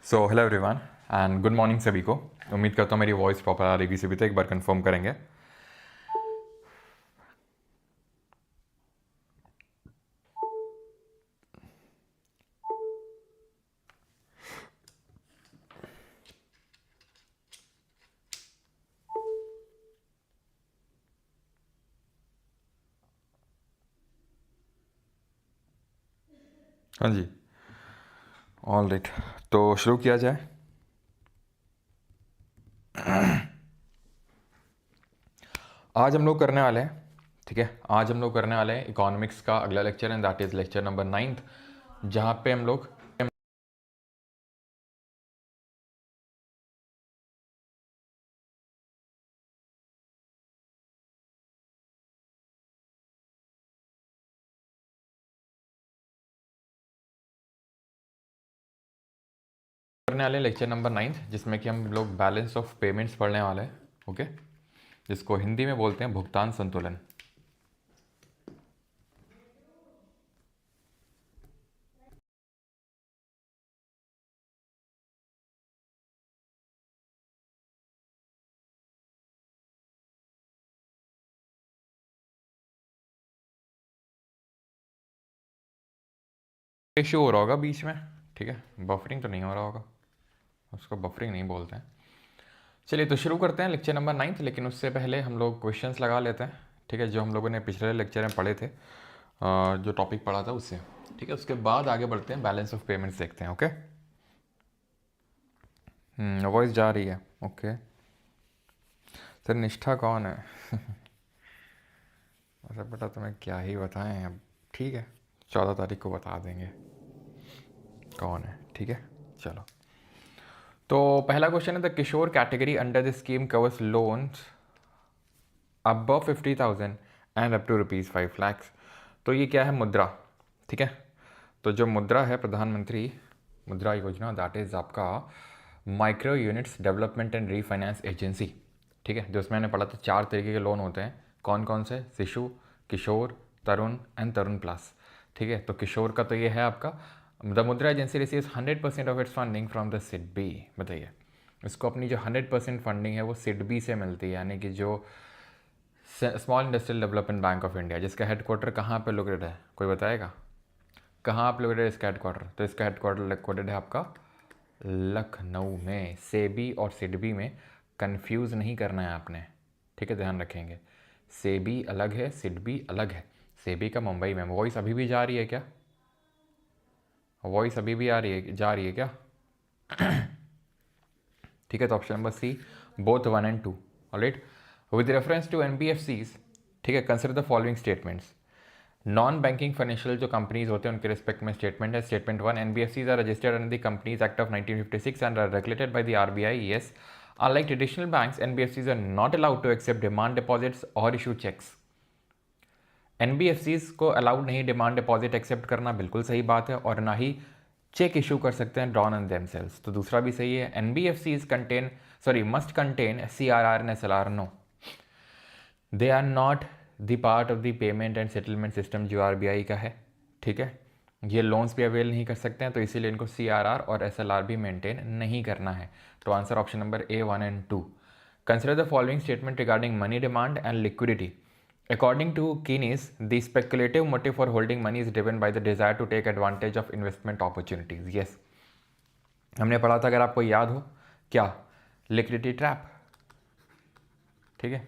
So hello everyone and good morning सभी को। उम्मीद करता हूँ मेरी वॉइस प्रॉपर आ रही सभी, तो एक बार कंफर्म करेंगे। हाँ जी, ऑल राइट। तो शुरू किया जाए। आज हम लोग करने वाले हैं, ठीक है, आज हम लोग करने वाले हैं इकोनॉमिक्स का अगला lecture and that is lecture number 9, जहाँ पे हम लोग करने वाले हैं लेक्चर नंबर 9, जिसमें कि हम लोग बैलेंस ऑफ पेमेंट्स पढ़ने वाले हैं। ओके, जिसको हिंदी में बोलते हैं भुगतान संतुलन। इशू हो रहा होगा बीच में, ठीक है, बफरिंग तो नहीं हो रहा होगा, उसको बफरिंग नहीं बोलते हैं। चलिए तो शुरू करते हैं लेक्चर नंबर 9, लेकिन उससे पहले हम लोग क्वेश्चंस लगा लेते हैं, ठीक है, जो हम लोगों ने पिछले लेक्चर में पढ़े थे, जो टॉपिक पढ़ा था उससे, ठीक है। उसके बाद आगे बढ़ते हैं, बैलेंस ऑफ पेमेंट्स देखते हैं। ओके, वॉइस जा रही है। ओके सर, निष्ठा कौन है? सर बेटा तुम्हें क्या ही बताएं अब, ठीक है, 14 तारीख को बता देंगे कौन है, ठीक है। चलो, तो पहला क्वेश्चन है, the Kishore category under the scheme covers loans above 50,000 and up to ₹5 lakh. तो ये क्या है? मुद्रा, ठीक है। तो जो मुद्रा है, प्रधानमंत्री मुद्रा योजना, दैट इज़ आपका micro units development and refinance agency, ठीक है। जो उसमें मैंने पढ़ा था 4 तरीके के लोन होते हैं, कौन कौन से? शिशु, किशोर, तरुण एंड तरुण प्लस, ठीक है। तो किशोर का तो ये है आपका, द मुद्रा agency receives 100% of its funding from the SIDBI. बताइए, इसको अपनी जो 100% फंडिंग है वो सिडबी से मिलती है, यानी कि जो small industrial development bank of India, जिसका हेडक्वार्टर कहाँ पे लोकेटेड है? कोई बताएगा कहाँ आप लोकेटेड है इसका हेडक्वार्टर? तो इसका हेडक्वार्टर लोकेटेड है आपका लखनऊ में। सेबी और सिडबी में कंफ्यूज नहीं करना है आपने, ठीक है, ध्यान रखेंगे। सेबी अलग है, सिडबी अलग है। सेबी का मुंबई में। वॉइस अभी भी जा रही है क्या? वॉइस अभी भी आ रही है, जा रही है क्या? ठीक है, तो option number C, both 1 and 2। Alright, with reference to NBFCs, ठीक है, consider the following statements. Non banking financial जो कंपनीज होते हैं उनके रिस्पेक्ट में स्टेटमेंट है। Statement 1, NBFCs are registered under the companies act of 1956 and are regulated by the RBI. Yes, unlike traditional banks, NBFCs are not allowed to accept demand deposits or issue checks। NBFCs को allowed नहीं demand deposit accept करना, बिल्कुल सही बात है, और ना ही check issue कर सकते हैं ड्रॉन ऑन देमसेल्व्स, तो दूसरा भी सही है। NBFCs contain, sorry, must contain CRR and SLR. No, they are not the part of the payment and settlement system जो आरबीआई का है, ठीक है। ये लोन्स भी अवेल नहीं कर सकते हैं, तो इसीलिए इनको सीआरआर और एसएलआर भी मेंटेन नहीं करना है। तो answer option number A 1 and 2। Consider the following statement regarding money demand and liquidity. According to Keynes, the speculative motive for holding money is driven by the desire to take advantage of investment opportunities। Yes, हमने पढ़ा था, अगर आपको याद हो, क्या? Liquidity trap, ठीक है।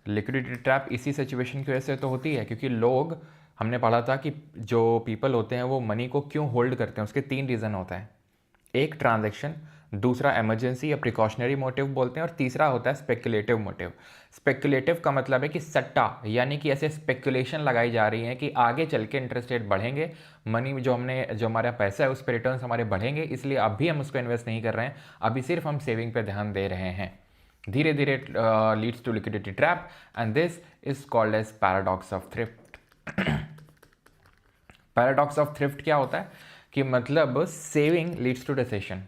लिक्विडिटी ट्रैप इसी सिचुएशन की वजह से तो होती है, क्योंकि लोग, हमने पढ़ा था कि जो पीपल होते हैं वो मनी को क्यों होल्ड करते हैं, उसके 3 रीज़न होता है। एक ट्रांजैक्शन, दूसरा इमरजेंसी या प्रिकॉशनरी मोटिव बोलते हैं, और तीसरा होता है स्पेकुलेटिव मोटिव। स्पेकुलेटिव का मतलब है कि सट्टा, यानी कि ऐसे स्पेकुलेशन लगाई जा रही है कि आगे चल के इंटरेस्ट रेट बढ़ेंगे, मनी जो हमारा पैसा है उस पर रिटर्न्स हमारे बढ़ेंगे, इसलिए अभी हम उसको इन्वेस्ट नहीं कर रहे हैं, अभी सिर्फ हम सेविंग पे ध्यान दे रहे हैं। धीरे धीरे leads to liquidity trap and this is called as paradox of thrift. Paradox of thrift क्या होता है कि मतलब सेविंग लीड्स टू रिसेशन,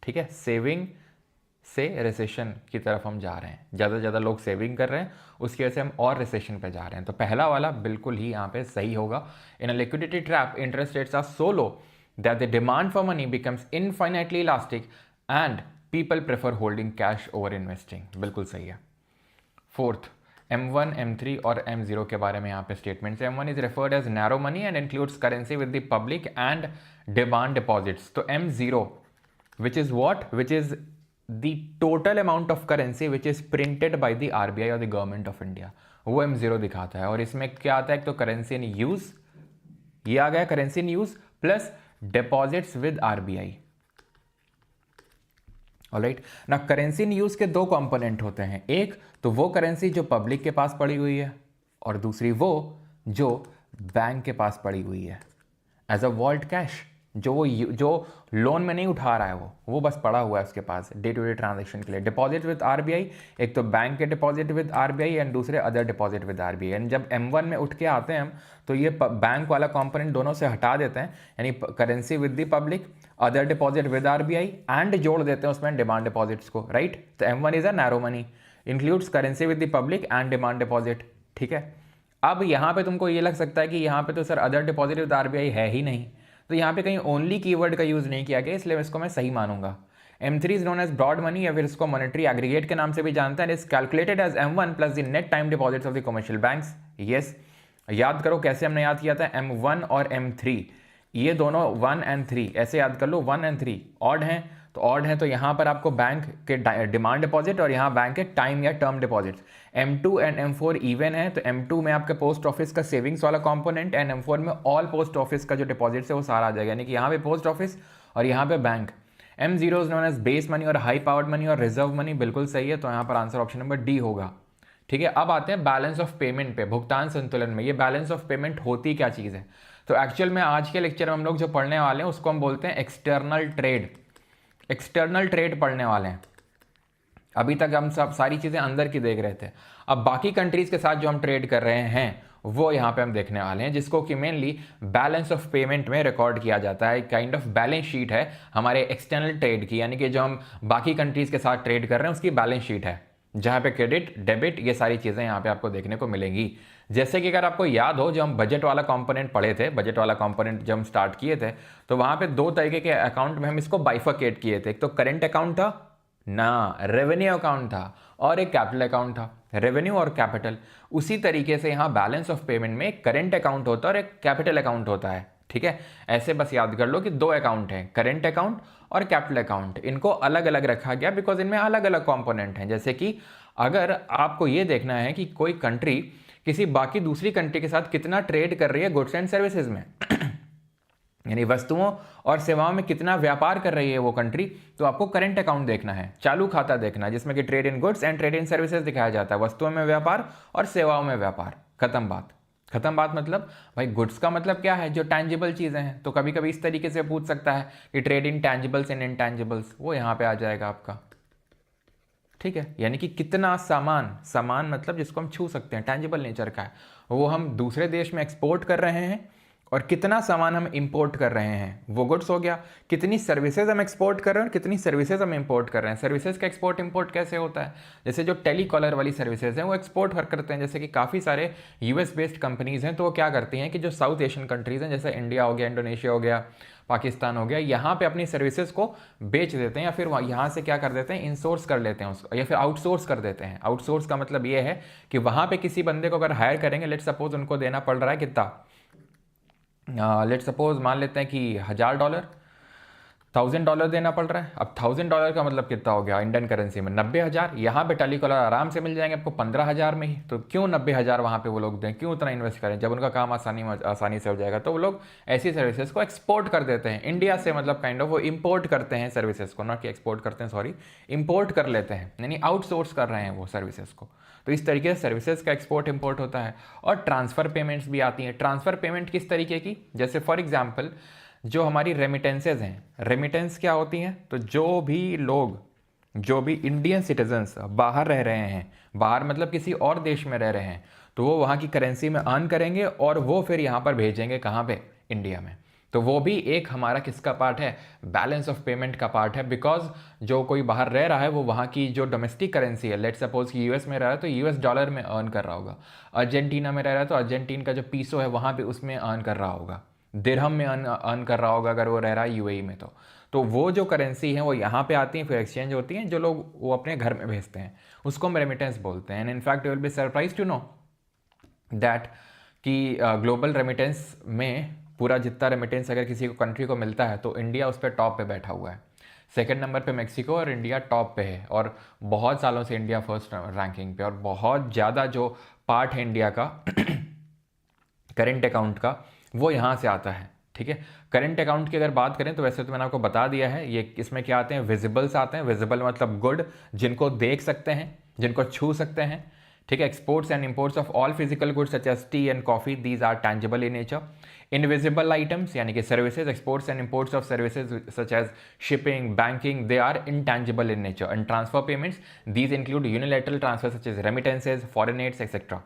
ठीक है, सेविंग से रिसेशन की तरफ हम जा रहे हैं, ज़्यादा से ज़्यादा लोग सेविंग कर रहे हैं, उसकी वजह से हम और रिसेशन पे जा रहे हैं। तो पहला वाला बिल्कुल ही यहाँ पे सही होगा। In a liquidity trap interest rates are so low that the demand for money becomes infinitely elastic and people prefer holding cash over investing. बिल्कुल सही है. फोर्थ, M1, M3 और M0 के बारे में यहाँ पे statements. M1 is referred as narrow money and includes currency with the public and demand deposits. तो M0 which is what, which is the total amount of currency which is printed by the RBI और the government of India, वो M0 दिखाता है. और इसमें क्या आता है, एक तो करेंसी इन यूज, ये आ गया currency in use plus deposits with RBI. Alright ना, करेंसी इन यूज के दो कंपोनेंट होते हैं. एक तो वो करेंसी जो पब्लिक के पास पड़ी हुई है, और दूसरी वो जो बैंक के पास पड़ी हुई है एज अ वॉल्ट कैश, जो लोन में नहीं उठा रहा है, वो बस पड़ा हुआ है उसके पास डे टू डे ट्रांजेक्शन के लिए. डिपॉजिट विद RBI, एक तो बैंक के डिपॉजिट विद RBI एंड दूसरे other deposit with RBI. And जब M1 में उठ के आते हैं हम, तो ये बैंक वाला कंपोनेंट दोनों से हटा देते हैं, यानी currency with the public, other deposit with RBI and जोड़ देते हैं उसमें डिमांड डिपॉजिट्स को. राइट, तो M1 is a narrow money, includes currency with the public and demand deposit. ठीक है, अब यहाँ पे तुमको ये लग सकता है कि यहाँ पे तो sir other deposit with RBI है ही नहीं, तो यहाँ पे कहीं ओनली कीवर्ड का यूज नहीं किया गया, इसलिए इसको मैं सही मानूंगा. M3 is known as broad money, या फिर इसको मॉनेटरी एग्रीगेट के नाम से भी जानते हैं. Is calculated as M1 plus the net time deposits of the commercial banks. Yes, याद करो कैसे हमने याद किया था. M1 और M3 ये दोनों 1 and 3 ऐसे याद कर लो. 1 and 3 ऑड हैं, तो ऑड हैं तो यहाँ पर आपको बैंक के डिमांड डिपॉजिट और यहाँ बैंक के टाइम या term deposit. M2 and M4 even है, तो M2 में आपके पोस्ट ऑफिस का सेविंग्स वाला कंपोनेंट एंड M4 में ऑल पोस्ट ऑफिस का जो डिपॉजिट है वो सारा आ जाएगा, यानी कि यहाँ पे पोस्ट ऑफिस और यहाँ पे bank. M0 is known as base money और हाई पावर्ड मनी और रिजर्व मनी. बिल्कुल सही है, तो यहाँ पर आंसर ऑप्शन नंबर डी होगा. ठीक है, अब आते हैं बैलेंस ऑफ पेमेंट पे, भुगतान संतुलन में. ये बैलेंस ऑफ पेमेंट होती क्या चीज़ है, तो एक्चुअल में आज के लेक्चर में हम लोग जो पढ़ने वाले हैं उसको हम बोलते हैं एक्सटर्नल ट्रेड. एक्सटर्नल ट्रेड पढ़ने वाले हैं. अभी तक हम सब सारी चीज़ें अंदर की देख रहे थे, अब बाकी कंट्रीज के साथ जो हम ट्रेड कर रहे हैं वो यहाँ पे हम देखने वाले हैं, जिसको कि मेनली बैलेंस ऑफ पेमेंट में रिकॉर्ड किया जाता है. काइंड ऑफ बैलेंस शीट है हमारे एक्सटर्नल ट्रेड की, यानी कि जो हम बाकी कंट्रीज के साथ ट्रेड कर रहे हैं उसकी बैलेंस शीट है, जहाँ पे क्रेडिट, डेबिट, ये सारी चीज़ें यहाँ पे आपको देखने को मिलेंगी. जैसे कि अगर आपको याद हो, जो हम बजट वाला कंपोनेंट पढ़े थे, बजट वाला कंपोनेंट जब हम स्टार्ट किए थे, तो वहाँ पे दो तरीके के अकाउंट में हम इसको बाइफर्केट किए थे. एक तो करेंट अकाउंट था ना, रेवेन्यू अकाउंट था, और एक कैपिटल अकाउंट था, रेवेन्यू और कैपिटल. उसी तरीके से यहाँ बैलेंस ऑफ पेमेंट में एक करेंट अकाउंट होता है और एक कैपिटल अकाउंट होता है. ठीक है, ऐसे बस याद कर लो कि दो अकाउंट हैं, करेंट अकाउंट और कैपिटल अकाउंट. इनको अलग अलग रखा गया बिकॉज इनमें अलग अलग कंपोनेंट हैं. जैसे कि अगर आपको ये देखना है कि कोई कंट्री किसी बाकी दूसरी कंट्री के साथ कितना ट्रेड कर रही है गुड्स एंड सर्विसेज में यानी वस्तुओं और सेवाओं में कितना व्यापार कर रही है वो कंट्री, तो आपको करंट अकाउंट देखना है, चालू खाता देखना है, जिसमें कि trade in goods and trade in services दिखाया जाता है, वस्तुओं में व्यापार और सेवाओं में व्यापार. खत्म बात. खत्म बात मतलब भाई गुड्स का मतलब क्या है, जो टैंजिबल चीज़ें हैं. तो कभी कभी इस तरीके से पूछ सकता है कि ट्रेड इन टैंजिबल्स एंड इनटैंजिबल्स, वो यहाँ पे आ जाएगा आपका. ठीक है, यानी कि कितना सामान, सामान मतलब जिसको हम छू सकते हैं, टैंजिबल नेचर का है, वो हम दूसरे देश में एक्सपोर्ट कर रहे हैं, और कितना सामान हम इंपोर्ट कर रहे हैं, वो गुड्स हो गया. कितनी सर्विसेज हम एक्सपोर्ट कर रहे हैं और कितनी सर्विसेज हम इंपोर्ट कर रहे हैं. सर्विसेज का एक्सपोर्ट इंपोर्ट कैसे होता है, जैसे जो टेलीकॉलर वाली सर्विसेज हैं वो एक्सपोर्ट करते हैं. जैसे कि काफ़ी सारे US बेस्ड कंपनीज हैं, तो वो क्या करती हैं कि जो साउथ एशियन कंट्रीज हैं, जैसे इंडिया हो गया, इंडोनेशिया हो गया, पाकिस्तान हो गया, यहाँ पे अपनी सर्विसेज को बेच देते हैं, या फिर यहाँ से क्या कर देते हैं, इनसोर्स कर लेते हैं उसको, या फिर आउटसोर्स कर देते हैं. आउटसोर्स का मतलब ये है कि वहाँ पे किसी बंदे को अगर हायर करेंगे, लेट सपोज उनको देना पड़ रहा है कितना, लेट सपोज मान लेते हैं कि $1000, $1000 देना पड़ रहा है. अब $1000 का मतलब कितना हो गया इंडियन करेंसी में, 90,000. यहाँ पे टेलीकॉलर आराम से मिल जाएंगे आपको 15,000 में ही. तो क्यों 90,000 वहाँ पे वो लोग दें, क्यों उतना इन्वेस्ट करें, जब उनका काम आसानी से हो जाएगा. तो वो लोग ऐसी सर्विसेज को एक्सपोर्ट कर देते हैं इंडिया से, मतलब काइंड ऑफ वो इम्पोर्ट करते हैं सर्विसेज को, नॉट कि एक्सपोर्ट करते हैं, सॉरी, इम्पोर्ट कर लेते हैं, यानी आउटसोर्स कर रहे हैं वो सर्विसेज को. तो इस तरीके से सर्विसेज का एक्सपोर्ट इंपोर्ट होता है. और ट्रांसफ़र पेमेंट्स भी आती हैं. ट्रांसफ़र पेमेंट किस तरीके की, जैसे फॉर एग्जांपल जो हमारी रेमिटेंसेज हैं, रेमिटेंस क्या होती हैं, तो जो भी लोग, जो भी इंडियन सिटीजन्स बाहर रह रहे हैं, बाहर मतलब किसी और देश में रह रहे हैं, तो वो वहाँ की करेंसी में अर्न करेंगे और वो फिर यहाँ पर भेजेंगे कहाँ पे, इंडिया में. तो वो भी एक हमारा किसका पार्ट है, बैलेंस ऑफ पेमेंट का पार्ट है. बिकॉज जो कोई बाहर रह रहा है वो वहाँ की जो डोमेस्टिक करेंसी है, लेट सपोज कि US में रह रहा है तो US डॉलर में अर्न कर रहा होगा, अर्जेंटीना में रह रहा है तो अर्जेंटीन का जो पीसो है वहाँ पे उसमें अर्न कर रहा होगा. दिरहम में अर्न कर रहा होगा अगर वो रह रहा है यूएई में। तो वो जो करेंसी है वो यहाँ पे आती हैं, फिर एक्सचेंज होती हैं, जो लोग वो अपने घर में भेजते हैं उसको हम रेमिटेंस बोलते हैं। And in fact you will be surprise to know that कि ग्लोबल रेमिटेंस में पूरा जितना रेमिटेंस अगर किसी को कंट्री को मिलता है तो इंडिया उस पर टॉप पे बैठा हुआ है। सेकंड नंबर पे मेक्सिको और इंडिया टॉप पे है, और बहुत सालों से इंडिया फर्स्ट रैंकिंग पे, और बहुत ज़्यादा जो पार्ट है इंडिया का करेंट अकाउंट का वो यहाँ से आता है। ठीक है, करंट अकाउंट की अगर बात करें तो वैसे तो मैंने आपको बता दिया है, ये इसमें क्या आते हैं, विजिबल्स आते हैं। विजिबल मतलब गुड, जिनको देख सकते हैं, जिनको छू सकते हैं। ठीक है, exports and imports of all physical goods such as tea and coffee, these are tangible in nature. Invisible items यानी कि services, exports and imports of services such as shipping, banking, they are intangible in nature. And transfer payments, these include unilateral transfer such as remittances, foreign aids etcetera.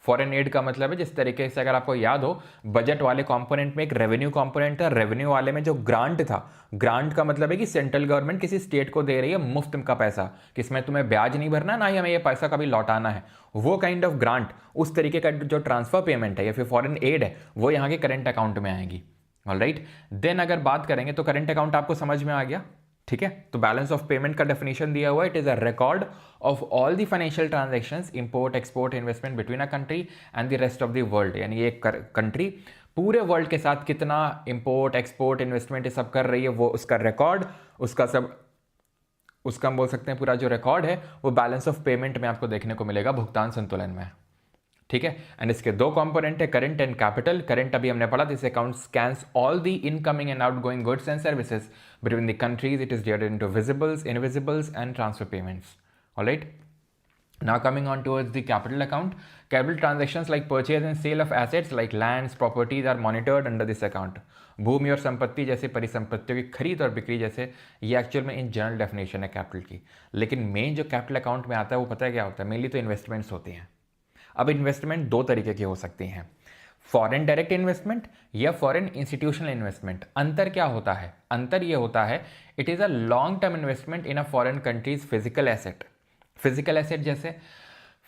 Foreign aid का मतलब है, जिस तरीके से अगर आपको याद हो बजट वाले कंपोनेंट में एक रेवेन्यू कंपोनेंट था, रेवेन्यू वाले में जो ग्रांट था, ग्रांट का मतलब है कि सेंट्रल गवर्नमेंट किसी स्टेट को दे रही है मुफ्त का पैसा, कि इसमें तुम्हें ब्याज नहीं भरना, ना ही हमें ये पैसा कभी लौटाना है, वो काइंड ऑफ ग्रांट, उस तरीके का जो ट्रांसफर पेमेंट है या फिर फॉरेन एड है वो यहाँ के करेंट अकाउंट में आएगी। ऑलराइट, देन अगर बात करेंगे तो करेंट अकाउंट आपको समझ में आ गया। ठीक है, तो बैलेंस ऑफ पेमेंट का डेफिनेशन दिया हुआ है, it is a record of all the financial transactions, import export investment between a country and the rest of the world. यानी एक कंट्री पूरे वर्ल्ड के साथ कितना इंपोर्ट एक्सपोर्ट इन्वेस्टमेंट ये सब कर रही है, वो उसका रिकॉर्ड, उसका सब, उसका हम बोल सकते हैं पूरा जो रिकॉर्ड है वो बैलेंस ऑफ पेमेंट में आपको देखने को मिलेगा, भुगतान संतुलन में। ठीक है, एंड इसके दो कंपोनेंट है, करंट एंड कैपिटल। करंट अभी हमने पढ़ा, this account scans all the incoming and outgoing goods and services between the countries, it is divided into visibles, invisibles and transfer payments. Alright, now coming on towards the capital account, capital transactions like purchase and sale of assets like lands, properties are monitored under this account। भूमि और संपत्ति जैसे परिसंपत्तियों की खरीद और बिक्री जैसे, ये एक्चुअल में इन जनरल डेफिनेशन है कैपिटल की। लेकिन मेन जो कैपिटल अकाउंट में आता है वो पता है क्या होता है, मेनली तो इन्वेस्टमेंट्स होती हैं। अब इन्वेस्टमेंट दो तरीके की हो सकती हैं, फॉरेन डायरेक्ट इन्वेस्टमेंट या फॉरेन इंस्टीट्यूशनल इन्वेस्टमेंट। अंतर क्या होता है, अंतर ये होता है, it is a long term investment in a foreign countries physical asset. Physical asset जैसे,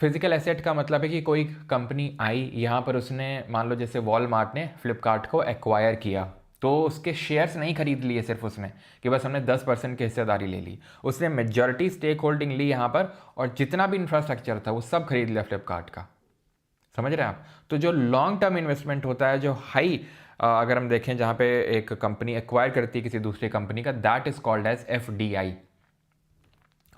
फिजिकल एसेट का मतलब है कि कोई कंपनी आई यहाँ पर, उसने मान लो जैसे वॉलमार्ट ने फ्लिपकार्ट को एक्वायर किया, तो उसके शेयर्स नहीं खरीद लिए सिर्फ उसने कि बस हमने 10% की हिस्सेदारी ले ली, उसने मेजॉरिटी स्टेक होल्डिंग ली यहाँ पर, और जितना भी इंफ्रास्ट्रक्चर था वो सब खरीद लिया फ्लिपकार्ट का। समझ रहे हैं आप? तो जो लॉन्ग टर्म इन्वेस्टमेंट होता है, जो हाई अगर हम देखें जहाँ पे एक कंपनी एक्वायर करती है किसी दूसरी कंपनी का, that is called as FDI,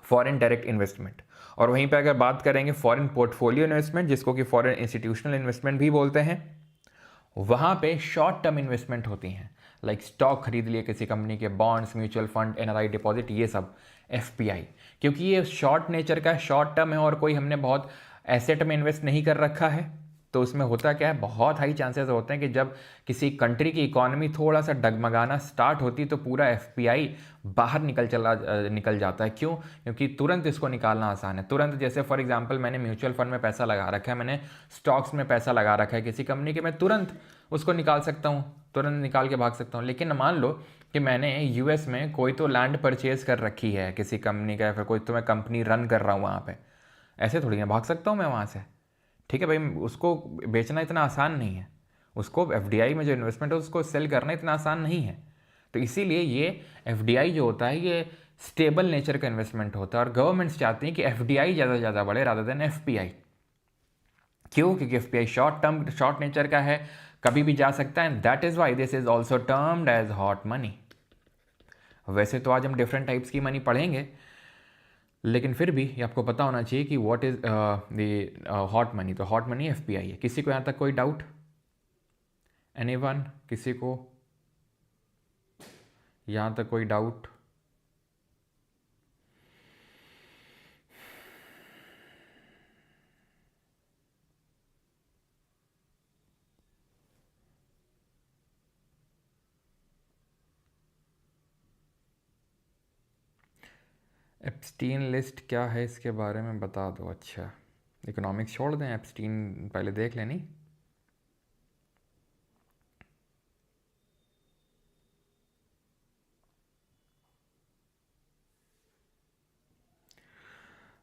foreign direct investment. और वहीं पे अगर बात करेंगे फॉरेन पोर्टफोलियो इन्वेस्टमेंट, जिसको कि फॉरेन इंस्टीट्यूशनल इन्वेस्टमेंट भी बोलते हैं, वहाँ पे शॉर्ट टर्म इन्वेस्टमेंट होती हैं, लाइक स्टॉक खरीद लिए किसी कंपनी के, bonds, mutual fund, NRI deposit, ये सब FPI। क्योंकि ये शॉर्ट नेचर का, शॉर्ट टर्म है और कोई हमने बहुत एसेट में इन्वेस्ट नहीं कर रखा है, तो उसमें होता क्या है, बहुत हाई चांसेस होते हैं कि जब किसी कंट्री की इकोनॉमी थोड़ा सा डगमगाना स्टार्ट होती तो पूरा FPI बाहर निकल जाता है। क्यों? क्योंकि तुरंत इसको निकालना आसान है, तुरंत। जैसे फॉर एग्जांपल मैंने म्यूचुअल फंड में पैसा लगा रखा है, मैंने स्टॉक्स में पैसा लगा रखा है किसी कंपनी के, मैं तुरंत उसको निकाल सकता हूँ, तुरंत निकाल के भाग सकता हूँ। लेकिन मान लो कि मैंने US में कोई तो लैंड परचेज कर रखी है किसी कंपनी का, या फिर कोई तो मैं कंपनी रन कर रहा हूँ वहाँ पर, ऐसे थोड़ी ना भाग सकता हूँ मैं वहाँ से। ठीक है भाई, उसको बेचना इतना आसान नहीं है, उसको FDI में जो इन्वेस्टमेंट है उसको सेल करना इतना आसान नहीं है। तो इसीलिए ये FDI जो होता है ये स्टेबल नेचर का इन्वेस्टमेंट होता है, और गवर्नमेंट्स चाहती हैं कि FDI ज़्यादा से ज़्यादा बढ़े रादर देन FPI। क्यों? क्योंकि FPI short term, short nature का है, कभी भी जा सकता है, that is why this is also termed as hot money. वैसे तो आज हम डिफरेंट टाइप्स की मनी पढ़ेंगे, लेकिन फिर भी ये आपको पता होना चाहिए कि what is the hot money. तो हॉट मनी FPI है। किसी को यहाँ तक कोई डाउट? एनीवन? किसी को यहाँ तक कोई डाउट? एप्स्टीन लिस्ट क्या है, इसके बारे में बता दो। अच्छा, इकोनॉमिक्स छोड़ दें, एप्स्टीन पहले देख लेनी।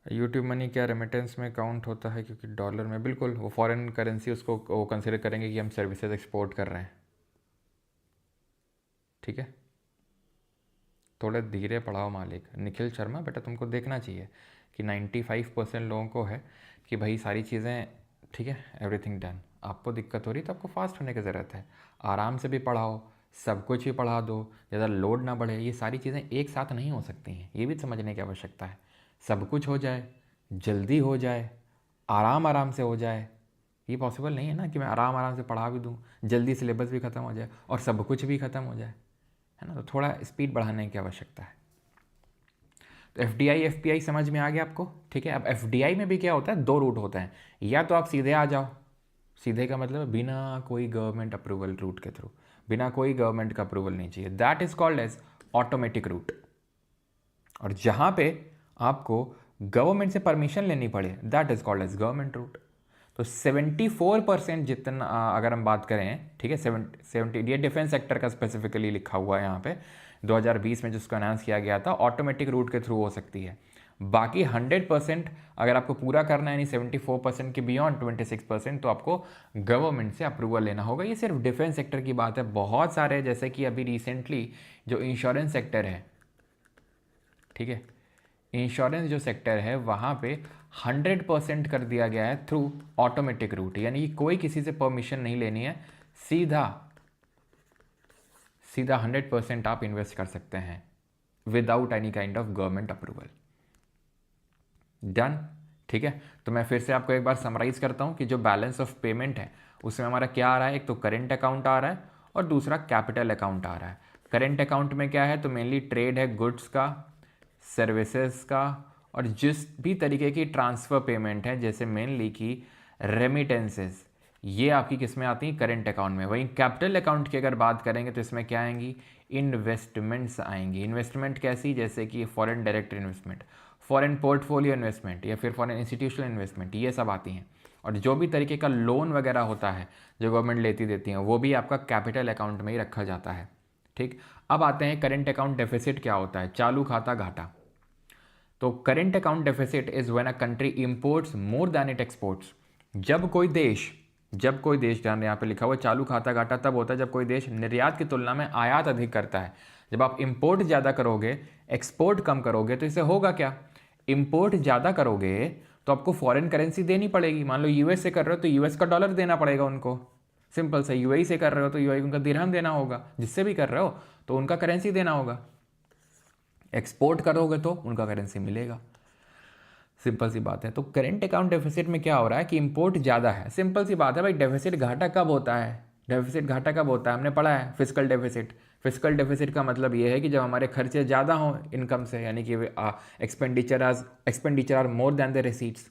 यूट्यूब मनी क्या रेमिटेंस में काउंट होता है? क्योंकि डॉलर में, बिल्कुल, वो फॉरेन करेंसी, उसको वो कंसिडर करेंगे कि हम सर्विसेज एक्सपोर्ट कर रहे हैं। ठीक है, थोड़े धीरे पढ़ाओ मालिक। निखिल शर्मा, बेटा तुमको देखना चाहिए कि 95% लोगों को है कि भाई सारी चीज़ें ठीक है, एवरीथिंग डन। आपको दिक्कत हो रही तो आपको फास्ट होने की ज़रूरत है। आराम से भी पढ़ाओ, सब कुछ भी पढ़ा दो, ज़्यादा लोड ना बढ़े। ये सारी चीज़ें एक साथ नहीं हो सकती हैं, ये भी समझने की आवश्यकता है। सब कुछ हो जाए, जल्दी हो जाए, आराम आराम से हो जाए, ये पॉसिबल नहीं है ना कि मैं आराम आराम से पढ़ा भी दूँ, जल्दी सिलेबस भी ख़त्म हो जाए और सब कुछ भी ख़त्म हो जाए, है ना। तो थोड़ा स्पीड बढ़ाने की आवश्यकता है। तो FDI FPI समझ में आ गया आपको, ठीक है। अब FDI में भी क्या होता है, 2 रूट होते हैं। या तो आप सीधे आ जाओ, सीधे का मतलब बिना कोई गवर्नमेंट अप्रूवल रूट के थ्रू, बिना कोई गवर्नमेंट का अप्रूवल नहीं चाहिए, that is called as automatic route. और जहाँ पे आपको गवर्नमेंट से परमिशन लेनी पड़े, that is called as government route. तो 74% जितना अगर हम बात करें, ठीक है, 70 ये डिफेंस सेक्टर का स्पेसिफिकली लिखा हुआ है यहाँ पे 2020 में जिसको अनाउंस किया गया था, ऑटोमेटिक रूट के थ्रू हो सकती है। बाकी 100% अगर आपको पूरा करना है, यानी 74% के बियॉन्ड 26%, तो आपको गवर्नमेंट से अप्रूवल लेना होगा। ये सिर्फ डिफेंस सेक्टर की बात है। बहुत सारे, जैसे कि अभी रिसेंटली जो इंश्योरेंस सेक्टर है, ठीक है, इंश्योरेंस जो सेक्टर है वहाँ पे 100% कर दिया गया है थ्रू ऑटोमेटिक रूट, यानी कि कोई किसी से परमिशन नहीं लेनी है, सीधा सीधा 100% आप इन्वेस्ट कर सकते हैं without any kind of government approval. Done, ठीक है। तो मैं फिर से आपको एक बार समराइज करता हूँ कि जो बैलेंस ऑफ पेमेंट है उसमें हमारा क्या आ रहा है, एक तो करेंट अकाउंट आ रहा है और दूसरा कैपिटल अकाउंट आ रहा है। करेंट अकाउंट में क्या है, तो मेनली ट्रेड है, गुड्स का, सर्विसेज का, और जिस भी तरीके की ट्रांसफ़र पेमेंट है, जैसे मेनली की रेमिटेंसेस, ये आपकी किस में आती हैं, करेंट अकाउंट में। वहीं कैपिटल अकाउंट की अगर बात करेंगे तो इसमें क्या आएंगी, इन्वेस्टमेंट्स आएंगी। इन्वेस्टमेंट कैसी, जैसे कि foreign direct investment, foreign portfolio investment या फिर फॉरेन इंस्टीट्यूशनल इन्वेस्टमेंट, ये सब आती हैं। और जो भी तरीके का लोन वगैरह होता है जो गवर्नमेंट लेती देती है, वो भी आपका कैपिटल अकाउंट में ही रखा जाता है, ठीक। अब आते हैं करेंट अकाउंट डेफिसिट क्या होता है, चालू खाता घाटा। तो current account deficit is when a country imports more than it exports. जब कोई देश ध्यान यहाँ पे लिखा हुआ चालू खाता घाटा तब होता है जब कोई देश निर्यात की तुलना में आयात अधिक करता है। जब आप इंपोर्ट ज़्यादा करोगे, एक्सपोर्ट कम करोगे, तो इससे होगा क्या, इंपोर्ट ज़्यादा करोगे तो आपको फॉरेन करेंसी देनी पड़ेगी। मान लो यूएस से कर रहे हो तो यूएस का डॉलर देना पड़ेगा उनको, सिंपल सा। यूएई से कर रहे हो तो यूएई उनका दिरहम देना होगा, जिससे भी कर रहे हो तो उनका करेंसी देना होगा। एक्सपोर्ट करोगे तो उनका करेंसी मिलेगा, सिंपल सी बात है। तो करेंट अकाउंट डेफिसिट में क्या हो रहा है कि इंपोर्ट ज़्यादा है, सिंपल सी बात है भाई। डेफिसिट घाटा कब होता है, डेफिसिट घाटा कब होता है, हमने पढ़ा है फिजिकल डेफिसिट। फिजिकल डेफिसिट का मतलब ये है कि जब हमारे खर्चे ज़्यादा हों इनकम से, यानी कि expenditure are more than the receipts.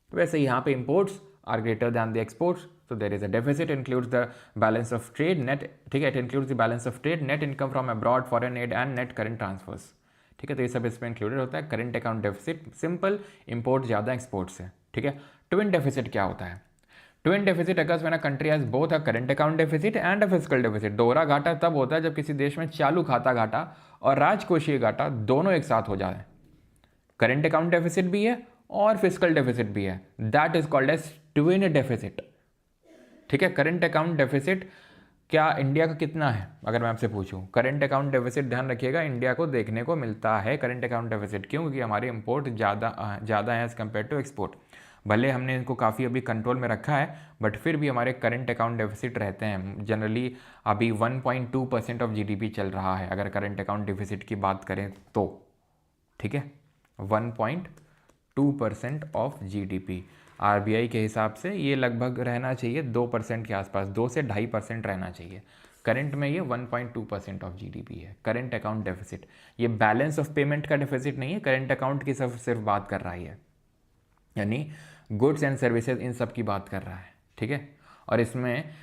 वैसे ही यहाँ पे imports are greater than the exports, so there is a deficit, includes the balance of trade net, ठीक है, it includes the balance of trade, net income from abroad, foreign aid and net current transfers, ठीक है। तो ये सब इसमें included होता है। Current account deficit simple, import ज़्यादा एक्सपोर्ट से, ठीक है। ट्विन डेफिसिट क्या होता है, twin deficit occurs when a country has both a current account deficit and a physical deficit. दोहरा घाटा तब होता है जब किसी देश में चालू खाता घाटा और राजकोषीय घाटा दोनों एक साथ हो जाए। करंट अकाउंट डेफिसिट भी है और फिजिकल डेफिसिट भी है, that is called as twin deficit, ठीक है। करंट अकाउंट डेफिसिट क्या इंडिया का कितना है, अगर मैं आपसे पूछूं करंट अकाउंट डेफिसिट, ध्यान रखिएगा इंडिया को देखने को मिलता है करंट अकाउंट डेफिसिट। क्यों, क्योंकि हमारे इंपोर्ट ज़्यादा है एज़ कम्पेयर टू एक्सपोर्ट। भले हमने इनको काफ़ी अभी कंट्रोल में रखा है, बट फिर भी हमारे करंट अकाउंट डेफिसिट रहते हैं जनरली। अभी 1.2% ऑफ जीडीपी चल रहा है अगर करंट अकाउंट डेफिसिट की बात करें तो, ठीक है, 1.2% ऑफ जीडीपी। आरबीआई के हिसाब से ये लगभग रहना चाहिए 2% के आसपास, 2 से 2.5% रहना चाहिए। करंट में ये 1.2% ऑफ जीडीपी है करंट अकाउंट डेफिसिट। ये बैलेंस ऑफ पेमेंट का डेफिसिट नहीं है, करंट अकाउंट की सिर्फ बात कर रहा है, यानी गुड्स एंड सर्विसेज इन सब की बात कर रहा है, ठीक है। और इसमें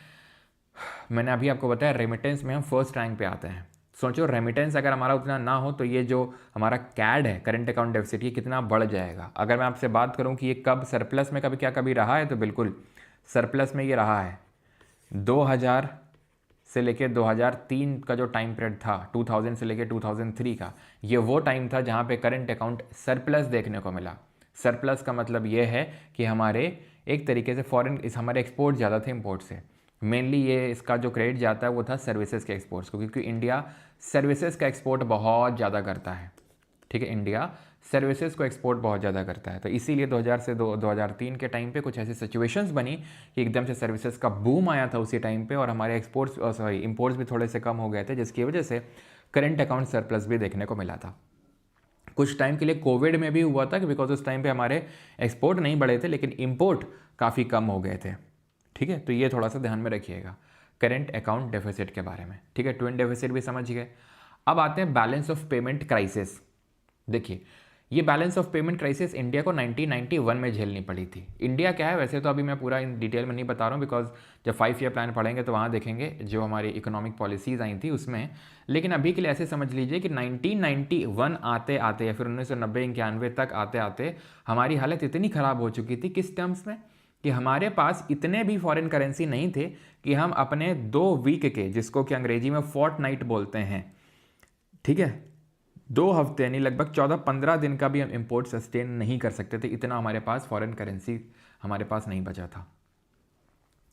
मैंने अभी आपको बताया रेमिटेंस में हम फर्स्ट रैंक पे आते हैं। सोचो रेमिटेंस अगर हमारा उतना ना हो तो ये जो हमारा कैड है करंट अकाउंट डेफिसिट, ये कितना बढ़ जाएगा। अगर मैं आपसे बात करूं कि ये कब सरप्लस में कभी रहा है, तो बिल्कुल सरप्लस में ये रहा है 2000 से लेके 2003 का जो टाइम पीरियड था, 2000 से लेके 2003 का, ये वो टाइम था जहाँ पे करंट अकाउंट सरप्लस देखने को मिला। सरप्लस का मतलब ये है कि हमारे एक तरीके से हमारे एक्सपोर्ट ज़्यादा थे इम्पोर्ट से। मेनली ये इसका जो क्रेडिट जाता है वो था सर्विसेज के एक्सपोर्ट्स को, क्योंकि इंडिया सर्विसेज का एक्सपोर्ट बहुत ज़्यादा करता है, ठीक है। इंडिया सर्विसेज को एक्सपोर्ट बहुत ज़्यादा करता है, तो इसीलिए 2000 से 2003 के टाइम पे कुछ ऐसी सिचुएशंस बनी कि एकदम से सर्विसेज का बूम आया था उसी टाइम पे, और हमारे इंपोर्ट्स भी थोड़े से कम हो गए थे, जिसकी वजह से करंट अकाउंट सरप्लस भी देखने को मिला था। कुछ टाइम के लिए कोविड में भी हुआ था कि बिकॉज उस टाइम पे हमारे एक्सपोर्ट नहीं बढ़े थे लेकिन इंपोर्ट काफ़ी कम हो गए थे, ठीक है। तो ये थोड़ा सा ध्यान में रखिएगा करंट अकाउंट डेफिसिट के बारे में, ठीक है। ट्विन डेफिसिट भी समझ गए। अब आते हैं बैलेंस ऑफ पेमेंट क्राइसिस। देखिए ये balance of payment crisis India को 1991 में झेलनी पड़ी थी। इंडिया क्या है वैसे तो अभी मैं पूरा इन डिटेल में नहीं बता रहा हूँ, बिकॉज जब 5 ईयर प्लान पढ़ेंगे तो वहाँ देखेंगे जो हमारी इकोनॉमिक पॉलिसीज़ आई थी उसमें। लेकिन अभी के लिए ऐसे समझ लीजिए कि 1991 आते आते या फिर 1990-91 तक आते आते हमारी हालत इतनी ख़राब हो चुकी थी, किस टर्म्स में, कि हमारे पास इतने भी फॉरेन करेंसी नहीं थे कि हम अपने 2 वीक के, जिसको कि अंग्रेजी में फोर्टनाइट बोलते हैं, ठीक है, 2 हफ्ते यानी लगभग 14-15 दिन का भी हम इंपोर्ट सस्टेन नहीं कर सकते थे, इतना हमारे पास फॉरेन करेंसी हमारे पास नहीं बचा था।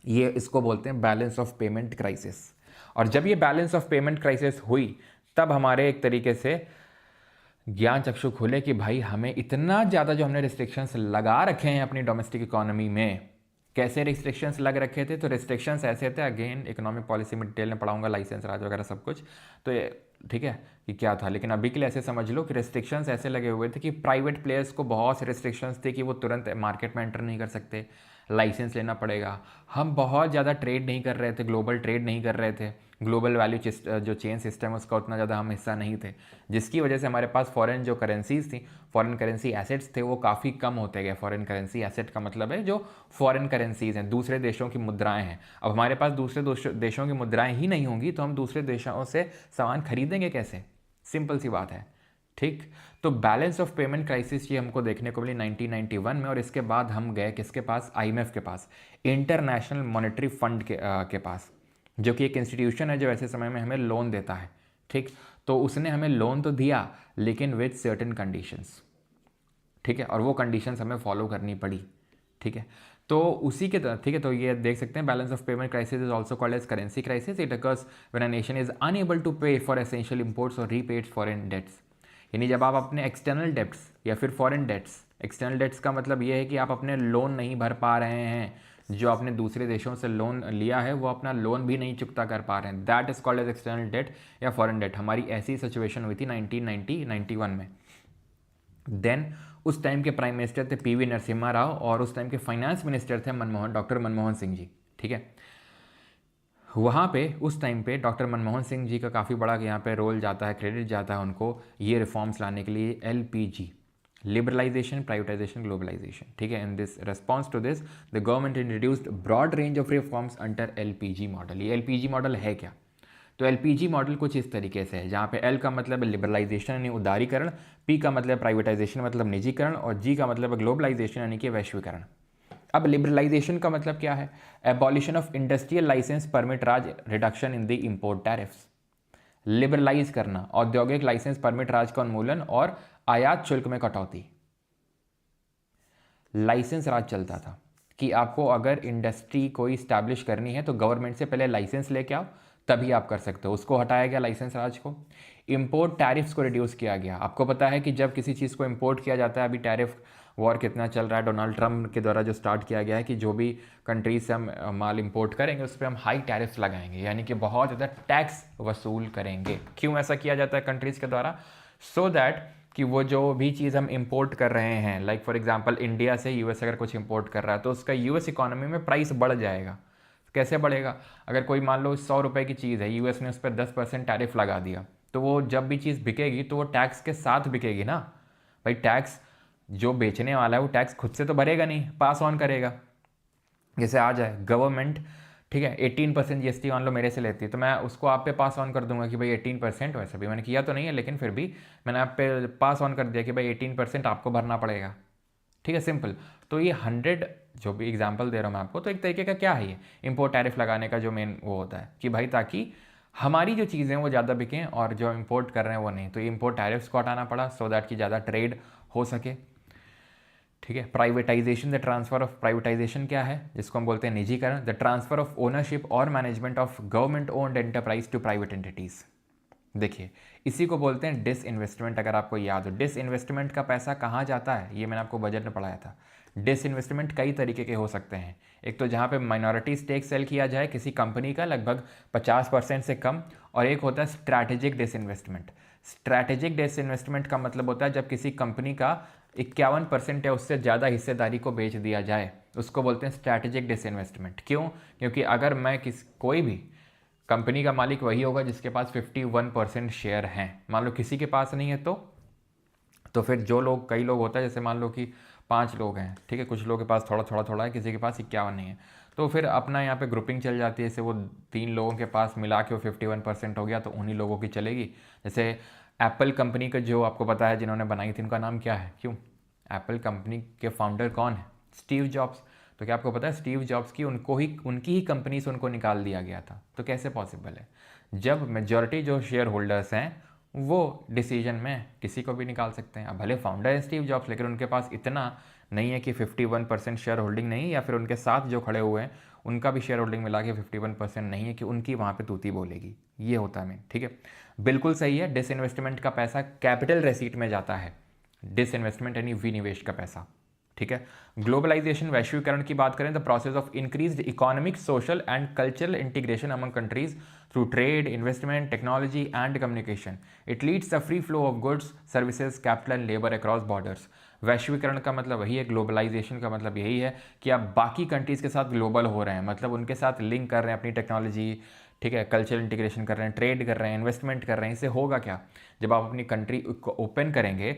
ये इसको बोलते हैं बैलेंस ऑफ पेमेंट क्राइसिस। और जब ये बैलेंस ऑफ पेमेंट क्राइसिस हुई तब हमारे एक तरीके से ज्ञान चक्षु खुले कि भाई हमें इतना ज़्यादा जो हमने रिस्ट्रिक्शंस लगा रखे हैं अपनी डोमेस्टिक इकोनॉमी में। कैसे रिस्ट्रिक्शंस लग रखे थे, तो रिस्ट्रिक्शंस ऐसे थे, अगेन इकोनॉमिक पॉलिसी में डिटेल में पढ़ाऊंगा, लाइसेंस राज वगैरह सब कुछ, तो ये ठीक है कि क्या था। लेकिन अभी के लिए ऐसे समझ लो कि रिस्ट्रिक्शंस ऐसे लगे हुए थे कि प्राइवेट प्लेयर्स को बहुत से रिस्ट्रिक्शंस थे कि वो तुरंत मार्केट में एंटर नहीं कर सकते, लाइसेंस लेना पड़ेगा। हम बहुत ज़्यादा ट्रेड नहीं कर रहे थे, ग्लोबल ट्रेड नहीं कर रहे थे, ग्लोबल वैल्यू जो चेन सिस्टम है उसका उतना ज़्यादा हम हिस्सा नहीं थे, जिसकी वजह से हमारे पास फॉरेन जो करेंसीज थी, फॉरेन करेंसी एसेट्स थे, वो काफ़ी कम होते गए। फॉरेन करेंसी एसेट का मतलब है जो फॉरेन करेंसीज हैं, दूसरे देशों की मुद्राएं हैं। अब हमारे पास दूसरे देशों की मुद्राएं ही नहीं होंगी तो हम दूसरे देशों से सामान खरीदेंगे कैसे, सिंपल सी बात है, ठीक। तो बैलेंस ऑफ पेमेंट क्राइसिस ये हमको देखने को मिली 1991 में, और इसके बाद हम गए किसके पास, आईएमएफ के पास, इंटरनेशनल मॉनेटरी फंड के पास, जो कि एक इंस्टीट्यूशन है जो ऐसे समय में हमें लोन देता है, ठीक। तो उसने हमें लोन तो दिया लेकिन विद सर्टेन कंडीशंस, ठीक है, और वो कंडीशंस हमें फॉलो करनी पड़ी, ठीक है। तो उसी के ठीक है, तो ये देख सकते हैं balance of payment crisis is also called as currency crisis. It occurs when a nation is unable to pay for essential imports और रीपे इट्स फॉरेन डेट्स। यानी जब आप अपने एक्सटर्नल डेट्स या फिर फॉरेन डेट्स, एक्सटर्नल डेट्स का मतलब ये है कि आप अपने लोन नहीं भर पा रहे हैं, जो आपने दूसरे देशों से लोन लिया है वो अपना लोन भी नहीं चुकता कर पा रहे हैं, that is called as external debt या फॉरेन डेट। हमारी ऐसी सिचुएशन हुई थी 1991 में। देन उस टाइम के प्राइम मिनिस्टर थे पीवी नरसिम्हा राव, और उस टाइम के फाइनेंस मिनिस्टर थे डॉक्टर मनमोहन सिंह जी, ठीक है। वहाँ पे उस टाइम पे डॉक्टर मनमोहन सिंह जी का काफ़ी बड़ा यहाँ पे रोल जाता है, क्रेडिट जाता है उनको ये रिफॉर्म्स लाने के लिए, LPG, लिबरलाइजेशन, प्राइवेटाइजेशन, ग्लोबलाइजेशन, ठीक है। In this response to this the government introduced broad range of reforms under LPG model. ये LPG मॉडल है क्या, तो LPG मॉडल कुछ इस तरीके से है, जहाँ पे L का मतलब है लिबरलाइजेशन यानी उदारीकरण, P का मतलब प्राइवेटाइजेशन मतलब निजीकरण, और G का मतलब है ग्लोबलाइजेशन यानी कि वैश्वीकरण। अब लिबरलाइजेशन का मतलब क्या है, abolition of industrial licence permit raj, reduction in the import tariffs. Liberalise करना, औद्योगिक लाइसेंस परमिट राज का उन्मूलन और आयात शुल्क में कटौती। लाइसेंस राज चलता था कि आपको अगर इंडस्ट्री कोई स्टैब्लिश करनी है तो गवर्नमेंट से पहले लाइसेंस लेके आओ तभी आप कर सकते हो, उसको हटाया गया लाइसेंस राज को। इंपोर्ट टैरिफ्स को रिड्यूस किया गया। आपको पता है कि जब किसी चीज़ को इंपोर्ट किया जाता है, अभी टैरिफ वॉर कितना चल रहा है, डोनाल्ड ट्रंप के द्वारा जो स्टार्ट किया गया है कि जो भी कंट्रीज से हम माल इंपोर्ट करेंगे उस पर हम हाई टैरिफ्स लगाएंगे, यानी कि बहुत ज़्यादा टैक्स वसूल करेंगे। क्यों ऐसा किया जाता है कंट्रीज़ के द्वारा, सो दैट कि वो जो भी चीज़ हम इंपोर्ट कर रहे हैं, लाइक फॉर एग्जांपल इंडिया से यूएस अगर कुछ इंपोर्ट कर रहा है तो उसका यूएस इकोनॉमी में प्राइस बढ़ जाएगा। कैसे बढ़ेगा, अगर कोई मान लो 100 रुपये की चीज़ है, यूएस ने उस पर 10% टैरिफ लगा दिया, तो वो जब भी चीज़ बिकेगी तो वो टैक्स के साथ बिकेगी ना भाई। टैक्स जो बेचने वाला है वो टैक्स खुद से तो भरेगा नहीं, पास ऑन करेगा। जैसे आ जाए गवर्नमेंट, ठीक है, 18% GST मान लो मेरे से लेती है, तो मैं उसको आप पे पास ऑन कर दूंगा कि भाई 18%, वैसे भी मैंने किया तो नहीं है लेकिन फिर भी मैंने आप पे पास ऑन कर दिया कि भाई 18% आपको भरना पड़ेगा, ठीक है, सिंपल। तो ये 100 जो भी एग्जांपल दे रहा हूँ मैं आपको, तो एक तरीके का क्या है ये इंपोर्ट टैरिफ लगाने का जो मेन वो होता है कि भाई ताकि हमारी जो चीज़ें वो ज़्यादा बिकें और जो इंपोर्ट कर रहे हैं वो नहीं, तो ये इंपोर्ट टैरिफ्स को हटाना पड़ा सो दैट कि ज़्यादा ट्रेड हो सके, ठीक है। Privatisation, the transfer of, privatisation क्या है जिसको हम बोलते हैं निजीकरण, द ट्रांसफर ऑफ ओनरशिप और management of government owned enterprise to private entities, देखिए, इसी को बोलते हैं डिसइन्वेस्टमेंट। अगर आपको याद हो, डिसइन्वेस्टमेंट का पैसा कहाँ जाता है, ये मैंने आपको बजट में पढ़ाया था। डिसइन्वेस्टमेंट कई तरीके के हो सकते हैं। एक तो जहाँ पे माइनॉरिटी स्टेक सेल किया जाए किसी कंपनी का लगभग 50% से कम, और एक होता है स्ट्रैटेजिक डिसइन्वेस्टमेंट। स्ट्रैटेजिक डिसइन्वेस्टमेंट का मतलब होता है जब किसी कंपनी का 51% या उससे ज़्यादा हिस्सेदारी को बेच दिया जाए, उसको बोलते हैं स्ट्रैटेजिक डिसइन्वेस्टमेंट। क्यों? क्योंकि अगर मैं कोई भी कंपनी का मालिक वही होगा जिसके पास 51% शेयर हैं। मान लो किसी के पास नहीं है तो फिर जो लोग, कई लोग होता है, जैसे मान लो कि 5 लोग हैं, ठीक है, कुछ लोगों के पास थोड़ा थोड़ा थोड़ा है, किसी के पास 51 नहीं है, तो फिर अपना यहाँ पे ग्रुपिंग चल जाती है। जैसे वो 3 लोगों के पास मिला के वो 51% हो गया तो उन्हीं लोगों की चलेगी। जैसे एप्पल कंपनी का, जो आपको पता है जिन्होंने बनाई थी, उनका नाम क्या है? क्यों? एप्पल कंपनी के फाउंडर कौन है? Steve jobs. तो क्या आपको पता है स्टीव जॉब्स की उनकी ही कंपनी से उनको निकाल दिया गया था? तो कैसे पॉसिबल है? जब मेजॉरिटी जो शेयर होल्डर्स हैं वो डिसीजन में किसी को भी निकाल सकते हैं। अब भले फाउंडर है स्टीव जॉब्स, लेकिन उनके पास इतना नहीं है कि 51% शेयर होल्डिंग नहीं, या फिर उनके साथ जो खड़े हुए हैं उनका भी शेयर होल्डिंग मिला के 51% नहीं है कि उनकी वहाँ पे तूती बोलेगी। ये होता है मेन, ठीक है। बिल्कुल सही है, डिसइन्वेस्टमेंट का पैसा कैपिटल रेसीट में जाता है। डिसइन्वेस्टमेंट यानी विनिवेश का पैसा, ठीक है। ग्लोबलाइजेशन, वैश्वीकरण की बात करें, the process of increased economic, social and cultural integration among countries through trade, investment, technology and communication. It leads the free flow of goods, services, capital and labour across borders. वैश्वीकरण का मतलब वही है, globalisation का मतलब यही है कि आप बाकी कंट्रीज़ के साथ ग्लोबल हो रहे हैं, मतलब उनके साथ लिंक कर रहे हैं अपनी टेक्नोलॉजी, ठीक है, कल्चरल इंटीग्रेशन कर रहे हैं, ट्रेड कर रहे हैं, इन्वेस्टमेंट कर रहे हैं। इससे होगा क्या? जब आप अपनी कंट्री को ओपन करेंगे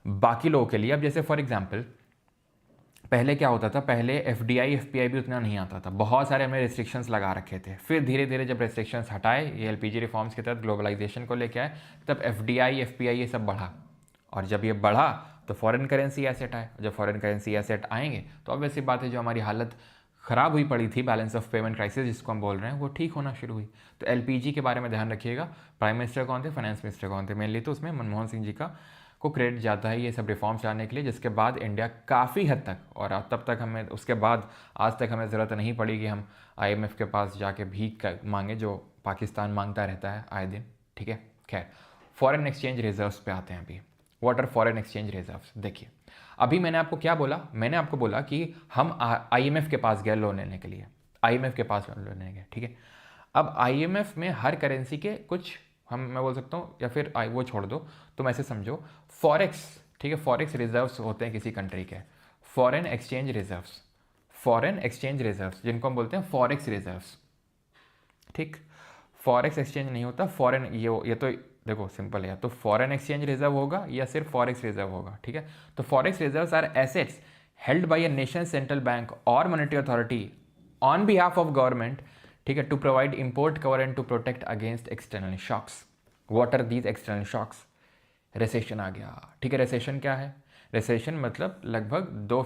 बाकी लोगों के लिए। अब जैसे फॉर एग्जाम्पल पहले क्या होता था, पहले एफडीआई एफपीआई भी उतना नहीं आता था, बहुत सारे हमने रिस्ट्रिक्शंस लगा रखे थे। फिर धीरे धीरे जब रिस्ट्रिक्शंस हटाए, ये एलपीजी रिफॉर्म्स के तहत ग्लोबलाइजेशन को लेके आए, तब एफडीआई एफपीआई ये सब बढ़ा। और जब ये बढ़ा तो फॉरेन करेंसी एसेट आए। जब फॉरेन करेंसी एसेट आएंगे तो ऑब्वियसली बात है, जो हमारी हालत ख़राब हुई पड़ी थी, बैलेंस ऑफ पेमेंट क्राइसिस जिसको हम बोल रहे हैं, वो ठीक होना शुरू हुई। तो एलपीजी के बारे में ध्यान रखिएगा। प्राइम मिनिस्टर कौन थे? फाइनेंस मिनिस्टर कौन थे? मेनली तो उसमें मनमोहन सिंह जी को क्रेडिट जाता है ये सब रिफॉर्म्स लाने के लिए, जिसके बाद इंडिया काफ़ी हद तक, और तब तक हमें, उसके बाद आज तक हमें ज़रूरत नहीं पड़ी कि हम आईएमएफ के पास जाके भीख मांगे, जो पाकिस्तान मांगता रहता है आए दिन, ठीक है। खैर, फॉरेन एक्सचेंज रिजर्व्स पे आते हैं अभी। What are foreign exchange reserves? देखिए, अभी मैंने आपको क्या बोला? मैंने आपको बोला कि हम आईएमएफ के पास गए लोन लेने के लिए, आईएमएफ के पास लोन लेने गए, ठीक है। अब आईएमएफ में हर करेंसी के कुछ, मैं बोल सकता हूँ, या फिर वो छोड़ दो, तुम ऐसे समझो, फॉरेक्स, ठीक है, फॉरेक्स रिजर्व्स होते हैं किसी कंट्री के, foreign exchange reserves, foreign exchange reserves जिनको हम बोलते हैं फॉरेक्स रिजर्व्स, ठीक। फॉरेक्स एक्सचेंज नहीं होता, फॉरेन, ये तो देखो सिंपल है, तो फॉरेन एक्सचेंज रिजर्व होगा या सिर्फ फॉरेक्स रिजर्व होगा, ठीक है। तो forex reserves are assets held by a nation central bank और monetary authority on behalf of government, ठीक है, to provide import cover and to protect against external shocks. What are these external shocks? Recession आ गया, ठीक है। Recession क्या है? Recession मतलब लगभग 2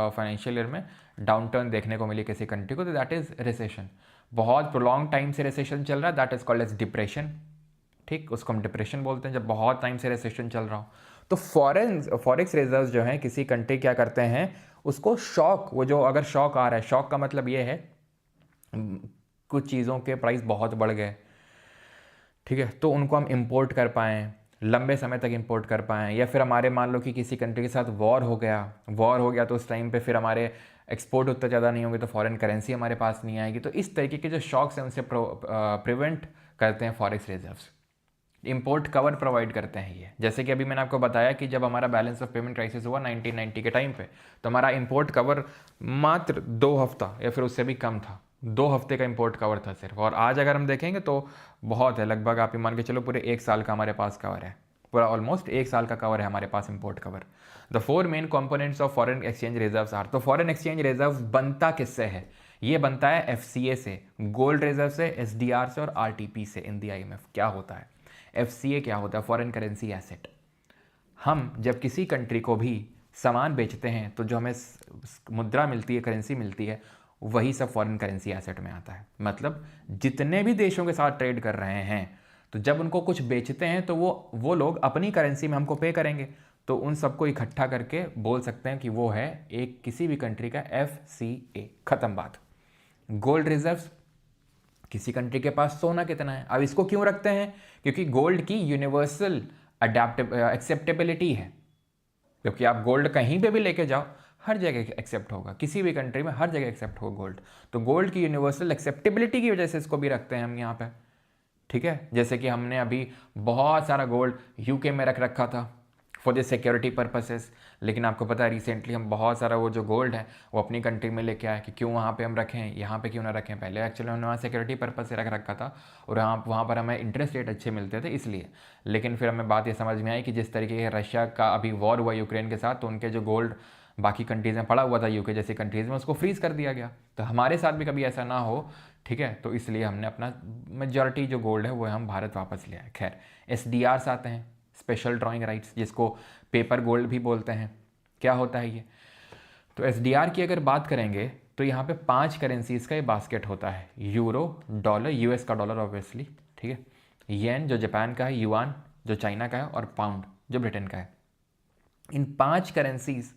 फाइनेंशियल ईयर में डाउनटर्न देखने को मिली किसी कंट्री को, तो दैट इज रिसेशन। बहुत प्रोलॉन्ग टाइम से रिसेशन चल रहा है, that is called as depression, ठीक, उसको हम डिप्रेशन बोलते हैं जब बहुत टाइम से रिसेशन चल रहा हो। तो फॉरेक्स रिजर्व जो है किसी कंट्री क्या करते हैं, उसको शॉक, वो जो अगर शॉक आ रहा है, शॉक का मतलब ये है कुछ चीज़ों के प्राइस बहुत बढ़ गए, ठीक है, तो उनको हम इंपोर्ट कर पाएँ, लंबे समय तक इंपोर्ट कर पाएँ, या फिर हमारे मान लो कि किसी कंट्री के साथ वॉर हो गया तो उस टाइम पे फिर हमारे एक्सपोर्ट उतना ज़्यादा नहीं होंगे, तो फॉरेन करेंसी हमारे पास नहीं आएगी। तो इस तरीके के जो शॉक्स हैं उनसे प्रिवेंट करते हैं forex reserves. Import cover provide करते हैं ये। जैसे कि अभी मैंने आपको बताया कि जब हमारा बैलेंस ऑफ पेमेंट क्राइसिस हुआ 1990 के टाइम पे, तो हमारा इंपोर्ट कवर मात्र 2 हफ्ता या फिर उससे भी कम था, 2 हफ्ते का इंपोर्ट कवर था सिर्फ। और आज अगर हम देखेंगे तो बहुत है, लगभग आप मान के चलो पूरे 1 साल का हमारे पास कवर है, पूरा ऑलमोस्ट 1 साल का कवर है हमारे पास import cover. The 4 main components of foreign exchange reserves are, तो फॉरेन एक्सचेंज रिजर्व बनता किससे है? ये बनता है एफसीए से, गोल्ड रिजर्व से, एसडीआर से और आरटीपी से इन दी आईएमएफ। क्या होता है एफसीए? क्या होता है? Foreign currency asset. हम जब किसी कंट्री को भी सामान बेचते हैं तो जो हमें मुद्रा मिलती है, करेंसी मिलती है, वही सब फॉरेन करेंसी एसेट में आता है। मतलब जितने भी देशों के साथ ट्रेड कर रहे हैं, तो जब उनको कुछ बेचते हैं तो वो लोग अपनी करेंसी में हमको पे करेंगे, तो उन सबको इकट्ठा करके बोल सकते हैं कि वो है एक किसी भी कंट्री का एफसीए। खत्म बात। गोल्ड रिजर्व्स किसी कंट्री के पास सोना कितना है। अब इसको क्यों रखते हैं? क्योंकि गोल्ड की यूनिवर्सल एक्सेप्टेबिलिटी है, क्योंकि आप गोल्ड कहीं पे भी लेके जाओ हर जगह एक्सेप्ट होगा, किसी भी कंट्री में हर जगह एक्सेप्ट होगा गोल्ड। तो गोल्ड की यूनिवर्सल एक्सेप्टेबिलिटी की वजह से इसको भी रखते हैं हम यहाँ पे, ठीक है। जैसे कि हमने अभी बहुत सारा गोल्ड यूके में रख रखा था फॉर द सिक्योरिटी पर्पसेस, लेकिन आपको पता है रिसेंटली हम बहुत सारा वो जो गोल्ड है वो अपनी कंट्री में लेके आए कि क्यों वहाँ पे हम रखें, यहाँ पे क्यों ना रखें। पहले एक्चुअली हमने वहाँ सिक्योरिटी पर्पस से रख रखा था और वहाँ पर हमें इंटरेस्ट रेट अच्छे मिलते थे इसलिए। लेकिन फिर हमें बात ये समझ में आई कि जिस तरीके के रशिया का अभी वॉर हुआ यूक्रेन के साथ, तो उनके जो गोल्ड बाकी कंट्रीज़ में पड़ा हुआ था यूके जैसी कंट्रीज़ में, उसको फ्रीज़ कर दिया गया। तो हमारे साथ भी कभी ऐसा ना हो, ठीक है। तो इसलिए हमने अपना मेजॉरिटी जो गोल्ड है वो हम भारत वापस लिया है। खैर, SDRs आते हैं, स्पेशल ड्राइंग राइट्स, जिसको पेपर गोल्ड भी बोलते हैं। क्या होता है ये? तो SDR की अगर बात करेंगे तो यहाँ पे 5 करेंसीज का ये बास्केट होता है। यूरो, डॉलर, US का डॉलर ऑब्वियसली, ठीक है, येन जो जापान का है, युआन जो चाइना का है, और पाउंड जो ब्रिटेन का है। इन 5 करेंसीज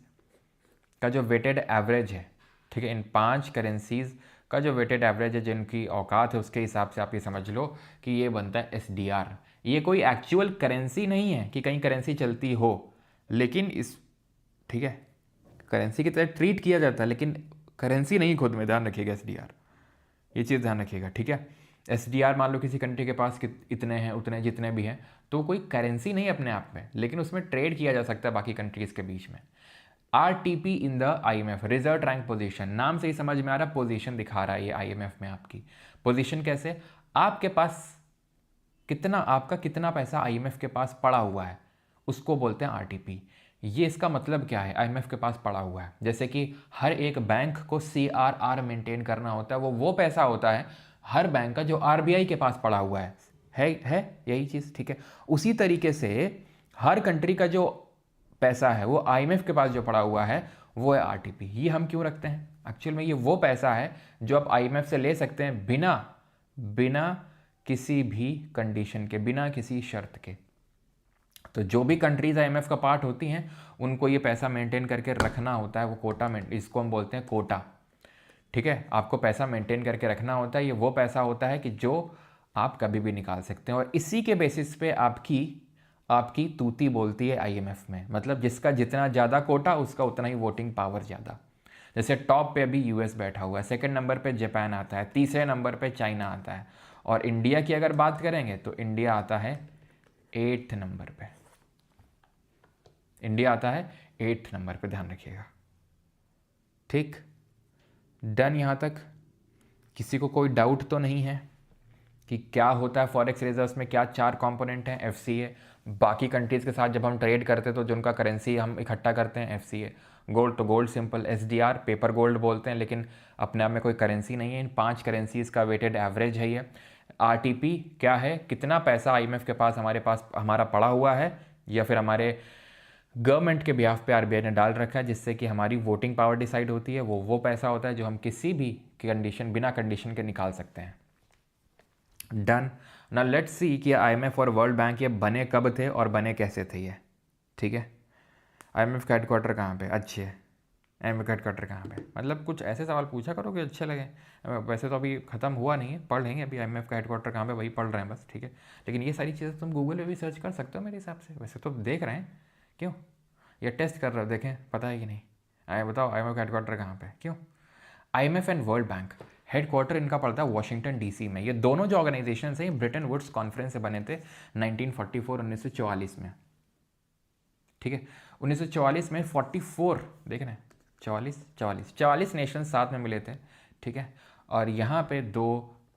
का जो वेटेड एवरेज है, ठीक है, इन 5 करेंसीज का जो वेटेड एवरेज है, जिनकी औकात है, उसके हिसाब से आप ये समझ लो कि ये बनता है SDR। ये कोई एक्चुअल करेंसी नहीं है कि कहीं करेंसी चलती हो, लेकिन इस, ठीक है, करेंसी की तरह ट्रीट किया जाता है, लेकिन करेंसी नहीं खुद में, ध्यान रखिएगा SDR, ये चीज़ ध्यान रखिएगा, ठीक है। SDR मान लो किसी कंट्री के पास इतने हैं, उतने जितने भी हैं, तो कोई करेंसी नहीं अपने आप में, लेकिन उसमें ट्रेड किया जा सकता है बाकी कंट्रीज़ के बीच में। RTP in the IMF, reserve rank position, नाम से ही समझ में आ रहा है पोजीशन दिखा रहा है ये IMF में आपकी पोजीशन। कैसे? आपके पास कितना, आपका कितना पैसा IMF के पास पड़ा हुआ है, उसको बोलते हैं RTP। ये इसका मतलब क्या है? IMF के पास पड़ा हुआ है, जैसे कि हर एक बैंक को CRR मेंटेन करना होता है, वो पैसा होता है हर बैंक का जो RBI के पास पड़ा हुआ है यही चीज़, ठीक है। उसी तरीके से हर कंट्री का जो पैसा है वो IMF के पास जो पड़ा हुआ है वो है RTP। ये हम क्यों रखते हैं? एक्चुअल में ये वो पैसा है जो आप IMF से ले सकते हैं बिना किसी भी कंडीशन के, बिना किसी शर्त के। तो जो भी कंट्रीज IMF का पार्ट होती हैं उनको ये पैसा मेंटेन करके रखना होता है, वो कोटा में, इसको हम बोलते हैं कोटा, ठीक है। आपको पैसा मेंटेन करके रखना होता है, ये वो पैसा होता है कि जो आप कभी भी निकाल सकते हैं, और इसी के बेसिस पे आपकी तूती बोलती है IMF में। मतलब जिसका जितना ज़्यादा कोटा उसका उतना ही वोटिंग पावर ज़्यादा। जैसे टॉप पे अभी US बैठा हुआ है, सेकंड नंबर पे जापान आता है, तीसरे नंबर पे चाइना आता है, और इंडिया की अगर बात करेंगे तो इंडिया आता है 8th नंबर पे। इंडिया आता है 8th नंबर पे, ध्यान रखिएगा, ठीक। डन यहाँ तक? किसी को कोई डाउट तो नहीं है कि क्या होता है फॉरेक्स रिजर्व्स में, क्या 4 कंपोनेंट हैं? FCA, बाकी कंट्रीज़ के साथ जब हम ट्रेड करते हैं तो जो उनका करेंसी हम इकट्ठा करते हैं FCA। गोल्ड तो gold simple, SDR paper gold बोलते हैं, लेकिन अपने आप में कोई करेंसी नहीं है। इन 5 करेंसीज़ का वेटेड एवरेज है ये। RTP क्या है? कितना पैसा IMF के पास हमारा पड़ा हुआ है, या फिर हमारे गवर्नमेंट के बिहाफ पे RBI ने डाल रखा है, जिससे कि हमारी वोटिंग पावर डिसाइड होती है। वो पैसा होता है जो हम किसी भी कंडीशन, बिना कंडीशन के निकाल सकते हैं। डन। ना लेट्स सी कि IMF और वर्ल्ड बैंक ये बने कब थे और बने कैसे थे ये, ठीक है। IMF का हेडक्वार्टर कहाँ पे? अच्छे, IMF का हेडक्वार्टर कहाँ पे? मतलब कुछ ऐसे सवाल पूछा करो कि अच्छे लगे। वैसे तो अभी ख़त्म हुआ नहीं है, पढ़ लेंगे अभी IMF का हेडक्वार्टर कहाँ पे, वही पढ़ रहे हैं बस, ठीक है। लेकिन ये सारी चीज़ें तुम गूगल पे भी सर्च कर सकते हो मेरे हिसाब से। वैसे तो देख रहे हैं, क्यों? ये टेस्ट कर रहे हो, देखें पता है कि नहीं। बताओ IMF का हेडक्वार्टर कहाँ पे? क्यों? IMF and world bank headquarter इनका पड़ता है वॉशिंगटन DC में। ये दोनों जो ऑर्गेनाइजेशन हैं ब्रिटेन वुड्स कॉन्फ्रेंस से बने थे 1944, 1944 में, ठीक है। 1944 में 44, देख रहे हैं, 44 नेशंस साथ में मिले थे, ठीक है। और यहाँ पे 2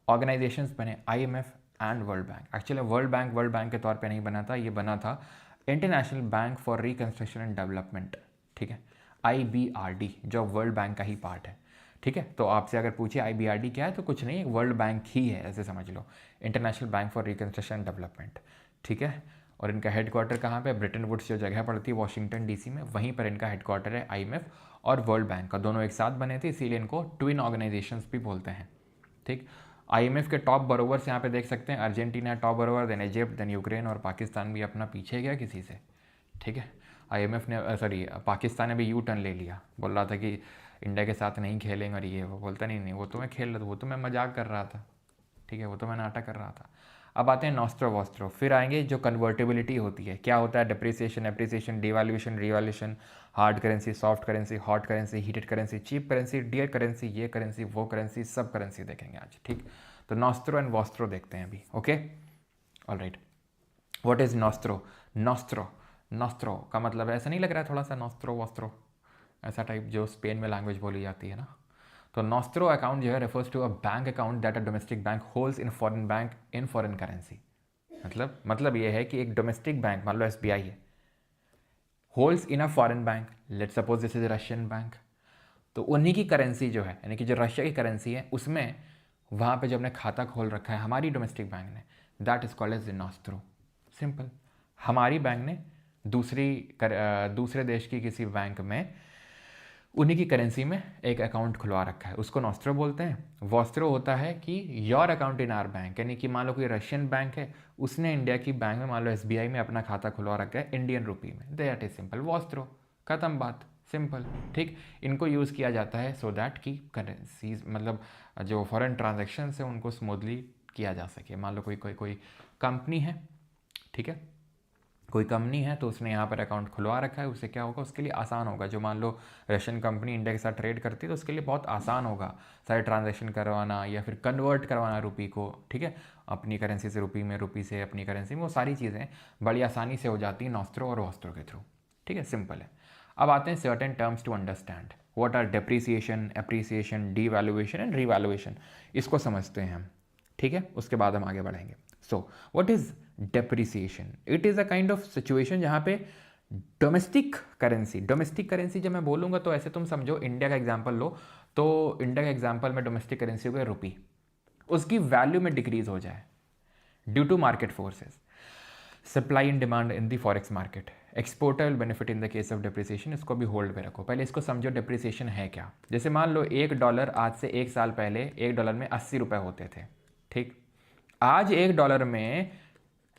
ऑर्गेनाइजेशंस बने, IMF and world bank. Actually world bank के तौर पे नहीं बना था, ये बना था international bank for reconstruction and development, ठीक है, IBRD, जो वर्ल्ड बैंक का ही पार्ट है, ठीक है। तो आपसे अगर पूछे IBRD क्या है, तो कुछ नहीं, वर्ल्ड बैंक ही है, ऐसे समझ लो, international bank for reconstruction and development, ठीक है। और इनका हेडक्वार्टर कहाँ पे? ब्रिटेन वुड्स जो जगह पड़ती है वॉशिंगटन DC में, वहीं पर इनका हेडक्वार्टर है। IMF और वर्ल्ड बैंक का दोनों एक साथ बने थे, इसीलिए इनको ट्विन ऑर्गेनाइजेशंस भी बोलते हैं, ठीक। IMF के टॉप बरोवर्स यहाँ पे देख सकते हैं, Argentina top borrower, then Egypt, then Ukraine, और पाकिस्तान भी अपना पीछे गया किसी से, ठीक है। IMF ने पाकिस्तान ने भी U टर्न ले लिया, बोल रहा था कि इंडिया के साथ नहीं खेलेंगे, और ये वो बोलता नहीं वो तो मैं खेल रहा था, वो तो मैं मजाक कर रहा था, ठीक है, वो तो मैं नाटक कर रहा था। अब आते हैं नॉस्ट्रो वॉस्ट्रो, फिर आएंगे जो कन्वर्टेबिलिटी होती है, क्या होता है depreciation, appreciation, devaluation, revaluation, hard currency, soft currency, hot currency, heated currency, cheap currency, dear currency, ये करेंसी, वो करेंसी, सब करेंसी देखेंगे आज। ठीक, तो नॉस्ट्रो एंड वॉस्ट्रो देखते हैं अभी। Okay, alright. What is nostro? Nostro का मतलब ऐसा नहीं लग रहा है थोड़ा सा नॉस्ट्रो वॉस्ट्रो ऐसा टाइप जो स्पेन में लैंग्वेज बोली जाती है ना? तो नॉस्ट्रो अकाउंट जो है refers to a bank account that a domestic bank holds in foreign bank in foreign currency. मतलब ये है कि एक डोमेस्टिक बैंक, मान लो एसबीआई है, holds in a foreign bank, let's suppose this is Russian bank, तो उन्हीं की करेंसी जो है, यानी कि जो रशिया की करेंसी है, उसमें वहाँ पे जो हमने खाता खोल रखा है हमारी डोमेस्टिक बैंक ने, that is called as nostro. Simple, हमारी बैंक ने दूसरे देश की किसी बैंक में उन्हीं की करेंसी में एक अकाउंट खुलवा रखा है, उसको नॉस्ट्रो बोलते हैं। वॉस्ट्रो होता है कि your account in are bank, यानी कि मान लो कोई रशियन बैंक है, उसने इंडिया की बैंक में, मान लो एसबीआई में अपना खाता खुलवा रखा है इंडियन रुपी में, दैट इज सिंपल वॉस्ट्रो, खत्म बात, सिंपल। ठीक, इनको यूज़ किया जाता है सो दैट कि करेंसीज, मतलब जो फॉरेन ट्रांजेक्शन है उनको स्मूथली किया जा सके। मान लो कोई कंपनी है, ठीक है, कोई कंपनी है तो उसने यहाँ पर अकाउंट खुलवा रखा है, उससे क्या होगा, उसके लिए आसान होगा। जो मान लो रशियन कंपनी इंडिया के साथ ट्रेड करती है तो उसके लिए बहुत आसान होगा सारे ट्रांजैक्शन करवाना या फिर कन्वर्ट करवाना रुपी को, ठीक है, अपनी करेंसी से रुपी में, रुपी से अपनी करेंसी में, वो सारी चीज़ें बड़ी आसानी से हो जाती हैं नॉस्ट्रो और वॉस्ट्रो के थ्रू। ठीक है, सिंपल है। अब आते हैं certain terms to understand, what are depreciation, appreciation, devaluation and revaluation, इसको समझते हैं हम। ठीक है, उसके बाद हम आगे बढ़ेंगे। So what is depreciation? It is a kind of situation जहाँ पे डोमेस्टिक करेंसी जब मैं बोलूँगा तो ऐसे तुम समझो, इंडिया का एग्जांपल लो, तो इंडिया का एग्जांपल में डोमेस्टिक करेंसी हो गया रुपी, उसकी वैल्यू में डिक्रीज हो जाए due to market forces, supply and demand in the forex market, exporter will benefit in the case of depreciation. इसको भी होल्ड पे रखो, पहले इसको समझो डेप्रिसिएशन है क्या। जैसे मान लो $1 आज से 1 साल पहले $1 में 80 रुपये होते थे, ठीक, आज $1 में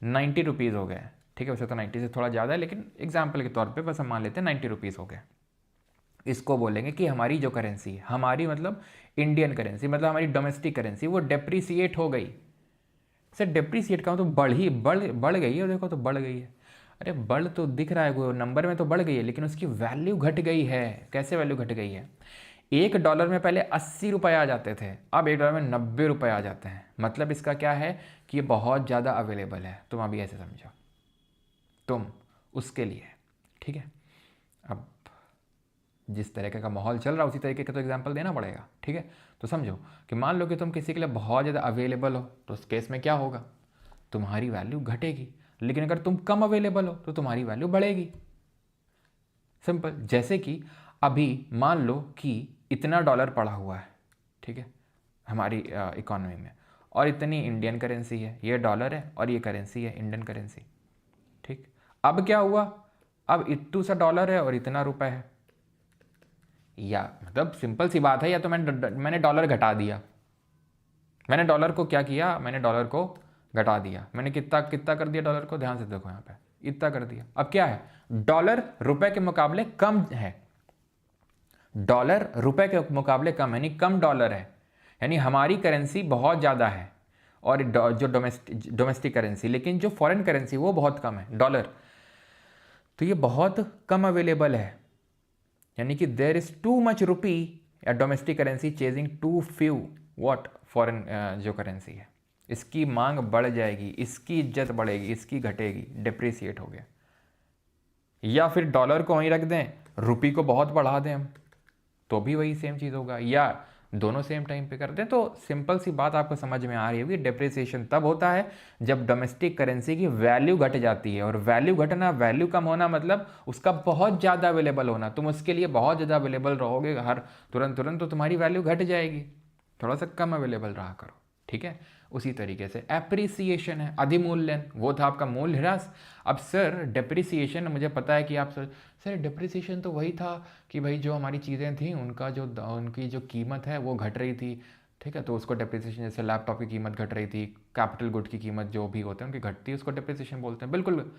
90 रुपीज़ हो गए। ठीक है, वैसे तो 90 से थोड़ा ज़्यादा है, लेकिन एग्जाम्पल के तौर पे बस हम मान लेते हैं 90 रुपीज़ हो गए। इसको बोलेंगे कि हमारी जो करेंसी है, हमारी मतलब इंडियन करेंसी, मतलब हमारी डोमेस्टिक करेंसी, वो डेप्रीसिएट हो गई। सर डेप्रीसिएट का तो बढ़ गई है, देखो तो बढ़ गई है। अरे बढ़ तो दिख रहा है, वो नंबर में तो बढ़ गई है, लेकिन उसकी वैल्यू घट गई है। कैसे वैल्यू घट गई है? $1 में पहले 80 रुपये आ जाते थे, अब $1 में 90 रुपये आ जाते हैं। मतलब इसका क्या है कि ये बहुत ज़्यादा अवेलेबल है। तुम अभी ऐसे समझो, तुम उसके लिए, ठीक है। अब जिस तरीके का माहौल चल रहा है उसी तरीके का तो एग्जांपल देना पड़ेगा, ठीक है। तो समझो कि मान लो कि तुम किसी के लिए बहुत ज़्यादा अवेलेबल हो, तो उस केस में क्या होगा, तुम्हारी वैल्यू घटेगी। लेकिन अगर तुम कम अवेलेबल हो तो तुम्हारी वैल्यू बढ़ेगी। सिंपल, जैसे कि अभी मान लो कि इतना डॉलर पड़ा हुआ है, ठीक है, हमारी इकोनॉमी में, और इतनी इंडियन करेंसी है, ये डॉलर है और ये करेंसी है इंडियन करेंसी, ठीक। अब क्या हुआ, अब इतू सा डॉलर है और इतना रुपए है, या मतलब सिंपल सी बात है, या तो मैंने डॉलर घटा दिया, मैंने डॉलर को क्या किया, मैंने डॉलर को घटा दिया। मैंने कितना कर दिया डॉलर को, ध्यान से देखो यहाँ पे, इतना कर दिया। अब क्या है, डॉलर रुपए के मुकाबले कम है, डॉलर रुपए के मुकाबले कम है, यानी कम डॉलर है, यानी हमारी करेंसी बहुत ज़्यादा है और जो डोमेस्टिक करेंसी, लेकिन जो फॉरेन करेंसी वो बहुत कम है, डॉलर, तो ये बहुत कम अवेलेबल है। यानी कि there is too much rupee या domestic currency chasing too few what foreign जो करेंसी है, इसकी मांग बढ़ जाएगी, इसकी इज्जत बढ़ेगी, इसकी घटेगी, डिप्रिसिएट हो गया। या फिर डॉलर को वहीं रख दें, रुपी को बहुत बढ़ा दें हम, तो भी वही सेम चीज़ होगा, या दोनों सेम टाइम पे कर दें। तो सिंपल सी बात आपको समझ में आ रही होगी, डेप्रिसिएशन तब होता है जब डोमेस्टिक करेंसी की वैल्यू घट जाती है। और वैल्यू घटना, वैल्यू कम होना मतलब उसका बहुत ज़्यादा अवेलेबल होना। तुम उसके लिए बहुत ज़्यादा अवेलेबल रहोगे हर तुरंत, तो तुम्हारी वैल्यू घट जाएगी, थोड़ा सा कम अवेलेबल रहा करो, ठीक है। उसी तरीके से एप्रिसिएशन है, अधिमूल्यन, वो था आपका मूल्य ह्रास। अब सर डेप्रिसिएशन, मुझे पता है कि आप सर डेप्रिसिएशन तो वही था कि भाई जो हमारी चीज़ें थी उनकी जो कीमत है वो घट रही थी, ठीक है, तो उसको डेप्रिसिएशन, जैसे लैपटॉप की कीमत घट रही थी, कैपिटल गुड की कीमत जो भी होते हैं उनकी घटती है, उसको डेप्रिसिएशन बोलते हैं। बिल्कुल,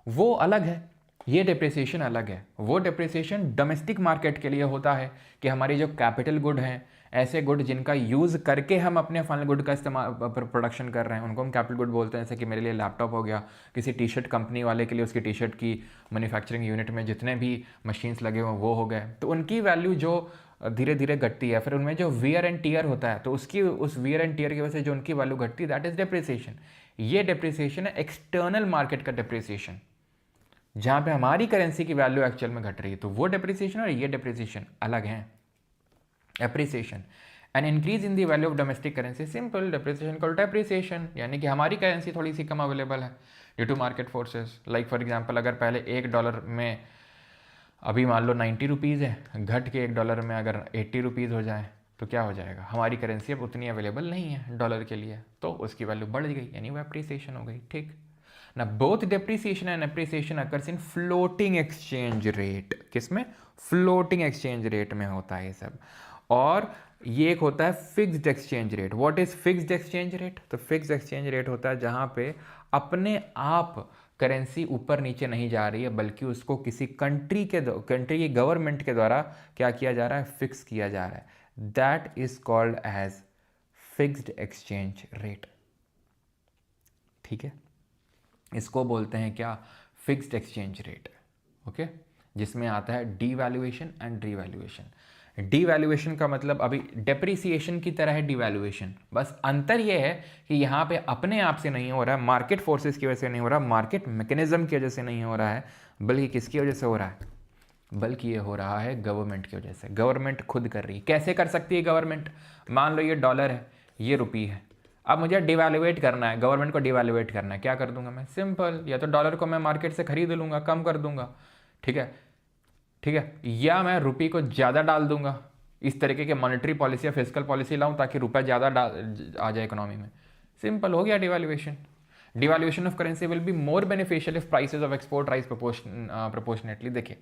वो अलग है, ये डेप्रिसिएशन अलग है। वो डेप्रिसिएशन डोमेस्टिक मार्केट के लिए होता है कि हमारी जो कैपिटल गुड हैं ऐसे गुड जिनका यूज़ करके हम अपने फाइनल गुड का इस्तेमाल प्रोडक्शन कर रहे हैं उनको हम कैपिटल गुड बोलते हैं। जैसे कि मेरे लिए लैपटॉप हो गया, किसी टी शर्ट कंपनी वाले के लिए उसकी टी शर्ट की मैन्युफैक्चरिंग यूनिट में जितने भी मशीन्स लगे हुए वो हो गए, तो उनकी वैल्यू जो धीरे धीरे घटती है, फिर उनमें जो वियर एंड टीयर होता है तो उसकी उस वियर एंड टीयर की वजह से जो उनकी वैल्यू घटती है दैट इज डेप्रिसिएशन। ये डेप्रिसिएशन है एक्सटर्नल मार्केट का डेप्रिसिएशन, जहाँ पे हमारी करेंसी की वैल्यू एक्चुअल में घट रही है, तो वो डेप्रिसिएशन और ये डेप्रिसिएशन अलग हैं। Appreciation an increase in the value of domestic currency, simple depreciation called appreciation, यानी कि हमारी करेंसी थोड़ी सी कम अवेलेबल है due to market forces. Like for example अगर पहले $1 में अभी मान लो 90 रुपीज़ है, घट के $1 में अगर 80 रुपीज़ हो जाए तो क्या हो जाएगा, हमारी करेंसी अब उतनी अवेलेबल नहीं है डॉलर के लिए, तो उसकी वैल्यू बढ़ गई, यानी वो एप्रिसिएशन हो गई। ठीक ना, both depreciation and appreciation occurs in floating exchange rate. किसमें? फ्लोटिंग एक्सचेंज रेट में होता है ये सब। और ये एक होता है fixed exchange rate. What is fixed exchange rate? तो फिक्स्ड एक्सचेंज रेट होता है जहां पे अपने आप करेंसी ऊपर नीचे नहीं जा रही है, बल्कि उसको किसी कंट्री की गवर्नमेंट के द्वारा क्या किया जा रहा है, फिक्स किया जा रहा है। That is called as fixed exchange rate. ठीक है, इसको बोलते हैं क्या, फिक्स्ड एक्सचेंज रेट। ओके, जिसमें आता है डीवैल्यूएशन एंड रीवैल्यूएशन। डीवैल्यूएशन का मतलब अभी डेप्रिसिएशन की तरह है डीवैल्यूएशन, बस अंतर यह है कि यहाँ पे अपने आप से नहीं हो रहा है, मार्केट फोर्सेस की वजह से नहीं हो रहा, मार्केट मैकेनिज्म की वजह से नहीं हो रहा है, बल्कि किसकी वजह से हो रहा है, बल्कि ये हो रहा है गवर्नमेंट की वजह से। गवर्नमेंट खुद कर रही है। कैसे कर सकती है गवर्नमेंट? मान लो ये डॉलर है, ये रुपी है, अब मुझे डिवैल्यूएट करना है, गवर्नमेंट को डिवैल्यूएट करना है, क्या कर दूंगा मैं? सिंपल, या तो डॉलर को मैं मार्केट से खरीद लूंगा, कम कर दूंगा, ठीक है, ठीक है, या मैं रुपये को ज़्यादा डाल दूंगा, इस तरीके के मॉनेटरी पॉलिसी या फिजिकल पॉलिसी लाऊं ताकि रुपया ज़्यादा आ जाए इकोनॉमी में। सिंपल हो गया devaluation. Devaluation of currency will be more beneficial if prices of export rise proportionately. देखिए,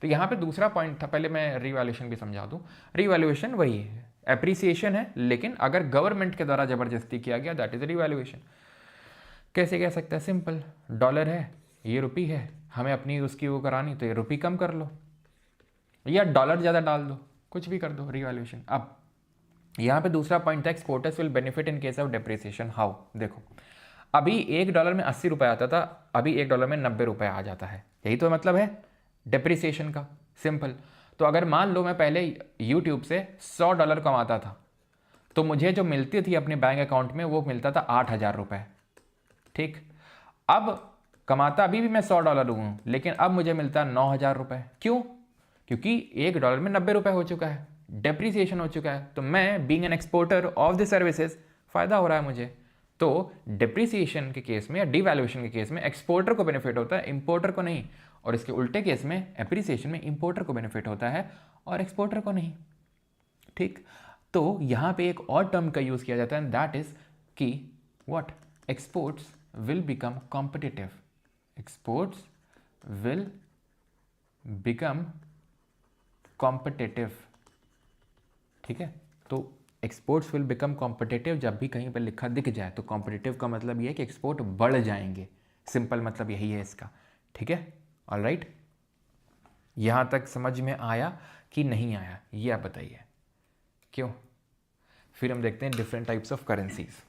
तो यहाँ पे दूसरा पॉइंट था, पहले मैं रिवैल्यूएशन भी समझा दूँ। रिवैल्यूएशन वही है, एप्रिसिएशन है, लेकिन अगर गवर्नमेंट के द्वारा जबरदस्ती किया गया दैट इज रिवैल्यूएशन। कैसे कह सकता है? सिंपल, डॉलर है, ये रुपी है, हमें अपनी उसकी वो करानी, तो ये रुपी कम कर लो या डॉलर ज़्यादा डाल दो, कुछ भी कर दो, रिवैल्यूएशन। अब यहाँ पे दूसरा पॉइंट था, exporters will benefit in case of depreciation. How? देखो, अभी $1 में 80 रुपये आता था, अभी $1 में 90 रुपये आ जाता है, यही तो मतलब है डेप्रिसिएशन का। सिंपल, तो अगर मान लो मैं पहले यूट्यूब से $100 कमाता था, तो मुझे जो मिलती थी अपने बैंक अकाउंट में वो मिलता था 8,000 रुपये। ठीक, अब कमाता अभी भी मैं $100 हूँ, लेकिन अब मुझे मिलता 9,000 रुपये। क्यों? क्योंकि $1 में 90 रुपये हो चुका है, डेप्रिसिएशन हो चुका है, तो मैं being an exporter of the services, फायदा हो रहा है मुझे। तो डेप्रिसिएशन के केस में या डिवैल्यूएशन के केस में एक्सपोर्टर को बेनिफिट होता है, इंपोर्टर को नहीं, और इसके उल्टे केस में एप्रिसिएशन में इंपोर्टर को बेनिफिट होता है और एक्सपोर्टर को नहीं। ठीक, तो यहाँ पे एक और टर्म का यूज किया जाता है, दैट इज कि what, exports will become competitive. Exports will become competitive. ठीक है, तो एक्सपोर्ट्स विल बिकम कॉम्पिटिटिव जब भी कहीं पर लिखा दिख जाए तो कॉम्पिटिटिव का मतलब ये है कि एक्सपोर्ट बढ़ जाएंगे, सिंपल मतलब यही है इसका। ठीक है, ऑलराइट, यहां तक समझ में आया कि नहीं आया, ये आप बताइए। क्यों? फिर हम देखते हैं different types of currencies.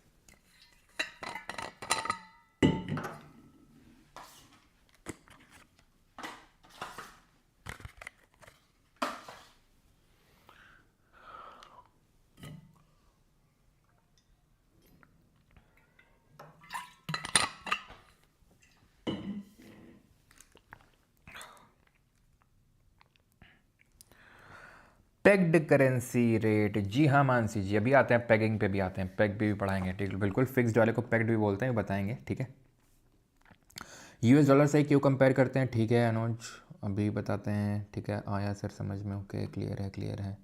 Pegged currency rate, जी हाँ मानसी जी, अभी आते हैं पेगिंग पे भी आते हैं, पेग पे भी पढ़ाएंगे। ठीक, बिल्कुल, फिक्स्ड वाले को पेग्ड भी बोलते हैं, बताएंगे। ठीक है, US डॉलर से क्यों कंपेयर करते हैं? ठीक है अनुज, अभी बताते हैं। ठीक है, आया सर समझ में, ओके, क्लियर है, क्लियर है।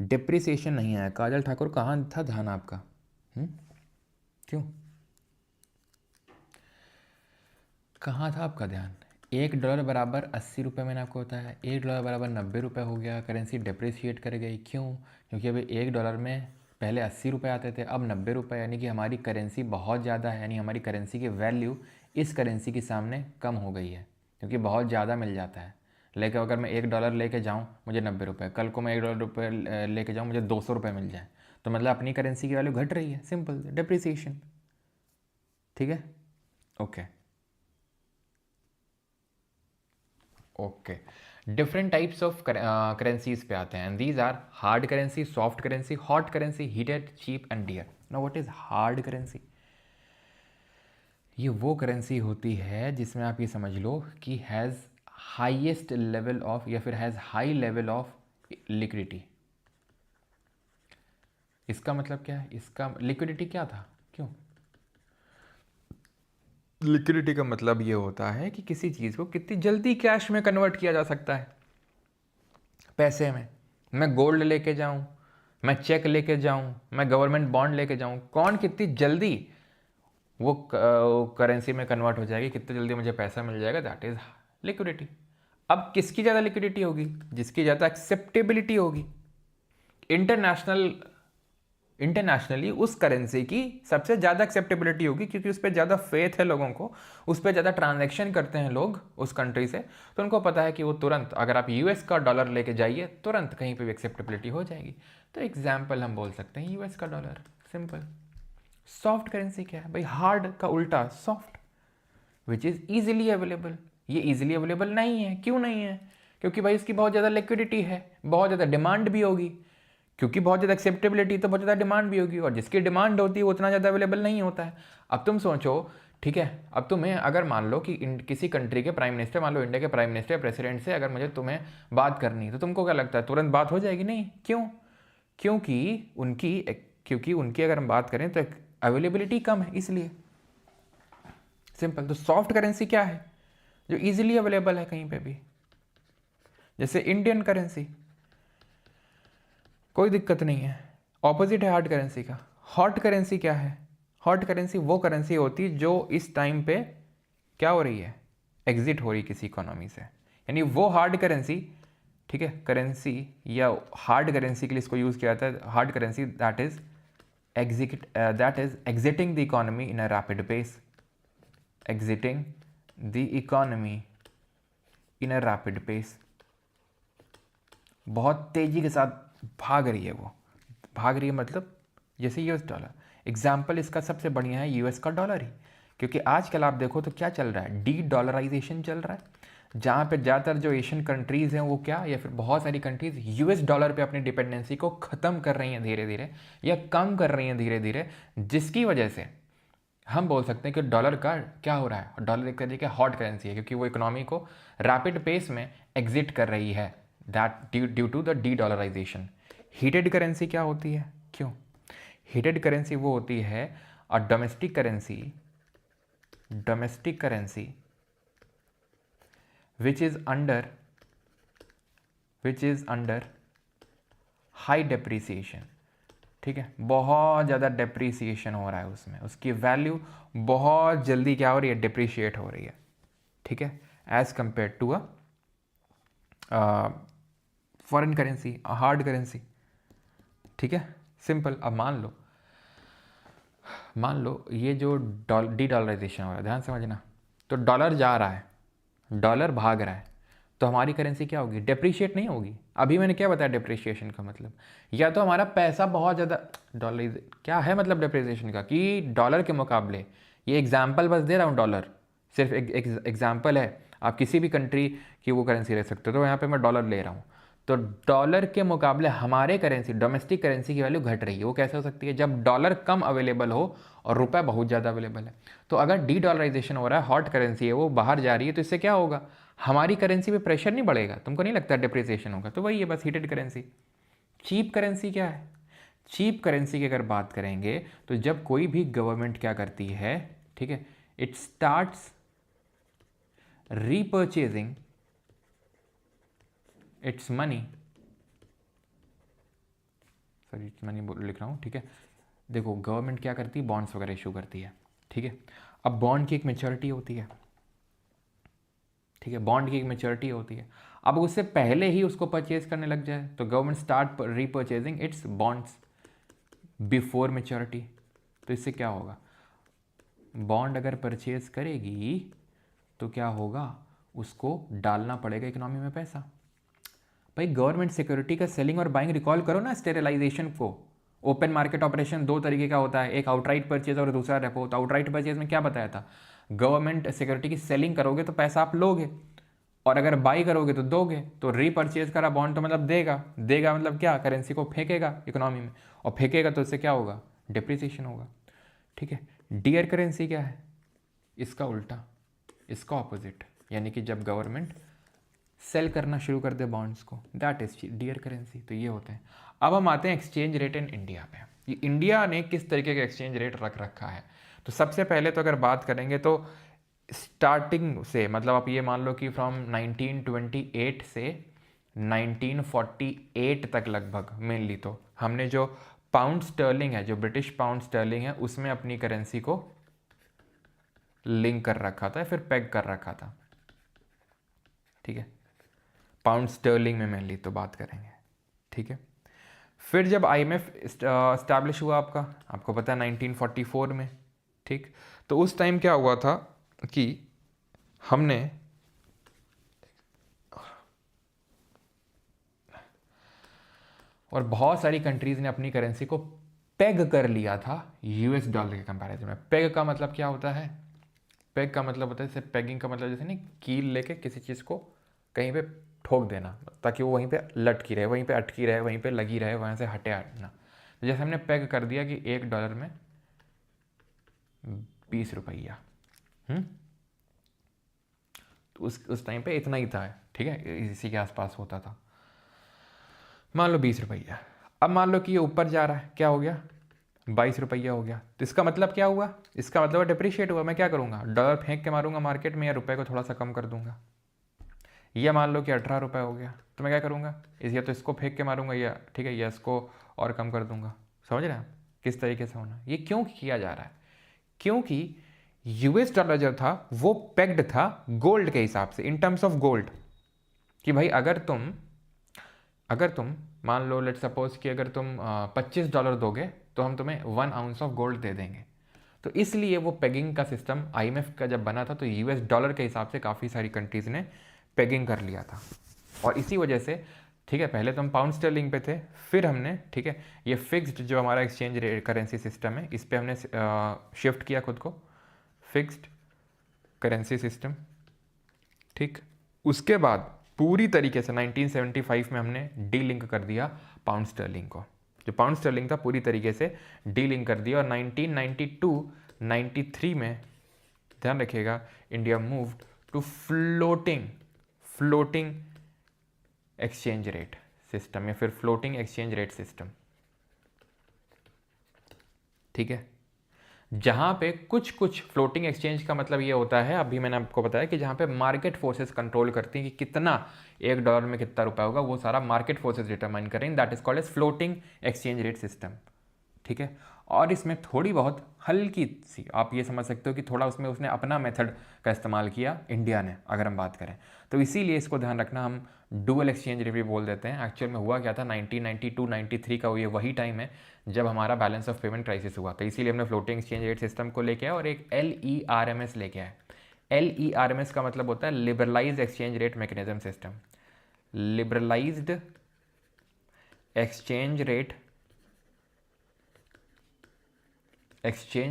डिप्रिसिएशन नहीं आया, काजल ठाकुर, कहाँ था ध्यान आपका? क्यों, कहाँ था आपका ध्यान? $1 बराबर 80 रुपये मैंने आपको बताया, $1 बराबर 90 रुपये हो गया, करेंसी डिप्रिशिएट कर गई। क्यों? क्योंकि अभी $1 में पहले 80 रुपये आते थे, अब 90 रुपये, यानी कि हमारी करेंसी बहुत ज़्यादा है, यानी हमारी करेंसी की वैल्यू इस करेंसी के सामने कम हो गई है, क्योंकि बहुत ज़्यादा मिल जाता है। लेकिन अगर मैं $1 लेके जाऊँ मुझे 90 रुपये, कल को मैं $1 लेके जाऊँ मुझे 200 रुपये मिल जाए, तो मतलब अपनी करेंसी की वैल्यू घट रही है, सिंपल डिप्रिसिएशन। ठीक है, okay okay. Different types of currencies पे आते हैं, and these are hard currency, soft currency, hot currency, heated, cheap and dear. Now what is hard currency? ये वो करेंसी होती है जिसमें आप ये समझ लो कि हैज़ हाईएस्ट लेवल ऑफ या फिर has high level of liquidity. इसका मतलब क्या है? इसका लिक्विडिटी क्या था, क्यों? लिक्विडिटी का मतलब ये होता है कि किसी चीज़ को कितनी जल्दी कैश में कन्वर्ट किया जा सकता है, पैसे में। मैं गोल्ड लेके जाऊं, मैं चेक लेके जाऊं, मैं गवर्नमेंट बॉन्ड लेके जाऊं, कौन कितनी जल्दी वो करेंसी में कन्वर्ट हो जाएगी, कितनी जल्दी मुझे पैसा मिल जाएगा, दैट इज लिक्विडिटी। अब किसकी ज़्यादा लिक्विडिटी होगी? जिसकी ज़्यादा एक्सेप्टेबिलिटी होगी। इंटरनेशनली उस करेंसी की सबसे ज़्यादा एक्सेप्टेबिलिटी होगी, क्योंकि उस पर ज़्यादा फेथ है लोगों को, उस पर ज़्यादा ट्रांजैक्शन करते हैं लोग उस कंट्री से, तो उनको पता है कि वो तुरंत, अगर आप यूएस का डॉलर लेके जाइए तुरंत कहीं पे भी एक्सेप्टेबिलिटी हो जाएगी। तो एग्जाम्पल हम बोल सकते हैं यूएस का डॉलर, सिंपल। सॉफ्ट करेंसी क्या है भाई? हार्ड का उल्टा soft, which is easily available. ये ईजिली अवेलेबल नहीं है, क्यों नहीं है? क्योंकि भाई इसकी बहुत ज़्यादा लिक्विडिटी है, बहुत ज़्यादा डिमांड भी होगी, क्योंकि बहुत ज़्यादा एक्सेप्टेबिलिटी तो बहुत ज़्यादा डिमांड भी होगी, और जिसकी डिमांड होती है वो उतना ज़्यादा अवेलेबल नहीं होता है। अब तुम सोचो, ठीक है, अब तुम्हें अगर मान लो कि किसी कंट्री के प्राइम मिनिस्टर, मान लो इंडिया के प्राइम मिनिस्टर, प्रेसिडेंट से अगर मुझे तुम्हें बात करनी, तो तुमको क्या लगता है तुरंत बात हो जाएगी? नहीं, क्यों? क्योंकि उनकी अगर हम बात करें तो अवेलेबिलिटी कम है, इसलिए, सिंपल। तो सॉफ्ट करेंसी क्या है? जो इजीली अवेलेबल है कहीं पे भी, जैसे इंडियन करेंसी, कोई दिक्कत नहीं है, ऑपोजिट है हार्ड करेंसी का। हॉट करेंसी क्या है? हॉट करेंसी वो करेंसी होती है जो इस टाइम पे क्या हो रही है, एग्जिट हो रही है किसी इकोनॉमी से, यानी वो हार्ड करेंसी, ठीक है, करेंसी या हार्ड करेंसी के लिए इसको यूज़ किया जाता है। Hard currency that is exiting the economy in a rapid pace, exiting the economy in a rapid pace, बहुत तेजी के साथ भाग रही है वो, भाग रही है मतलब जैसे यूएस डॉलर। एग्जाम्पल इसका सबसे बढ़िया है यूएस का डॉलर ही, क्योंकि आजकल आप देखो तो क्या चल रहा है, डी डॉलराइजेशन चल रहा है, जहाँ पे ज़्यादातर जो एशियन कंट्रीज़ हैं वो क्या, या फिर बहुत सारी कंट्रीज़ यूएस डॉलर पे अपनी डिपेंडेंसी को ख़त्म कर रही हैं धीरे धीरे, या कम कर रही हैं धीरे धीरे, जिसकी वजह से हम बोल सकते हैं कि डॉलर का क्या हो रहा है, डॉलर एक तरीके हॉट करेंसी है, क्योंकि वो इकोनॉमी को रैपिड पेस में एग्जिट कर रही है, that due to the de dollarisation. Heated currency क्या होती है, क्यों? हीटेड करेंसी वो होती है और domestic currency which is under high depreciation, ठीक है, बहुत ज़्यादा डेप्रिसिएशन हो रहा है उसमें, उसकी वैल्यू बहुत जल्दी क्या हो रही है, डिप्रिशिएट हो रही है, ठीक है, as compare to a foreign currency, hard currency, ठीक है, सिंपल। अब मान लो ये जो डी डॉलराइजेशन हो रहा है, ध्यान समझना, तो डॉलर जा रहा है, डॉलर भाग रहा है, तो हमारी करेंसी क्या होगी, डेप्रिशिएट नहीं होगी। अभी मैंने क्या बताया डेप्रिशिएशन का मतलब, या तो हमारा पैसा बहुत ज़्यादा, डॉलर क्या है मतलब डेप्रिसिएशन का, कि डॉलर के मुकाबले, ये एग्जाम्पल बस दे रहा हूँ, डॉलर सिर्फ एक एग्जाम्पल है, आप किसी भी कंट्री की वो करेंसी ले सकते हो, तो यहाँ पे मैं डॉलर ले रहा हूँ, तो डॉलर के मुकाबले हमारे करेंसी, डोमेस्टिक करेंसी की वैल्यू घट रही है। वो कैसे हो सकती है, जब डॉलर कम अवेलेबल हो और रुपया बहुत ज़्यादा अवेलेबल है। तो अगर डी डॉलराइजेशन हो रहा है, हॉट करेंसी है वो बाहर जा रही है, तो इससे क्या होगा, हमारी करेंसी पे प्रेशर नहीं बढ़ेगा, तुमको नहीं लगता डिप्रिसिएशन होगा? तो वही है बस, हीटेड करेंसी। चीप करेंसी क्या है? चीप करेंसी की अगर बात करेंगे तो जब कोई भी गवर्नमेंट क्या करती है, ठीक है, it starts repurchasing its money, sorry its money लिख रहा हूँ, ठीक है, देखो गवर्नमेंट क्या करती है, बॉन्ड्स वगैरह इशू करती है, ठीक है। अब बॉन्ड की एक मैच्योरिटी होती है, ठीक है, बॉन्ड की एक मैच्योरिटी होती है, अब उससे पहले ही उसको परचेज करने लग जाए तो government start repurchasing its bonds before maturity. तो इससे क्या होगा, बॉन्ड अगर परचेज करेगी तो क्या होगा, उसको डालना पड़ेगा इकोनॉमी में पैसा। भाई गवर्नमेंट सिक्योरिटी का सेलिंग और बाइंग रिकॉल करो ना स्टेरिलाइजेशन को। ओपन मार्केट ऑपरेशन दो तरीके का होता है, एक आउटराइट परचेज और दूसरा रेपो। तो आउटराइट परचेज में क्या बताया था, गवर्नमेंट सिक्योरिटी की सेलिंग करोगे तो पैसा आप लोगे, और अगर बाई करोगे तो दोगे। तो रीपर्चेज करा बॉन्ड तो मतलब देगा, देगा मतलब क्या, करेंसी को फेंकेगा इकोनॉमी में, और फेंकेगा तो इससे क्या होगा, डिप्रिसिएशन होगा। ठीक है। डियर करेंसी क्या है, इसका उल्टा, इसका ऑपोजिट, यानी कि जब गवर्नमेंट सेल करना शुरू कर दे बॉन्ड्स को, दैट इज डियर करेंसी। तो ये होते हैं। अब हम आते हैं एक्सचेंज रेट इन इंडिया पे। ये इंडिया ने किस तरीके का एक्सचेंज रेट रख रखा है। तो सबसे पहले तो अगर बात करेंगे तो स्टार्टिंग से, मतलब आप ये मान लो कि फ्रॉम 1928 से 1948 तक लगभग मेनली, तो हमने जो पाउंड स्टर्लिंग है, जो ब्रिटिश पाउंड स्टर्लिंग है, उसमें अपनी करेंसी को लिंक कर रखा था, फिर पेग कर रखा था। ठीक है, पाउंड स्टर्लिंग में मेनली तो बात करेंगे। ठीक है। फिर जब आईएमएफ इस्टेब्लिश हुआ आपको पता है 1944 में। ठीक। तो उस टाइम क्या हुआ था कि हमने और बहुत सारी कंट्रीज ने अपनी करेंसी को पेग कर लिया था यूएस डॉलर के कंपैरिजन में। पेग का मतलब क्या होता है, पेग का मतलब होता है, जैसे पेगिंग का मतलब जैसे नहीं, कील लेके किसी चीज़ को कहीं पे ठोक देना ताकि वो वहीं पे लटकी रहे, वहीं पे अटकी रहे, वहीं पे लगी रहे, वहाँ से हटे हटना। तो जैसे हमने पेग कर दिया कि $1 में 20 रुपया। तो उस टाइम पे इतना ही था। ठीक है, इसी के आसपास होता था। मान लो 20 रुपया। अब मान लो कि ये ऊपर जा रहा है, क्या हो गया, 22 रुपया हो गया। तो इसका मतलब क्या हुआ, इसका मतलब डिप्रिशिएट हुआ। मैं क्या करूँगा, डॉलर फेंक के मारूंगा मार्केट में, या रुपए को थोड़ा सा कम कर दूंगा। या मान लो कि 18 रुपये हो गया, तो मैं क्या करूँगा, या तो इसको फेंक के मारूंगा, या ठीक है, या इसको और कम कर दूंगा। समझ रहे हैं आप किस तरीके से होना। ये क्यों किया जा रहा है, क्योंकि यूएस डॉलर जो था वो पेग्ड था गोल्ड के हिसाब से, इन टर्म्स ऑफ गोल्ड। कि भाई अगर तुम मान लो, लेट सपोज कि अगर तुम $25 दोगे तो हम तुम्हें 1 आउंस ऑफ गोल्ड दे देंगे। तो इसलिए वो पेगिंग का सिस्टम आईएमएफ का जब बना था तो यूएस डॉलर के हिसाब से काफ़ी सारी कंट्रीज़ ने पेगिंग कर लिया था। और इसी वजह से, ठीक है, पहले तो हम पाउंड स्टर्लिंग पे थे, फिर हमने, ठीक है, ये फिक्स्ड जो हमारा एक्सचेंज करेंसी सिस्टम है, इस पर हमने शिफ्ट किया खुद को, फिक्स्ड करेंसी सिस्टम। ठीक। उसके बाद पूरी तरीके से 1975 में हमने डी लिंक कर दिया पाउंड स्टर्लिंग को। जो पाउंड स्टर्लिंग था पूरी तरीके से डी लिंक कर दिया। और 1992-93 में, ध्यान रखिएगा, India moved to floating exchange rate system, या फिर फ्लोटिंग एक्सचेंज रेट सिस्टम। ठीक है। जहाँ पे कुछ फ्लोटिंग एक्सचेंज का मतलब ये होता है, अभी मैंने आपको बताया कि जहाँ पे मार्केट फोर्सेस कंट्रोल करती हैं कि कितना $1 में कितना रुपया होगा, वो सारा मार्केट फोर्सेस डिटरमाइन करेंगे। That is called as floating exchange rate system. ठीक है। और इसमें थोड़ी बहुत हल्की सी, आप ये समझ सकते हो कि थोड़ा उसमें उसने अपना मेथड का इस्तेमाल किया इंडिया ने, अगर हम बात करें तो। इसीलिए इसको ध्यान रखना, हम डुअल एक्सचेंज रेट भी बोल देते हैं। एक्चुअल में हुआ क्या था, 1992-93 का ये वही टाइम है जब हमारा बैलेंस ऑफ पेमेंट क्राइसिस हुआ था। इसीलिए हमने फ्लोटिंग एक्सचेंज रेट सिस्टम को लेके आया और एक LERMS लेके आए। LERMS का मतलब होता है liberalise exchange rate mechanism system. Liberalised exchange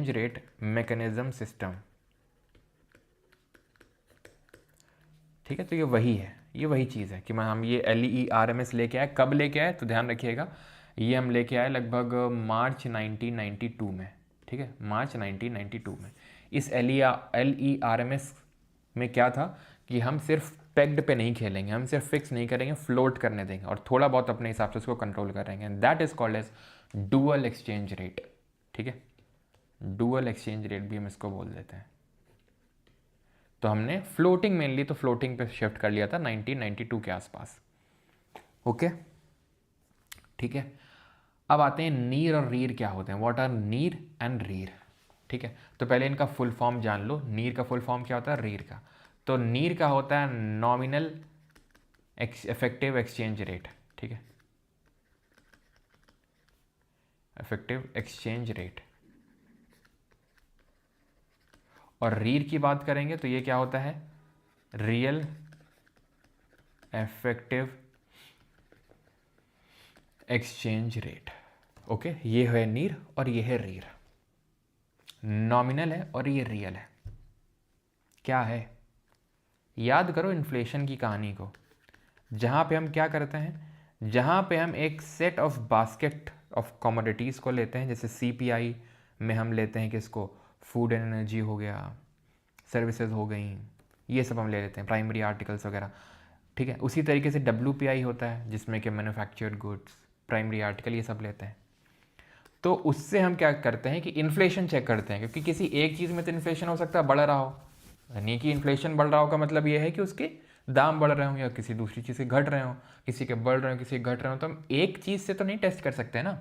rate mechanism system. ठीक है। तो ये वही है, ये वही चीज़ है कि हम ये LERMS लेके आए। कब लेके आए तो ध्यान रखिएगा, ये हम लेके आए लगभग मार्च 1992 में। ठीक है, मार्च 1992 में। इस LERMS में क्या था कि हम सिर्फ पेग्ड पे नहीं खेलेंगे, हम सिर्फ फिक्स नहीं करेंगे, फ्लोट करने देंगे और थोड़ा बहुत अपने हिसाब से उसको कंट्रोल करेंगे। That is called as dual exchange rate. ठीक है, डुअल एक्सचेंज रेट भी हम इसको बोल देते हैं। तो हमने फ्लोटिंग, मेनली तो फ्लोटिंग पे शिफ्ट कर लिया था 1992 के आसपास। ओके, ठीक है। अब आते हैं नीर और रीर क्या होते हैं, व्हाट आर नीर एंड रीर। ठीक है, तो पहले इनका फुल फॉर्म जान लो। नीर का फुल फॉर्म क्या होता है, रीर का। तो नीर का होता है नॉमिनल इफेक्टिव एक्सचेंज रेट। ठीक है, इफेक्टिव एक्सचेंज रेट। और रीर की बात करेंगे तो ये क्या होता है, real effective exchange rate. Okay, ये है नीर और ये है रीर। नॉमिनल है और ये रियल है। क्या है? याद करो इन्फ्लेशन की कहानी को, जहाँ पे हम क्या करते हैं, जहाँ पे हम एक set of basket of commodities को लेते हैं, जैसे सीपीआई में हम लेते हैं किसको, फूड एंड एनर्जी हो गया, सर्विसेज हो गई, ये सब हम ले लेते हैं, प्राइमरी आर्टिकल्स वगैरह, ठीक है। उसी तरीके से डब्ल्यूपीआई होता है जिसमें कि मैन्युफैक्चर्ड गुड्स, प्राइमरी आर्टिकल, ये सब लेते हैं। तो उससे हम क्या करते हैं कि इन्फ्लेशन चेक करते हैं, क्योंकि किसी एक चीज़ में तो इन्फ्लेशन हो सकता है बढ़ रहा हो, यानी कि इन्फ्लेशन बढ़ रहा हो का मतलब ये है कि उसके दाम बढ़ रहे हो, या किसी दूसरी चीज़ से घट रहे हो, किसी के बढ़ रहे हो, किसी के घट रहे हो। तो हम एक चीज़ से तो नहीं टेस्ट कर सकते ना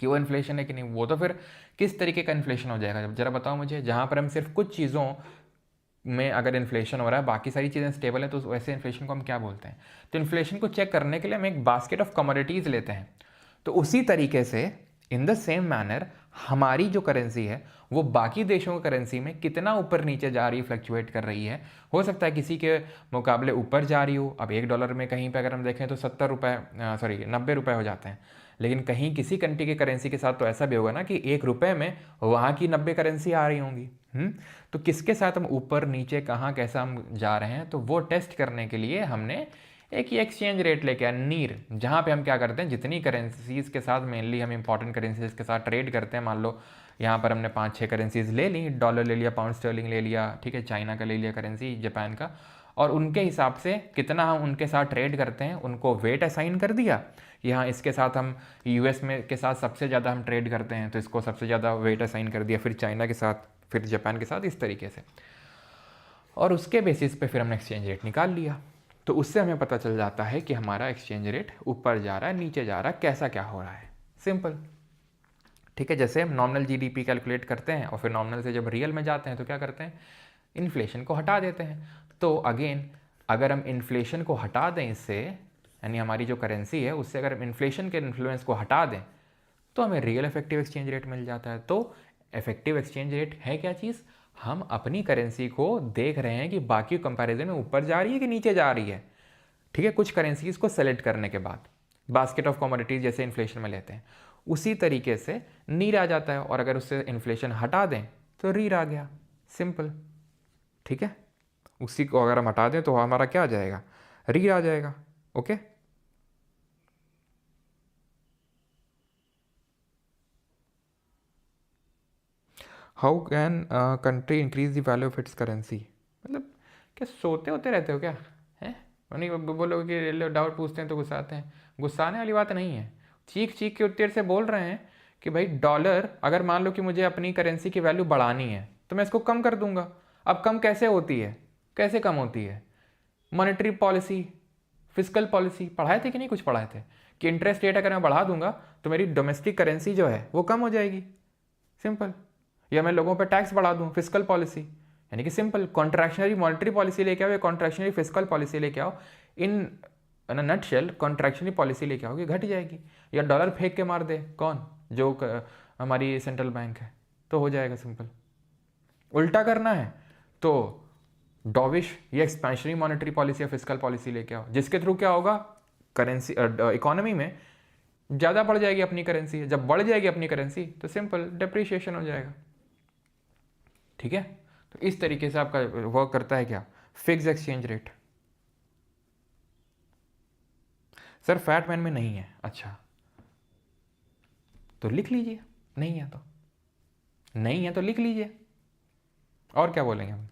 कि वो इन्फ्लेशन है कि नहीं। वो तो फिर किस तरीके का इन्फ्लेशन हो जाएगा, जरा बताओ मुझे। जहाँ पर हम सिर्फ कुछ चीज़ों में अगर इन्फ्लेशन हो रहा है, बाकी सारी चीज़ें स्टेबल है, तो वैसे इन्फ्लेशन को हम क्या बोलते हैं। तो इन्फ्लेशन को चेक करने के लिए हम एक बास्केट ऑफ कमोडिटीज़ लेते हैं। तो उसी तरीके से इन द सेम मैनर हमारी जो करेंसी है वो बाकी देशों की करेंसी में कितना ऊपर नीचे जा रही है, फ्लक्चुएट कर रही है। हो सकता है किसी के मुकाबले ऊपर जा रही हो। अब $1 में कहीं पे अगर हम देखें तो 70 रुपये, 90 रुपये हो जाते हैं। लेकिन कहीं किसी कंट्री की करेंसी के साथ तो ऐसा भी होगा ना कि $1 में वहाँ की 90 करेंसी आ रही होंगी। तो किसके साथ हम ऊपर नीचे कहाँ कैसा हम जा रहे हैं, तो वो टेस्ट करने के लिए हमने एक ही एक्सचेंज रेट लेके आया नीर, जहाँ पे हम क्या करते हैं, जितनी करेंसीज के साथ, मेनली हम इंपॉर्टेंट करेंसीज के साथ ट्रेड करते हैं। मान लो यहाँ पर हमने 5-6 करेंसीज ले ली, डॉलर ले लिया, पाउंड स्टर्लिंग ले लिया, ठीक है, चाइना का ले लिया करेंसी, जापान का, और उनके हिसाब से कितना हम उनके साथ ट्रेड करते हैं उनको वेट असाइन कर दिया कि हाँ इसके साथ हम यूएस में के साथ सबसे ज़्यादा हम ट्रेड करते हैं तो इसको सबसे ज़्यादा वेट असाइन कर दिया, फिर चाइना के साथ, फिर जापान के साथ, इस तरीके से। और उसके बेसिस पे फिर हमने एक्सचेंज रेट निकाल लिया। तो उससे हमें पता चल जाता है कि हमारा एक्सचेंज रेट ऊपर जा रहा है, नीचे जा रहा है, कैसा क्या हो रहा है। सिंपल, ठीक है। जैसे हम नॉमिनल जीडीपी कैलकुलेट करते हैं और फिर नॉमिनल से जब रियल में जाते हैं तो क्या करते हैं, इन्फ्लेशन को हटा देते हैं। तो अगेन अगर हम इन्फ्लेशन को हटा दें इससे, यानी हमारी जो करेंसी है उससे अगर हम इन्फ्लेशन के इन्फ्लुएंस को हटा दें तो हमें रियल इफेक्टिव एक्सचेंज रेट मिल जाता है। तो इफेक्टिव एक्सचेंज रेट है क्या चीज़, हम अपनी करेंसी को देख रहे हैं कि बाकी कंपैरिजन में ऊपर जा रही है कि नीचे जा रही है, ठीक है, कुछ करेंसीज को सेलेक्ट करने के बाद, बास्केट ऑफ कमोडिटीज जैसे इन्फ्लेशन में लेते हैं, उसी तरीके से नीर आ जाता है। और अगर उससे इन्फ्लेशन हटा दें तो रीर आ गया, सिंपल, ठीक है। उसी को अगर हम हटा दें तो हमारा क्या आ जाएगा, रीर आ जाएगा। Okay, how can country increase the value of its currency. मतलब क्या सोते होते रहते हो क्या, हैं? नहीं बोलोगे कि डाउट पूछते हैं तो गुस्साते हैं, गुस्साने वाली बात नहीं है। चीख चीख के उत्तर से बोल रहे हैं कि भाई डॉलर, अगर मान लो कि मुझे अपनी करेंसी की वैल्यू बढ़ानी है तो मैं इसको कम कर दूंगा। अब कम कैसे होती है, कैसे कम होती है, मॉनेटरी पॉलिसी, फिजिकल पॉलिसी पढ़ाए थे कि नहीं, कुछ पढ़ाए थे कि इंटरेस्ट रेट अगर मैं बढ़ा दूंगा तो मेरी डोमेस्टिक करेंसी जो है वो कम हो जाएगी, सिंपल। या मैं लोगों पर टैक्स बढ़ा दूं, फिजिकल पॉलिसी, यानी कि सिंपल कॉन्ट्रैक्शनरी मॉनेटरी पॉलिसी लेके आओ या कॉन्ट्रैक्शनरी फिजिकल पॉलिसी लेके आओ, इन नटशेल कॉन्ट्रैक्शनरी पॉलिसी लेके आओगे घट जाएगी। या डॉलर फेंक के मार दे कौन, जो हमारी सेंट्रल बैंक है, तो हो जाएगा सिंपल। उल्टा करना है तो डॉविश या एक्सपेंशनरी मॉनेटरी पॉलिसी या फिजिकल पॉलिसी लेके आओ, जिसके थ्रू क्या होगा, करेंसी इकोनॉमी में ज़्यादा बढ़ जाएगी अपनी करेंसी। जब बढ़ जाएगी अपनी करेंसी तो सिंपल डिप्रिशिएशन हो जाएगा, ठीक है। तो इस तरीके से आपका वर्क करता है क्या, फिक्स एक्सचेंज रेट। सर फैटमैन में नहीं है, अच्छा तो लिख लीजिए, नहीं है तो नहीं है तो लिख लीजिए, और क्या बोलेंगे हम,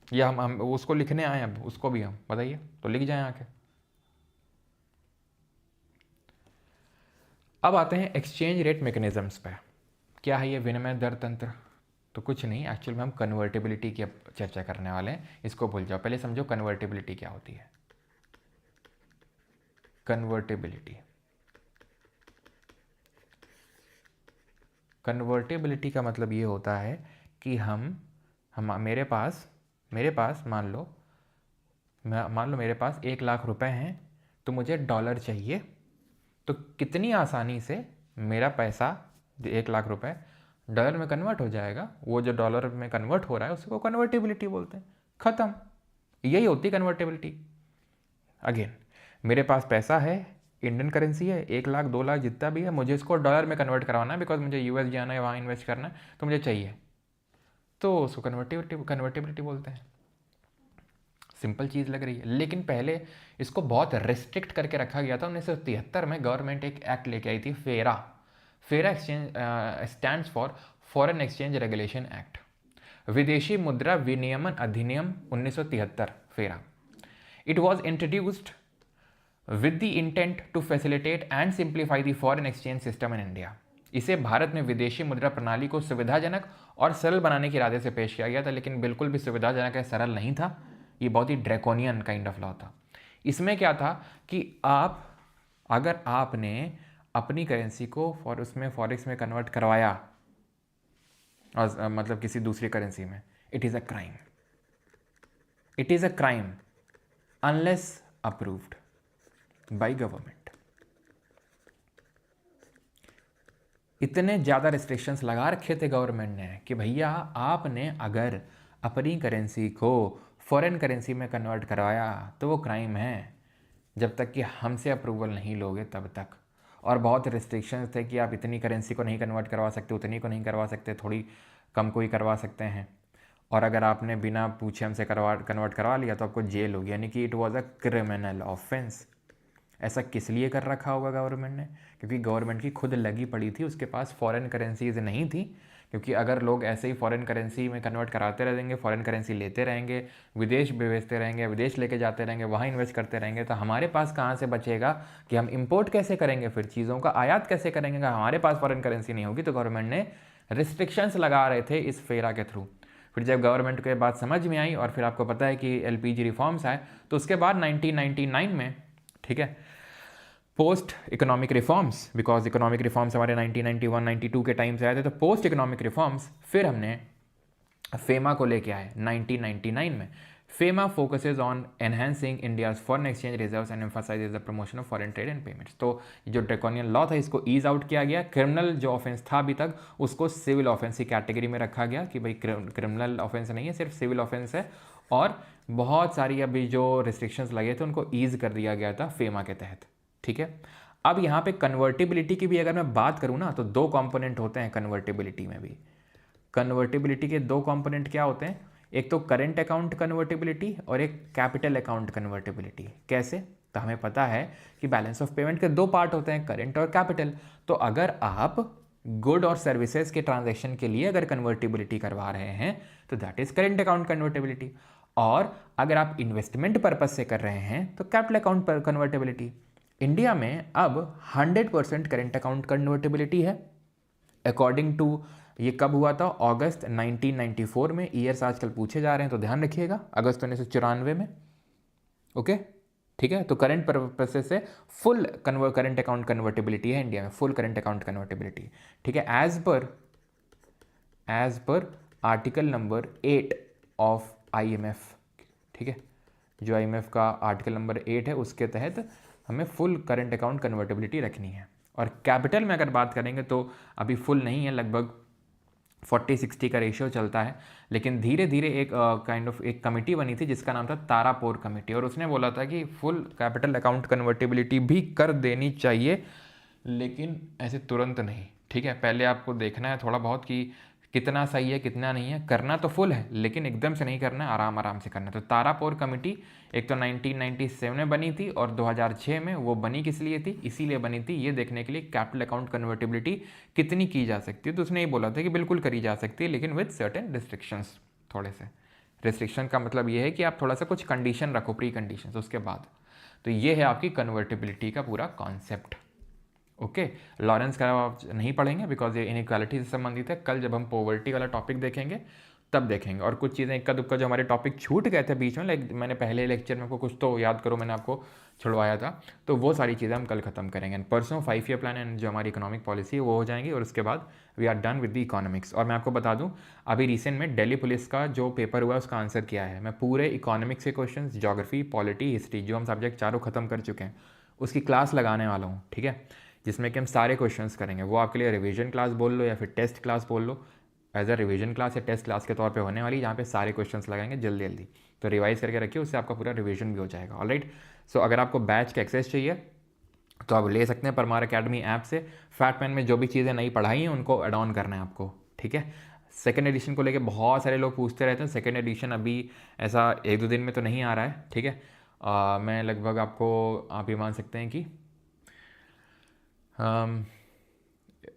या हम उसको लिखने आए, अब उसको भी हम बताइए तो लिख जाएं आके। अब आते हैं एक्सचेंज रेट मैकेनिज्म्स पे। क्या है ये विनिमय दर तंत्र, तो कुछ नहीं, एक्चुअल में हम कन्वर्टेबिलिटी की अब चर्चा करने वाले हैं, इसको भूल जाओ, पहले समझो कन्वर्टेबिलिटी क्या होती है। कन्वर्टेबिलिटी, कन्वर्टेबिलिटी का मतलब ये होता है कि हम मेरे पास मान लो मेरे पास 1,00,000 रुपए हैं, तो मुझे डॉलर चाहिए, तो कितनी आसानी से मेरा पैसा 1,00,000 रुपए डॉलर में कन्वर्ट हो जाएगा। वो जो डॉलर में कन्वर्ट हो रहा है उसको कन्वर्टेबिलिटी बोलते हैं, ख़त्म। यही होती है कन्वर्टेबिलिटी। अगेन, मेरे पास पैसा है, इंडियन करेंसी है, 1 लाख 2 लाख जितना भी है, मुझे इसको डॉलर में कन्वर्ट करवाना है बिकॉज मुझे यूएस जाना है, वहाँ इन्वेस्ट करना है, तो मुझे चाहिए, तो उसको कन्वर्टेबिलिटी बोलते हैं। सिंपल चीज़ लग रही है, लेकिन पहले इसको बहुत रिस्ट्रिक्ट करके रखा गया था। 1973 में गवर्नमेंट एक एक्ट लेके आई थी, FERA. FERA exchange stands for foreign exchange regulation act, विदेशी मुद्रा विनियमन अधिनियम 1973, FERA. It was introduced with the intent to facilitate and simplify the foreign exchange system in India. इसे भारत में विदेशी मुद्रा प्रणाली को सुविधाजनक और सरल बनाने के इरादे से पेश किया गया था, लेकिन बिल्कुल भी सुविधाजनक या सरल नहीं था। ये बहुत ही ड्रैकोनियन काइंड ऑफ लॉ था। इसमें क्या था कि अगर आपने अपनी करेंसी को उसमें फॉरेक्स में कन्वर्ट करवाया, मतलब किसी दूसरी करेंसी में, it is a crime. It is a crime unless approved by government. इतने ज़्यादा रिस्ट्रिक्शंस लगा रखे थे गवर्नमेंट ने कि भैया आपने अगर अपनी करेंसी को फॉरेन करेंसी में कन्वर्ट करवाया तो वो क्राइम है, जब तक कि हमसे अप्रूवल नहीं लोगे तब तक। और बहुत रिस्ट्रिक्शंस थे कि आप इतनी करेंसी को नहीं कन्वर्ट करवा सकते, उतनी को नहीं करवा सकते, थोड़ी कम को ही करवा सकते हैं। और अगर आपने बिना पूछे हमसे कन्वर्ट करवा लिया तो आपको जेल होगी, यानी कि it was a criminal offence. ऐसा किस लिए कर रखा होगा गवर्नमेंट ने? क्योंकि गवर्नमेंट की खुद लगी पड़ी थी, उसके पास फॉरेन करेंसीज नहीं थी। क्योंकि अगर लोग ऐसे ही फॉरेन करेंसी में कन्वर्ट कराते रहेंगे, फॉरेन करेंसी लेते रहेंगे, विदेश भेजते रहेंगे, विदेश लेके जाते रहेंगे, वहाँ इन्वेस्ट करते रहेंगे, तो हमारे पास कहाँ से बचेगा कि हम इंपोर्ट कैसे करेंगे, फिर चीज़ों का आयात कैसे करेंगे? अगर हमारे पास फॉरेन करेंसी नहीं होगी तो गवर्नमेंट ने रिस्ट्रिक्शंस लगा रहे थे इस फेरा के थ्रू। फिर जब गवर्नमेंट को ये बात समझ में आई और फिर आपको पता है कि एलपीजी रिफॉर्म्स आए, तो उसके बाद 1999 में, ठीक है, post economic reforms, because economic reforms हमारे 1991-92 के टाइम से आए थे, तो पोस्ट इकोनॉमिक रिफॉर्म्स फिर हमने फेमा को लेके आए 1999 में। FEMA focuses on enhancing India's foreign exchange reserves and emphasises the promotion of foreign trade and payments. तो जो ड्रैकोनियन लॉ था इसको ईज आउट किया गया। क्रिमिनल जो ऑफेंस था अभी तक, उसको सिविल ऑफेंस की कैटेगरी में रखा गया कि भाई क्रिमिनल ऑफेंस नहीं है, सिर्फ सिविल ऑफेंस है। और बहुत सारी अभी जो रिस्ट्रिक्शंस लगे थे उनको ईज कर दिया गया था फेमा के तहत, ठीक है। अब यहाँ पे कन्वर्टिबिलिटी की भी अगर मैं बात करूँ ना, तो 2 कंपोनेंट होते हैं कन्वर्टिबिलिटी में भी। कन्वर्टिबिलिटी के 2 कंपोनेंट क्या होते हैं? एक तो करेंट अकाउंट कन्वर्टिबिलिटी और एक कैपिटल अकाउंट कन्वर्टिबिलिटी। कैसे? तो हमें पता है कि बैलेंस ऑफ पेमेंट के 2 पार्ट होते हैं, करेंट और कैपिटल। तो अगर आप गुड और सर्विसेज के ट्रांजैक्शन के लिए अगर कन्वर्टिबिलिटी करवा रहे हैं तो that is current account convertibility. और अगर आप इन्वेस्टमेंट पर्पज से कर रहे हैं तो कैपिटल अकाउंट पर कन्वर्टिबिलिटी। इंडिया में अब 100% करेंट अकाउंट कन्वर्टिबिलिटी है अकॉर्डिंग टू, ये कब हुआ था? अगस्त 1994 में। ईयर्स आजकल पूछे जा रहे हैं तो ध्यान रखिएगा, अगस्त 1994 में। ओके, ठीक है। तो करंट पर्पस से फुल करंट अकाउंट कन्वर्टिबिलिटी है इंडिया में, फुल करंट अकाउंट कन्वर्टिबिलिटी, ठीक है। As per article number 8 of IMF, ठीक है। जो IMF का आर्टिकल नंबर 8 है उसके तहत हमें फुल करंट अकाउंट कन्वर्टिबिलिटी रखनी है। और कैपिटल में अगर बात करेंगे तो अभी फुल नहीं है, लगभग 40-60 का रेशियो चलता है। लेकिन धीरे धीरे एक काइंड ऑफ एक कमेटी बनी थी जिसका नाम था तारापोर कमेटी, और उसने बोला था कि फुल कैपिटल अकाउंट कन्वर्टिबिलिटी भी कर देनी चाहिए, लेकिन ऐसे तुरंत नहीं, ठीक है। पहले आपको देखना है थोड़ा बहुत कि कितना सही है कितना नहीं है। करना तो फुल है लेकिन एकदम से नहीं करना है, आराम आराम से करना है। तो तारापोर कमेटी एक तो 1997 में बनी थी और 2006 में। वो बनी किस लिए थी? इसीलिए बनी थी ये देखने के लिए कैपिटल अकाउंट कन्वर्टिबिलिटी कितनी की जा सकती है। तो उसने ये बोला था कि बिल्कुल करी जा सकती है, लेकिन विद सर्टेन रिस्ट्रिक्शंस। थोड़े से रिस्ट्रिक्शन का मतलब ये है कि आप थोड़ा सा कुछ कंडीशन रखो, प्री कंडीशन उसके बाद। तो ये है आपकी कन्वर्टिबिलिटी का पूरा कॉन्सेप्ट। ओके, लॉरेंस का आप नहीं पढ़ेंगे बिकॉज ये इनइक्वालिटी से संबंधित है। कल जब हम पॉवर्टी वाला टॉपिक देखेंगे तब देखेंगे। और कुछ चीज़ें इक्का दुक्का जो हमारे टॉपिक छूट गए थे बीच में, लाइक मैंने पहले लेक्चर में आपको कुछ तो याद करो मैंने आपको छुड़वाया था, तो वो सारी चीज़ें हम कल खत्म करेंगे। परसों 5 ईयर प्लान एंड जो हमारी इकोनॉमिक पॉलिसी है वो हो जाएंगी, और उसके बाद we are done with the economics. और मैं आपको बता दूं, अभी रिसेंट में दिल्ली पुलिस का जो पेपर हुआ है उसका आंसर किया है। मैं पूरे इकोनॉमिक्स के क्वेश्चन, ज्योग्राफी, पॉलिटी, हिस्ट्री, जो हम सब्जेक्ट चारों खत्म कर चुके हैं, उसकी क्लास लगाने वाला हूँ, ठीक है, जिसमें कि हम सारे क्वेश्चंस करेंगे। वो आपके लिए रिवीजन क्लास बोल लो या फिर टेस्ट क्लास बोल लो, एज अ रिवीजन क्लास या टेस्ट क्लास के तौर पे होने वाली, जहाँ पे सारे क्वेश्चंस लगाएंगे जल्दी जल्दी, तो रिवाइज करके रखिए, उससे आपका पूरा रिवीजन भी हो जाएगा। ऑलराइट, सो अगर आपको बैच का एक्सेस चाहिए तो आप ले सकते हैं परमार अकेडमी ऐप से। फैक्टमैन में जो भी चीज़ें नई पढ़ाई हैं उनको एड ऑन करना है आपको, ठीक है। सेकेंड एडिशन को लेके बहुत सारे लोग पूछते रहते हैं, सेकेंड एडिशन अभी ऐसा 1-2 दिन में तो नहीं आ रहा है, ठीक है। मैं लगभग आपको आप ये मान सकते हैं कि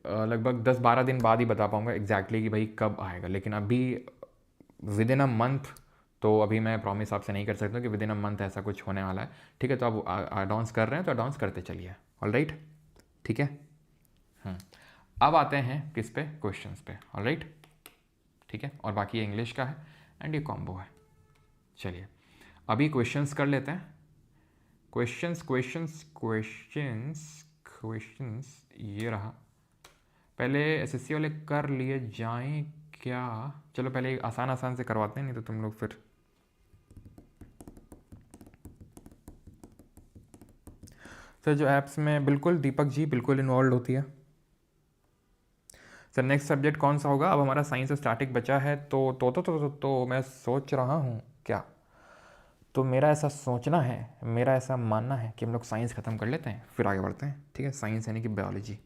लगभग 10-12 दिन बाद ही बता पाऊँगा एग्जैक्टली कि भाई कब आएगा, लेकिन अभी विद इन अ मंथ तो अभी मैं प्रॉमिस आपसे नहीं कर सकता कि विद इन अ मंथ ऐसा कुछ होने वाला है, ठीक है। तो आप अनाउंस कर रहे हैं तो अनाउंस करते चलिए, ऑलराइट, ठीक है। अब आते हैं किस पे, क्वेश्चंस पे, ऑलराइट, ठीक है। और बाकी इंग्लिश का है एंड ये कॉम्बो है। चलिए अभी क्वेश्चंस कर लेते हैं। क्वेश्चंस क्वेश्चंस क्वेश्चंस क्वेश्चंस ये रहा, पहले एसएससी वाले कर लिए जाएं क्या? चलो पहले आसान आसान से करवाते हैं, नहीं तो तुम लोग फिर सर जो ऐप्स में बिल्कुल दीपक जी बिल्कुल इन्वॉल्व होती है। सर नेक्स्ट सब्जेक्ट कौन सा होगा? अब हमारा साइंस और स्टैटिक बचा है, तो मैं सोच रहा हूँ क्या, तो मेरा ऐसा सोचना है, मेरा ऐसा मानना है कि हम लोग साइंस ख़त्म कर लेते हैं फिर आगे बढ़ते हैं, ठीक है। साइंस यानी कि बायोलॉजी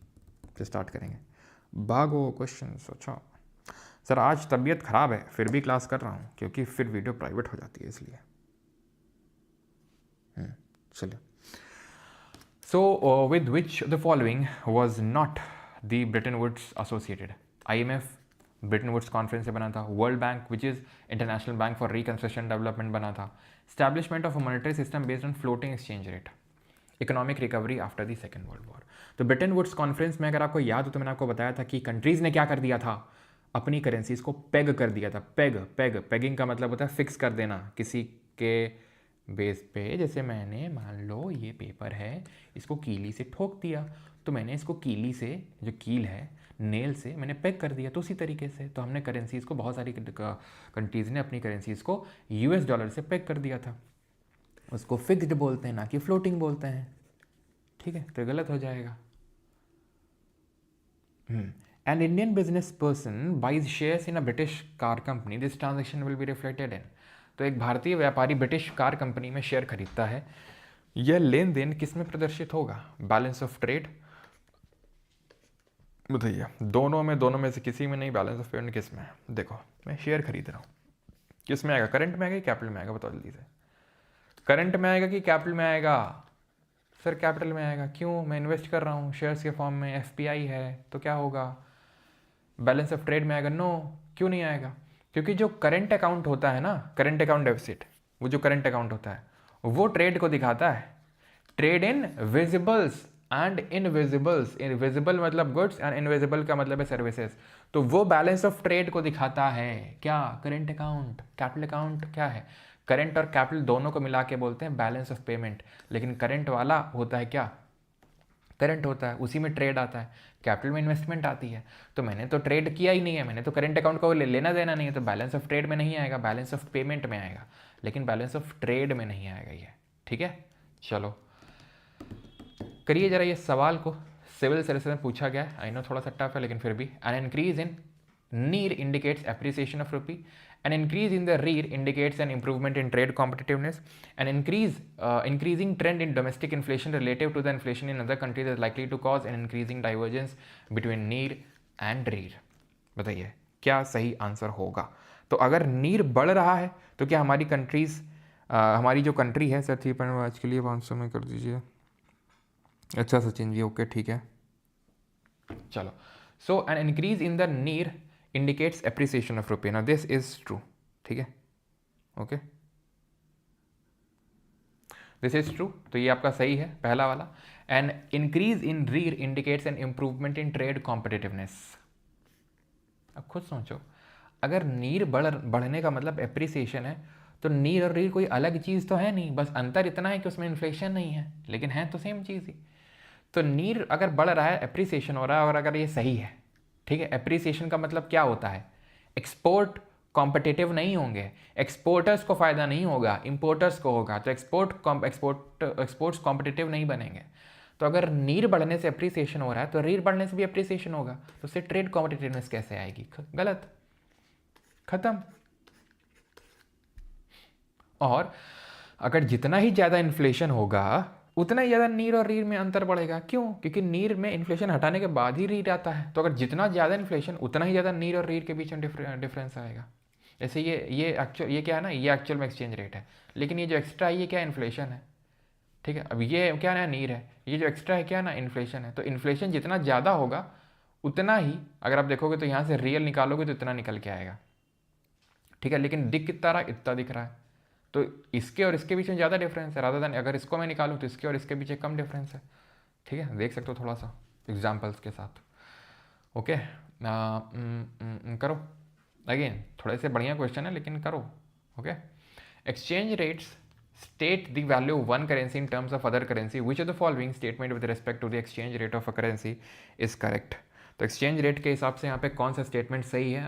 से स्टार्ट करेंगे। भागो क्वेश्चन सोचो। सर आज तबीयत ख़राब है फिर भी क्लास कर रहा हूँ क्योंकि फिर वीडियो प्राइवेट हो जाती है इसलिए। चलिए, so with which the following was not the Bretton Woods associated? IMF Bretton Woods conference से बना था। World Bank which is international bank for reconstruction development बना था। Establishment of a monetary system based on floating exchange rate. Economic recovery after the second world war. तो Bretton Woods conference में अगर आपको याद हो तो मैंने आपको बताया था कि कंट्रीज़ ने क्या कर दिया था, अपनी करेंसीज को पेग कर दिया था। पेगिंग का मतलब होता है फिक्स कर देना किसी के बेस पे। जैसे मैंने मान लो ये पेपर है, इसको कीली से ठोक दिया, तो मैंने इसको कीली से, जो कील है नेल से मैंने पेग कर दिया, तो उसी तरीके से तो हमने करेंसीज को, बहुत सारी कंट्रीज़ ने अपनी करेंसीज को US डॉलर से पेग कर दिया था। उसको फिक्स्ड बोलते हैं, ना कि फ्लोटिंग बोलते हैं, ठीक है। तो गलत हो जाएगा। An Indian business person buys shares in a British car company. This transaction will be reflected in. तो एक भारतीय व्यापारी ब्रिटिश कार कंपनी में शेयर खरीदता है, यह लेन देन किस में प्रदर्शित होगा? बैलेंस ऑफ ट्रेड, बताइए। दोनों में से किसी में नहीं, बैलेंस ऑफ पेमेंट किस में है? देखो मैं शेयर खरीद रहा हूँ, किस में आएगा? करंट में आएगा कि कैपिटल में आएगा? बताओ जल्दी से। करंट में आएगा कि कैपिटल में आएगा? सर कैपिटल में आएगा। क्यों? मैं इन्वेस्ट कर रहा हूँ शेयर्स के फॉर्म में, FPI है, तो क्या होगा? बैलेंस ऑफ ट्रेड में आएगा। नो, क्यों नहीं आएगा? क्योंकि जो करंट अकाउंट होता है ना, करंट अकाउंट डेफिसिट, वो जो करंट अकाउंट होता है वो ट्रेड को दिखाता है। Trade in visibles and invisibles. Invisible मतलब गुड्स एंड इनविजिबल का मतलब है सर्विसेज। तो वो बैलेंस ऑफ ट्रेड को दिखाता है क्या? Current account. कैपिटल अकाउंट क्या है? करंट और कैपिटल दोनों को मिला के बोलते हैं बैलेंस ऑफ पेमेंट। लेकिन करंट वाला होता है क्या? करंट होता है, उसी में ट्रेड आता है। कैपिटल में इन्वेस्टमेंट आती है। तो मैंने तो ट्रेड किया ही नहीं है, मैंने तो करंट अकाउंट को लेना देना नहीं है, तो बैलेंस ऑफ ट्रेड में नहीं आएगा, बैलेंस ऑफ पेमेंट में आएगा, लेकिन बैलेंस ऑफ ट्रेड में नहीं आएगा ये, ठीक है। चलो करिए जरा ये सवाल को, सिविल सर्विस में पूछा गया है। आई नो थोड़ा सा टफ है लेकिन फिर भी। एन इंक्रीज इन नीर indicates appreciation of rupee, an increase in the rear indicates an improvement in trade competitiveness, an increasing trend in domestic inflation relative to the inflation in other countries is likely to cause an increasing divergence between near and rear। बताइए क्या सही answer होगा? तो अगर नीर बढ़ रहा है तो क्या हमारी कंट्रीज, हमारी जो कंट्री है सर 3 आज के लिए 500 में कर दीजिए। अच्छा सचिन जी, ओके ठीक है। चलो, सो एन इंक्रीज इन द नीर indicates appreciation of rupee. Now this is true, ठीक है, ओके, दिस इज ट्रू। तो ये आपका सही है पहला वाला। An increase in REER indicates an improvement in trade competitiveness. अब खुद सोचो, अगर नीर बढ़ने का मतलब एप्रिसिएशन है, तो नीर और रीर कोई अलग चीज़ तो है नहीं, बस अंतर इतना है कि उसमें इन्फ्लेशन नहीं है, लेकिन है तो सेम चीज़ ही। तो नीर अगर बढ़ रहा है, एप्रिसिएशन हो रहा है, और अगर ये सही है, ठीक है। एप्रिसिएशन का मतलब क्या होता है? एक्सपोर्ट कॉम्पिटिटिव नहीं होंगे, एक्सपोर्टर्स को फायदा नहीं होगा, इंपोर्टर्स को होगा, तो एक्सपोर्ट्स कॉम्पिटिटिव नहीं बनेंगे। तो अगर नीर बढ़ने से एप्रिसिएशन हो रहा है तो रीर बढ़ने से भी एप्रिसिएशन होगा, तो उससे ट्रेड कॉम्पिटिटिवनेस कैसे आएगी? गलत। खत्म। और अगर जितना ही ज़्यादा इन्फ्लेशन होगा उतना ही ज़्यादा नीर और रीर में अंतर बढ़ेगा। क्यों? क्योंकि नीर में इन्फ्लेशन हटाने के बाद ही रीर आता है। तो अगर जितना ज़्यादा इन्फ्लेशन उतना ही ज़्यादा नीर और रीर के बीच में डिफरेंस आएगा। जैसे ये क्या है ना, ये एक्चुअल में एक्सचेंज रेट है, लेकिन ये जो एक्स्ट्रा है ये क्या, इन्फ्लेशन है। ठीक है, अब ये क्या ना, नीर है, ये जो एक्स्ट्रा है क्या ना, इन्फ्लेशन है। तो इन्फ्लेशन जितना ज़्यादा होगा उतना ही, अगर आप देखोगे तो यहाँ से रियल निकालोगे तो इतना निकल के आएगा। ठीक है, लेकिन दिख कितना रहा, इतना दिख रहा है। तो इसके और इसके बीच में ज़्यादा डिफरेंस है, रादर देन अगर इसको मैं निकालूँ तो इसके और इसके बीच कम डिफरेंस है। ठीक है, देख सकते हो थोड़ा सा एग्जाम्पल्स के साथ। ओके, करो अगेन, थोड़े से बढ़िया क्वेश्चन है लेकिन करो। Okay, exchange rates state the value of one currency in terms of other currency. Which of the following statement with respect to the exchange rate of a currency is correct? तो exchange rate के हिसाब से यहाँ पे कौन सा statement सही है?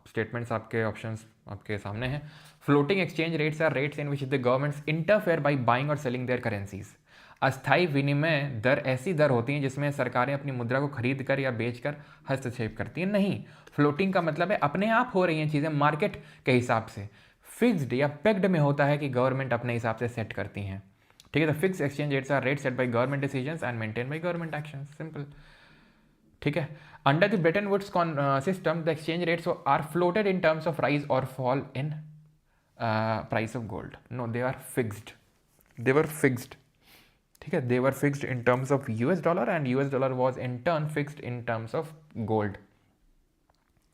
स्टेटमेंट्स आपके ऑप्शंस आपके सामने हैं। Floating exchange rates are rates in which the governments interfere by buying और सेलिंग देयर करेंसीज। अस्थायी विनिमय दर ऐसी दर होती हैं जिसमें सरकारें अपनी मुद्रा को खरीद कर या बेचकर हस्तक्षेप करती हैं। नहीं, फ्लोटिंग का मतलब है अपने आप हो रही हैं चीज़ें मार्केट के हिसाब से। फिक्स्ड या पेग्ड में होता है कि गवर्नमेंट अपने हिसाब से सेट करती हैं। ठीक है, तो fix exchange rates are rate set by government decisions and maintain by government action, simple. ठीक है, under the Bretton Woods system the exchange rates are floated in terms of rise और fall in price of gold. No, they are fixed, they were fixed. ठीक है, they were fixed in terms of US dollar and US dollar was in turn fixed in terms of gold.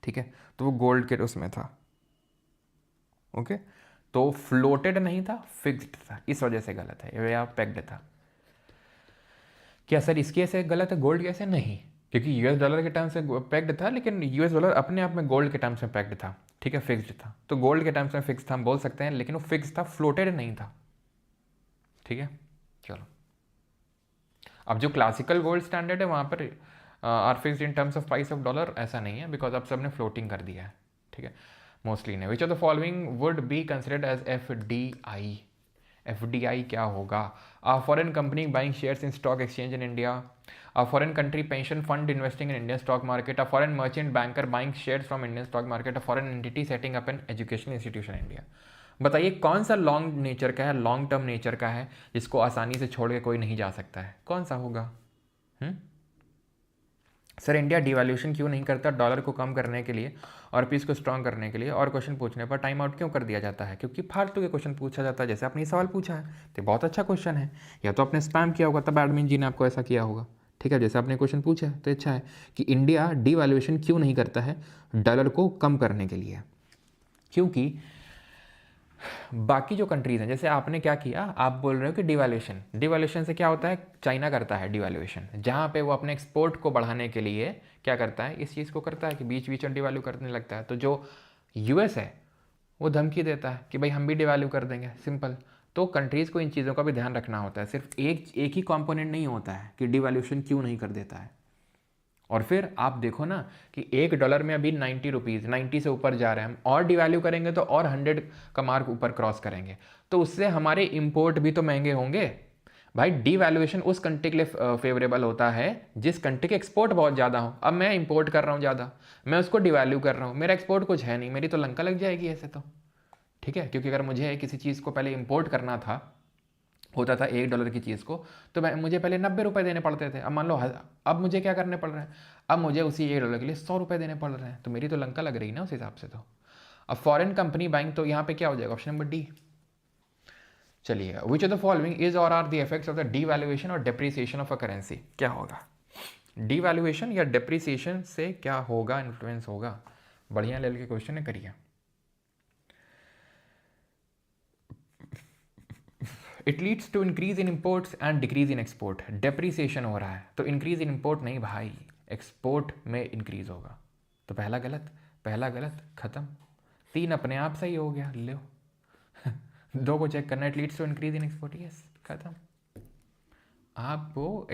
ठीक है, तो वो gold के उसमें था। Okay, तो फ्लोटेड नहीं था, फिक्स्ड था, इस वजह से गलत है, या पेग्ड था। क्या सर इसकी ऐसे गलत है, गोल्ड कैसे? नहीं, क्योंकि यूएस डॉलर के टर्म से पेग्ड था, लेकिन यूएस डॉलर अपने आप में गोल्ड के टर्म्स में पेग्ड था। ठीक है, फिक्स्ड था, तो गोल्ड के टर्म्स में फिक्स था हम बोल सकते हैं, लेकिन वो फिक्स था, फ्लोटेड नहीं था। ठीक है, चलो, अब जो क्लासिकल गोल्ड स्टैंडर्ड है वहाँ पर are fixed in terms of price of dollar, ऐसा नहीं है, बिकॉज अब सबने फ्लोटिंग कर दिया है। ठीक है, मोस्टली ने। Which of the following would be considered as FDI? FDI क्या होगा? A foreign company buying shares in stock exchange in India, a foreign country pension fund investing in Indian stock market, a foreign merchant banker buying shares from Indian stock market, a foreign entity setting up an educational institution India. बताइए कौन सा long nature का है, long term nature का है, जिसको आसानी से छोड़ के कोई नहीं जा सकता है? कौन सा होगा? सर इंडिया डिवैल्यूएशन क्यों नहीं करता डॉलर को कम करने के लिए और पीस को स्ट्रांग करने के लिए, और क्वेश्चन पूछने पर टाइम आउट क्यों कर दिया जाता है? क्योंकि फालतू के क्वेश्चन पूछा जाता है। जैसे आपने ये सवाल पूछा है तो बहुत अच्छा क्वेश्चन है, या तो आपने स्पैम किया होगा तब एडमिन जी ने आपको ऐसा किया होगा। ठीक है, जैसे आपने क्वेश्चन पूछा है तो अच्छा है कि इंडिया डिवैल्यूएशन क्यों नहीं करता है डॉलर को कम करने के लिए। क्योंकि बाकी जो कंट्रीज़ हैं, जैसे आपने क्या किया, आप बोल रहे हो कि डिवैल्यूएशन, डिवैल्यूएशन से क्या होता है? चाइना करता है डिवैल्यूएशन, जहाँ पे वो अपने एक्सपोर्ट को बढ़ाने के लिए क्या करता है, इस चीज़ को करता है कि बीच बीच में डिवैल्यू करने लगता है। तो जो यूएस है वो धमकी देता है कि भाई हम भी डिवैल्यू कर देंगे, सिंपल। तो कंट्रीज़ को इन चीज़ों का भी ध्यान रखना होता है, सिर्फ एक ही कॉम्पोनेंट नहीं होता है कि डिवैल्यूएशन क्यों नहीं कर देता है। और फिर आप देखो ना कि $1 में अभी 90 रुपीज़, 90 से ऊपर जा रहे हैं हम, और डिवैल्यू करेंगे तो और 100 का मार्क ऊपर क्रॉस करेंगे, तो उससे हमारे इंपोर्ट भी तो महंगे होंगे। भाई डिवैल्यूएशन उस कंट्री के लिए फेवरेबल होता है जिस कंट्री के एक्सपोर्ट बहुत ज़्यादा हो। अब मैं इंपोर्ट कर रहा हूँ ज़्यादा, मैं उसको डिवैल्यू कर रहा हूँ, मेरा एक्सपोर्ट कुछ है नहीं, मेरी तो लंका लग जाएगी ऐसे तो। ठीक है, क्योंकि अगर मुझे किसी चीज़ को पहले इंपोर्ट करना होता था $1 की चीज़ को, तो मुझे पहले 90 रुपये देने पड़ते थे। अब मान लो अब मुझे क्या करने पड़ रहे हैं, अब मुझे उसी $1 के लिए 100 रुपये देने पड़ रहे हैं, तो मेरी तो लंका लग रही ना उस हिसाब से। तो अब फॉरेन कंपनी बाइंग, तो यहाँ पे क्या हो जाएगा? Option number D. चलिए, which of the following is or are the effects of the devaluation or depreciation of a currency? क्या होगा? डीवैल्यूएशन या डेप्रिसिएशन से क्या होगा, इन्फ्लुएंस होगा? बढ़िया लेवल के क्वेश्चन है, करिए। It leads to increase in imports and decrease in export. Depreciation हो रहा है तो इंक्रीज इन इम्पोर्ट नहीं भाई, एक्सपोर्ट में इंक्रीज होगा। तो पहला गलत, पहला गलत, खत्म। 3 अपने आप सही हो गया, लो 2 को चेक करना। It leads to increase in export, yes, खत्म। आपको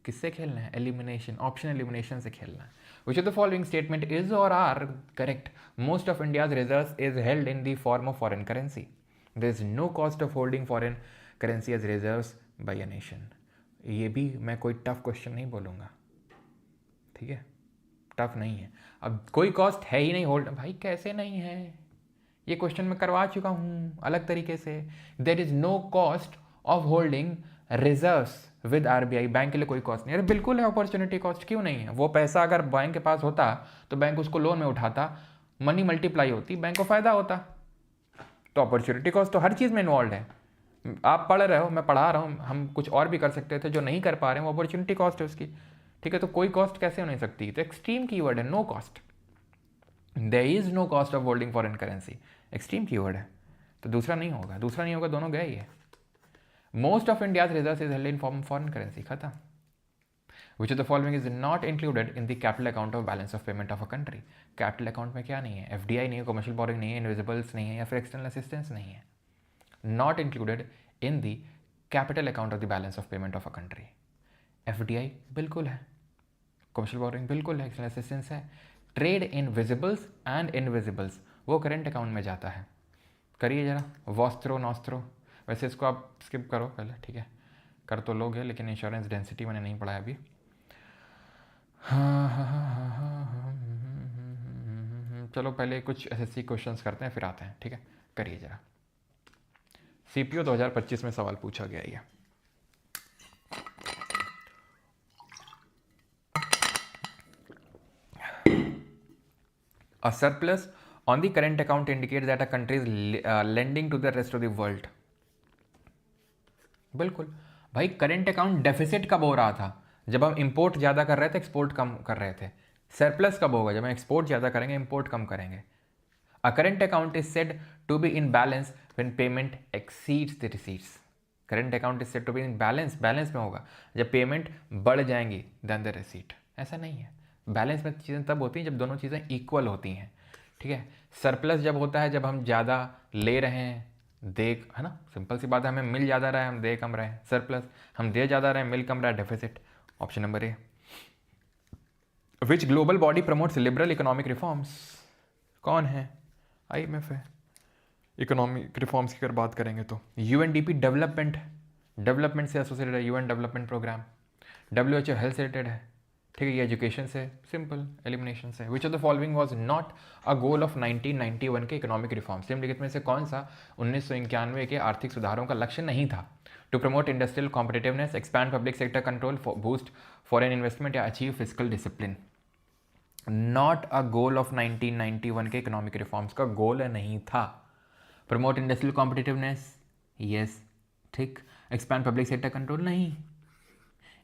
किससे खेलना है? एलिमिनेशन, ऑप्शन एलिमिनेशन से खेलना है। Which of the following statement is or are correct? Most of India's reserves is held in the form of foreign currency. There is no cost of holding foreign currency as reserves by a nation. ये भी मैं कोई tough question नहीं बोलूँगा, ठीक है, tough नहीं है। अब कोई कॉस्ट है ही नहीं होल्ड, भाई कैसे नहीं है, ये क्वेश्चन मैं करवा चुका हूँ अलग तरीके से। There is no cost of holding reserves with RBI, bank के लिए कोई कॉस्ट नहीं। अरे बिल्कुल है अपॉर्चुनिटी कॉस्ट, क्यों नहीं है? वो पैसा अगर बैंक के पास होता तो बैंक उसको लोन में उठाता, मनी मल्टीप्लाई होती, बैंक को फायदा होता। तो अपॉर्चुनिटी कॉस्ट तो हर चीज़ में इन्वॉल्व है। आप पढ़ रहे हो, मैं पढ़ा रहा हूँ, हम कुछ और भी कर सकते थे जो नहीं कर पा रहे हैं, वो अपॉर्चुनिटी कॉस्ट है उसकी। ठीक है, तो कोई कॉस्ट कैसे हो नहीं सकती? तो एक्सट्रीम कीवर्ड है no cost. There is no cost of holding foreign currency, extreme keyword है। तो दूसरा नहीं होगा, दूसरा नहीं होगा, दोनों गए ही है। Most of India's reserves is held in foreign currency, खत्म। Which of the following is not included in the capital account of balance of payment of a country? Capital account में क्या नहीं है? एफडीआई नहीं है, कमर्शियल बोरिंग नहीं है, invisibles नहीं है, या फिर एक्सटर्नल असिस्टेंस नहीं है। Not included in the capital account of the balance of payment of a country. FDI बिल्कुल है, कमर्शियल बोरिंग बिल्कुल है, एक्सटर्नल असिस्टेंस है। Trade in visibles and invisibles वो करेंट अकाउंट में जाता है। करिए जरा, वॉस्त्रो नॉस्त्रो, वैसे इसको आप स्किप करो पहले, ठीक है, कर तो लोगे, लेकिन इंश्योरेंस डेंसिटी मैंने नहीं पढ़ा अभी। चलो पहले कुछ एसएससी क्वेश्चंस करते हैं, फिर आते हैं, ठीक है। करिए जरा, सीपीओ 2025 में सवाल पूछा गया ये। A surplus on the current account indicates that a country is lending to the rest of the world. बिल्कुल भाई, करेंट अकाउंट डेफिसिट कब हो रहा था? जब हम इंपोर्ट ज़्यादा कर रहे थे, एक्सपोर्ट कम कर रहे थे। सरप्लस कब होगा? जब हम एक्सपोर्ट ज़्यादा करेंगे, इंपोर्ट कम करेंगे। A current account is said to be in balance when payment exceeds the receipts. Current account is said to be in balance, balance में होगा जब पेमेंट बढ़ जाएंगी देन द रिसीट। ऐसा नहीं है, बैलेंस में चीज़ें तब होती हैं जब दोनों चीज़ें इक्वल होती हैं, ठीक है। सरप्लस जब होता है जब हम ज़्यादा ले रहे हैं, दे, है ना, सिंपल सी बात है, हमें मिल ज़्यादा रहा है, हम दे कम रहे हैं, सरप्लस। हम दे ज़्यादा रहे हैं, मिल कम रहा है, deficit. Option number A. Which global body promotes liberal economic reforms? कौन है? आईएमएफ है। इकोनॉमिक रिफॉर्म्स की अगर बात करेंगे तो यूएनडीपी डेवलपमेंट, डेवलपमेंट से एसोसिएटेड है, UN development programme. WHO health से रिलेटेड है, ठीक है। ये एजुकेशन से, सिंपल एलिमिनेशन से। Which of the following was not a goal of 1991 के इकोनॉमिक रिफॉर्म्स? निम्नलिखित में से कौन सा 1991 के आर्थिक सुधारों का लक्ष्य नहीं था? To promote industrial competitiveness, expand public sector control, boost foreign investment, या achieve fiscal discipline. Not a goal of 1991 के इकोनॉमिक रिफॉर्म्स का गोल नहीं था। प्रमोट इंडस्ट्रियल कॉम्पिटिटिवनेस, यस, ठीक। एक्सपैंड पब्लिक सेक्टर कंट्रोल, नहीं।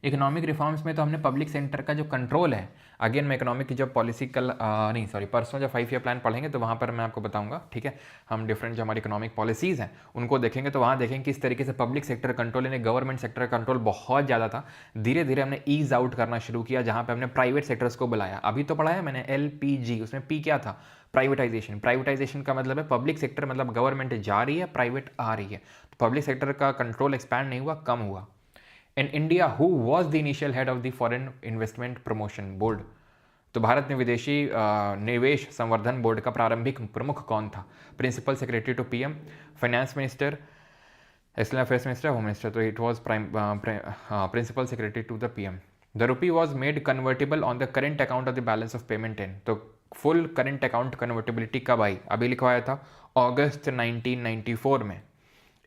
इकोनॉमिक रिफॉर्म्स में तो हमने पब्लिक सेक्टर का जो कंट्रोल है, अगेन मैं इकोनॉमिक की जब पॉलिसी कल नहीं सॉरी परसों जब 5 ईयर प्लान पढ़ेंगे तो वहाँ पर मैं आपको बताऊंगा, ठीक है। हम डिफरेंट जो हमारी इकोनॉमिक पॉलिसीज़ हैं उनको देखेंगे तो वहाँ देखेंगे किस तरीके से पब्लिक सेक्टर कंट्रोल, यानी गवर्नमेंट सेक्टर कंट्रोल बहुत ज़्यादा था। धीरे धीरे हमने ईज आउट करना शुरू किया, जहाँ पर हमने प्राइवेट सेक्टर्स को बुलाया। अभी तो पढ़ाया मैंने LPG, उसमें P क्या था? प्राइवेटाइजेशन। प्राइवेटाइजेशन का मतलब है पब्लिक सेक्टर, मतलब गवर्नमेंट जा रही है, प्राइवेट आ रही है। तो पब्लिक सेक्टर का कंट्रोल एक्सपैंड नहीं हुआ, कम हुआ। In India who was the initial head of the foreign investment promotion board? तो भारत में विदेशी निवेश संवर्धन बोर्ड का प्रारंभिक प्रमुख कौन था? Principal secretary to PM, finance minister, external affairs minister, home minister. तो it was principal secretary to the PM. The rupee was made convertible on the current account of the balance of payment in. तो full current account convertibility कब आई? अभी लिखवाया था अगस्त 1994 में।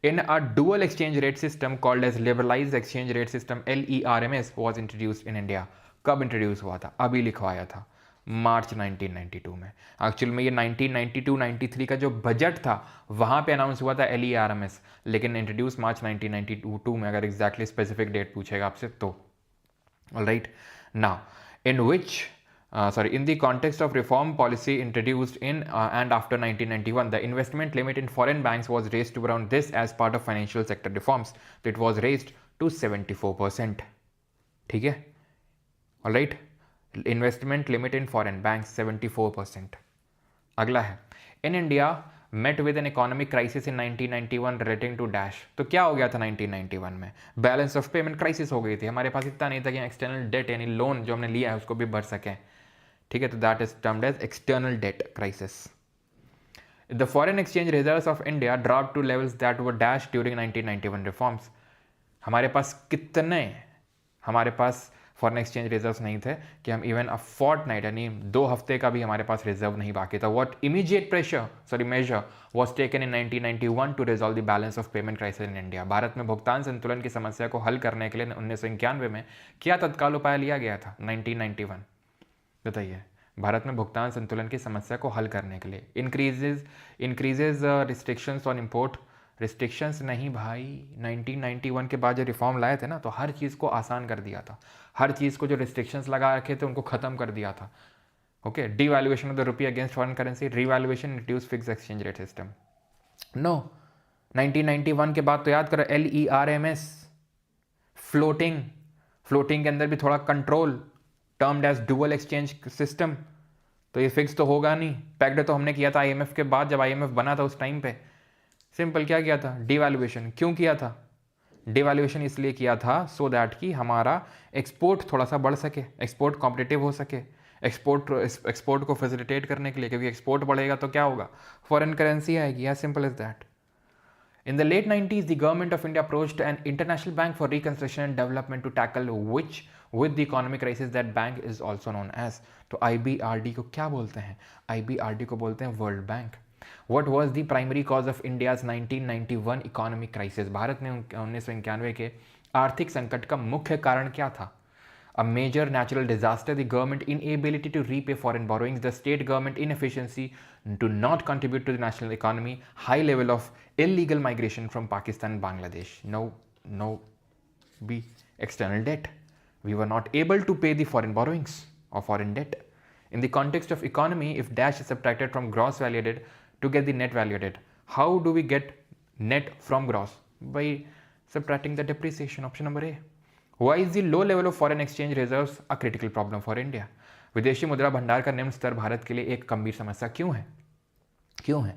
In a dual exchange rate system called as liberalized exchange rate system LERMS was introduced in India. कब introduce हुआ था? अभी लिखवाया था मार्च 1992 में। एक्चुअल में ये 1992-93 का जो बजट था वहाँ पे अनाउंस हुआ था LERMS, लेकिन इंट्रोड्यूस मार्च 1992 में, अगर एग्जैक्टली स्पेसिफिक डेट पूछेगा आपसे तो। Alright, now in which in the context of reform policy introduced in and after 1991, the investment limit in foreign banks was raised to around this as part of financial sector reforms. So it was raised to 74%. ठीक है, all right. Investment limit in foreign banks 74%. अगला है, in India met with an economic crisis in 1991 relating to dash. तो क्या हो गया था 1991 में? बैलेंस ऑफ पेमेंट क्राइसिस हो गई थी, हमारे पास इतना नहीं था कि एक्सटर्नल डेट यानी लोन जो हमने लिया है उसको भी भर सकें, ठीक है। तो that is termed as external debt crisis. The foreign exchange reserves of India drop to levels that were dash during 1991 reforms. हमारे पास फॉरेन एक्सचेंज रिजर्व्स नहीं थे कि हम इवन अ फोर्टनाइट यानी 2 हफ्ते का भी हमारे पास रिजर्व नहीं बाकी था. What immediate measure was taken in 1991 to resolve the balance of payment crisis in India. Bharat में भुगतान संतुलन की समस्या को हल करने के लिए 1991 में क्या तत्काल उपाय लिया गया था? 1991 बताइए. भारत में भुगतान संतुलन की समस्या को हल करने के लिए increases restrictions on import. Restrictions नहीं भाई, 1991 के बाद जो रिफॉर्म लाए थे ना, तो हर चीज़ को आसान कर दिया था. हर चीज़ को जो रिस्ट्रिक्शंस लगा रखे थे उनको ख़त्म कर दिया था. Okay, devaluation of the rupee against foreign currency, revaluation, reduce fix exchange rate system. No, 1991 के बाद तो याद करो LERMS, फ्लोटिंग के अंदर भी थोड़ा control, termed as dual exchange system. तो ये फिक्स तो होगा नहीं. पैक्ड तो हमने किया था IMF के बाद, जब IMF बना था उस टाइम पे. सिंपल क्या किया था? डिवैल्यूएशन. क्यों किया था डिवैल्यूएशन? इसलिए किया था सो दैट कि हमारा एक्सपोर्ट थोड़ा सा बढ़ सके, एक्सपोर्ट कॉम्पिटिटिव हो सके, एक्सपोर्ट को फैसिलिटेट करने के लिए. क्योंकि एक्सपोर्ट बढ़ेगा तो क्या होगा? फॉरेन करेंसी आएगी. As simple as that. In the late 90s, the government of India approached an international bank for reconstruction and development to tackle with the economic crisis. That bank is also known as. तो IBRD को क्या बोलते हैं? IBRD को बोलते हैं world bank. What was the primary cause of India's 1991 economic crisis? Bharat में 1991 के आर्थिक संकट का मुख्य कारण क्या था? A major natural disaster, the government inability to repay foreign borrowings, the state government inefficiency to not contribute to the national economy, high level of illegal migration from Pakistan and Bangladesh. No, B, external debt. We were not able to pay the foreign borrowings or foreign debt. In the context of economy, if dash is subtracted from gross value added to get the net value added, how do we get net from gross? By subtracting the depreciation. Option number A. Why is the low level of foreign exchange reserves a critical problem for India? विदेशी मुद्रा भंडार का निम्न स्तर भारत के लिए एक गंभीर समस्या क्यों है?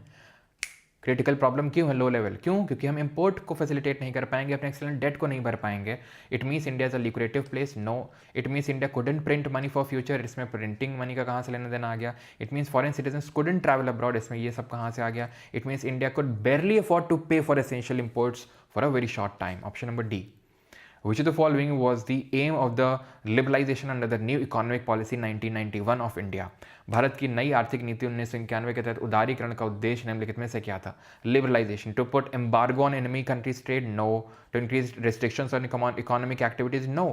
क्रिटिकल प्रॉब्लम क्यों है? लो लेवल क्यों? क्योंकि हम इंपोर्ट को फैसिलिटेट नहीं कर पाएंगे, अपने एक्सटर्नल डेट को नहीं भर पाएंगे. It means India is a lucrative place. No. It means India couldn't print money for future. इसमें प्रिंटिंग मनी का कहाँ से लेना देना आ गया? It means foreign citizens couldn't travel abroad. इसमें ये सब कहाँ से आ गया? It means India could barely afford to pay for essential imports for a very short time. Option number D. Which of the following was the aim of the liberalization under the new economic policy 1991 of India? Bharat की नई आर्थिक नीति 1991 के तहत उदारीकरण का उद्देश्य निम्नलिखित में से क्या था? Liberalization, to put embargo on enemy countries trade, no. To increase restrictions on economic activities, no.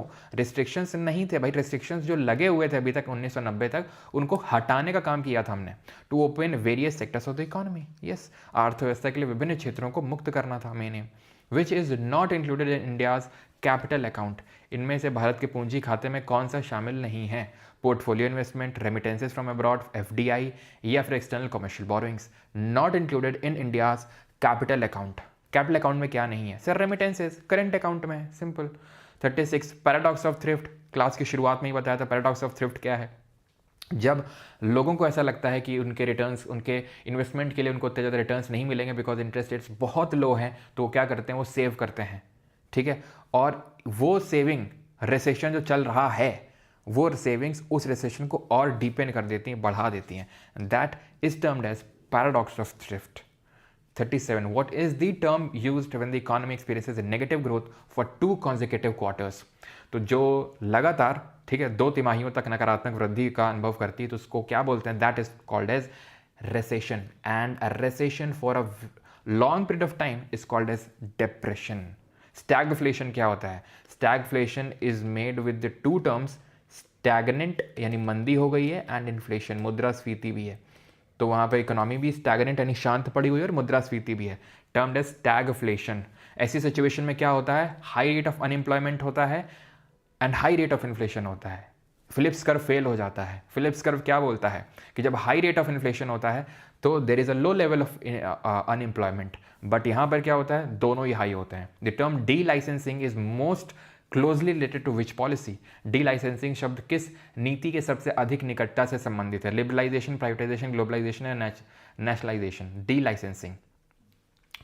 Restrictions नहीं थे भाई. restrictions जो लगे हुए थे अभी तक 1990 तक, उनको हटाने का काम किया था हमने. To open various sectors of the economy, yes. अर्थव्यवस्था के लिए विभिन्न क्षेत्रों को मुक्त करना था main. Which is not included in India's capital account. इनमें से भारत के पूंजी खाते में कौन सा शामिल नहीं है? Portfolio investment, remittances from abroad, FDI या फिर external commercial borrowings. Not included in India's capital account. Capital account में क्या नहीं है सर? रेमिटेंसेज करंट अकाउंट में है. Simple. 36 paradox of thrift. Class की शुरुआत में ही बताया था पैराडॉक्स ऑफ थ्रिफ्ट क्या है. जब लोगों को ऐसा लगता है कि उनके रिटर्न्स, उनके इन्वेस्टमेंट के लिए उनको उतने ज़्यादा रिटर्न्स नहीं मिलेंगे बिकॉज इंटरेस्ट रेट्स बहुत लो हैं, तो वो क्या करते हैं? वो सेव करते हैं. ठीक है. और वो सेविंग, रिसेशन जो चल रहा है, वो सेविंग्स उस रिसेशन को और डीपेन कर देती हैं, बढ़ा देती हैं. That is termed as paradox of thrift. 37. What is the term used when the economy experiences a negative growth for 2 consecutive quarters? तो जो लगातार, ठीक है, 2 तिमाहियों तक नकारात्मक वृद्धि का अनुभव करती है, तो उसको क्या बोलते हैं? That is called as recession. And a recession for a long period of time is called as depression. Stagflation क्या होता है? Stagflation is made with the 2 terms, stagnant यानी मंदी हो गई है, and inflation मुद्रास्फीति भी है. तो वहाँ पे इकोनॉमी भी स्टैगनेंट यानी शांत पड़ी हुई है और मुद्रास्फीति भी है. Termed as stagflation. ऐसी सिचुएशन में क्या होता है? हाई रेट ऑफ अनएम्प्लॉयमेंट होता है and high rate of inflation होता है. फिलिप्स कर्व फेल हो जाता है. फिलिप्स कर्व क्या बोलता है कि जब हाई रेट ऑफ इन्फ्लेशन होता है तो there is a low level of unemployment. But यहाँ पर क्या होता है? दोनों ही हाई होते हैं. The term delicensing is most closely related to which policy? Delicensing शब्द किस नीति के सबसे अधिक निकटता से संबंधित है? लिबरलाइजेशन, प्राइवेटाइजेशन, ग्लोबलाइजेशन या नेशनलाइजेशन? D licensing.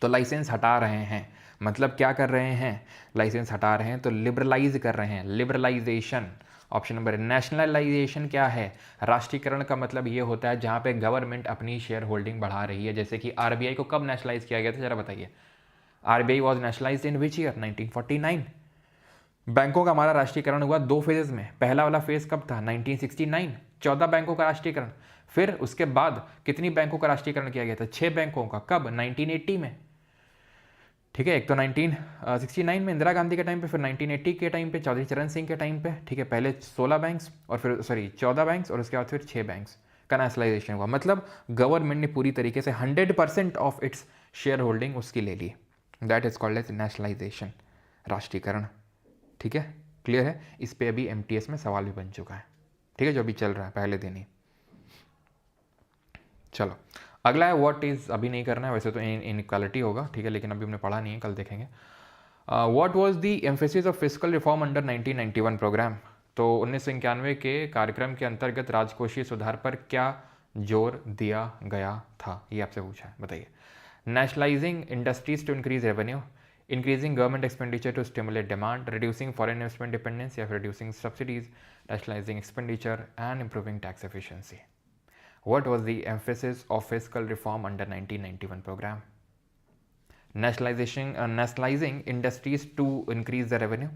तो लाइसेंस हटा रहे हैं, मतलब क्या कर रहे हैं? लाइसेंस हटा रहे हैं तो लिबरलाइज कर रहे हैं. लिबरलाइजेशन. Option number. नेशनलाइजेशन क्या है? राष्ट्रीयकरण का मतलब ये होता है जहाँ पे गवर्नमेंट अपनी शेयर होल्डिंग बढ़ा रही है. जैसे कि RBI को कब नेशनलाइज किया गया था, जरा बताइए. RBI was nationalise in which year? 1949. बैंकों का हमारा राष्ट्रीयकरण हुआ 2 फेजेस में। पहला वाला फेज कब था? 1969, 14 बैंकों का राष्ट्रीयकरण। फिर उसके बाद कितनी बैंकों का राष्ट्रीयकरण किया गया था? 6 बैंकों का। कब? 1980 में। ठीक है, एक तो 1969 में इंदिरा गांधी के टाइम पे, फिर 1980 के टाइम पे चौधरी चरण सिंह के टाइम पे। ठीक है, पहले 16 बैंक्स और फिर 14 बैंक्स और उसके बाद फिर 6 बैंक्स का नेशनलाइजेशन हुआ। मतलब गवर्नमेंट ने पूरी तरीके से 100% ऑफ इट्स शेयर होल्डिंग उसकी ले ली। That is called as nationalization, राष्ट्रीयकरण। ठीक है, क्लियर है? इस पे अभी MTS में सवाल भी बन चुका है। ठीक है, जो अभी चल रहा है पहले दिन ही। चलो अगला है व्हाट इज, अभी नहीं करना है वैसे तो इनइक्वालिटी होगा। ठीक है, लेकिन अभी हमने पढ़ा नहीं है, कल देखेंगे। What was the emphasis of fiscal reform under 1991 programme? तो 1991 के कार्यक्रम के अंतर्गत राजकोषीय सुधार पर क्या जोर दिया गया था? ये आपसे पूछा है, बताइए। Nationalizing industries to increase revenue, increasing government expenditure to stimulate demand, reducing foreign investment dependence, या फिर reducing subsidies, rationalizing expenditure and improving tax efficiency. What was the emphasis of fiscal reform under 1991 program? Nationalizing industries to increase the revenue.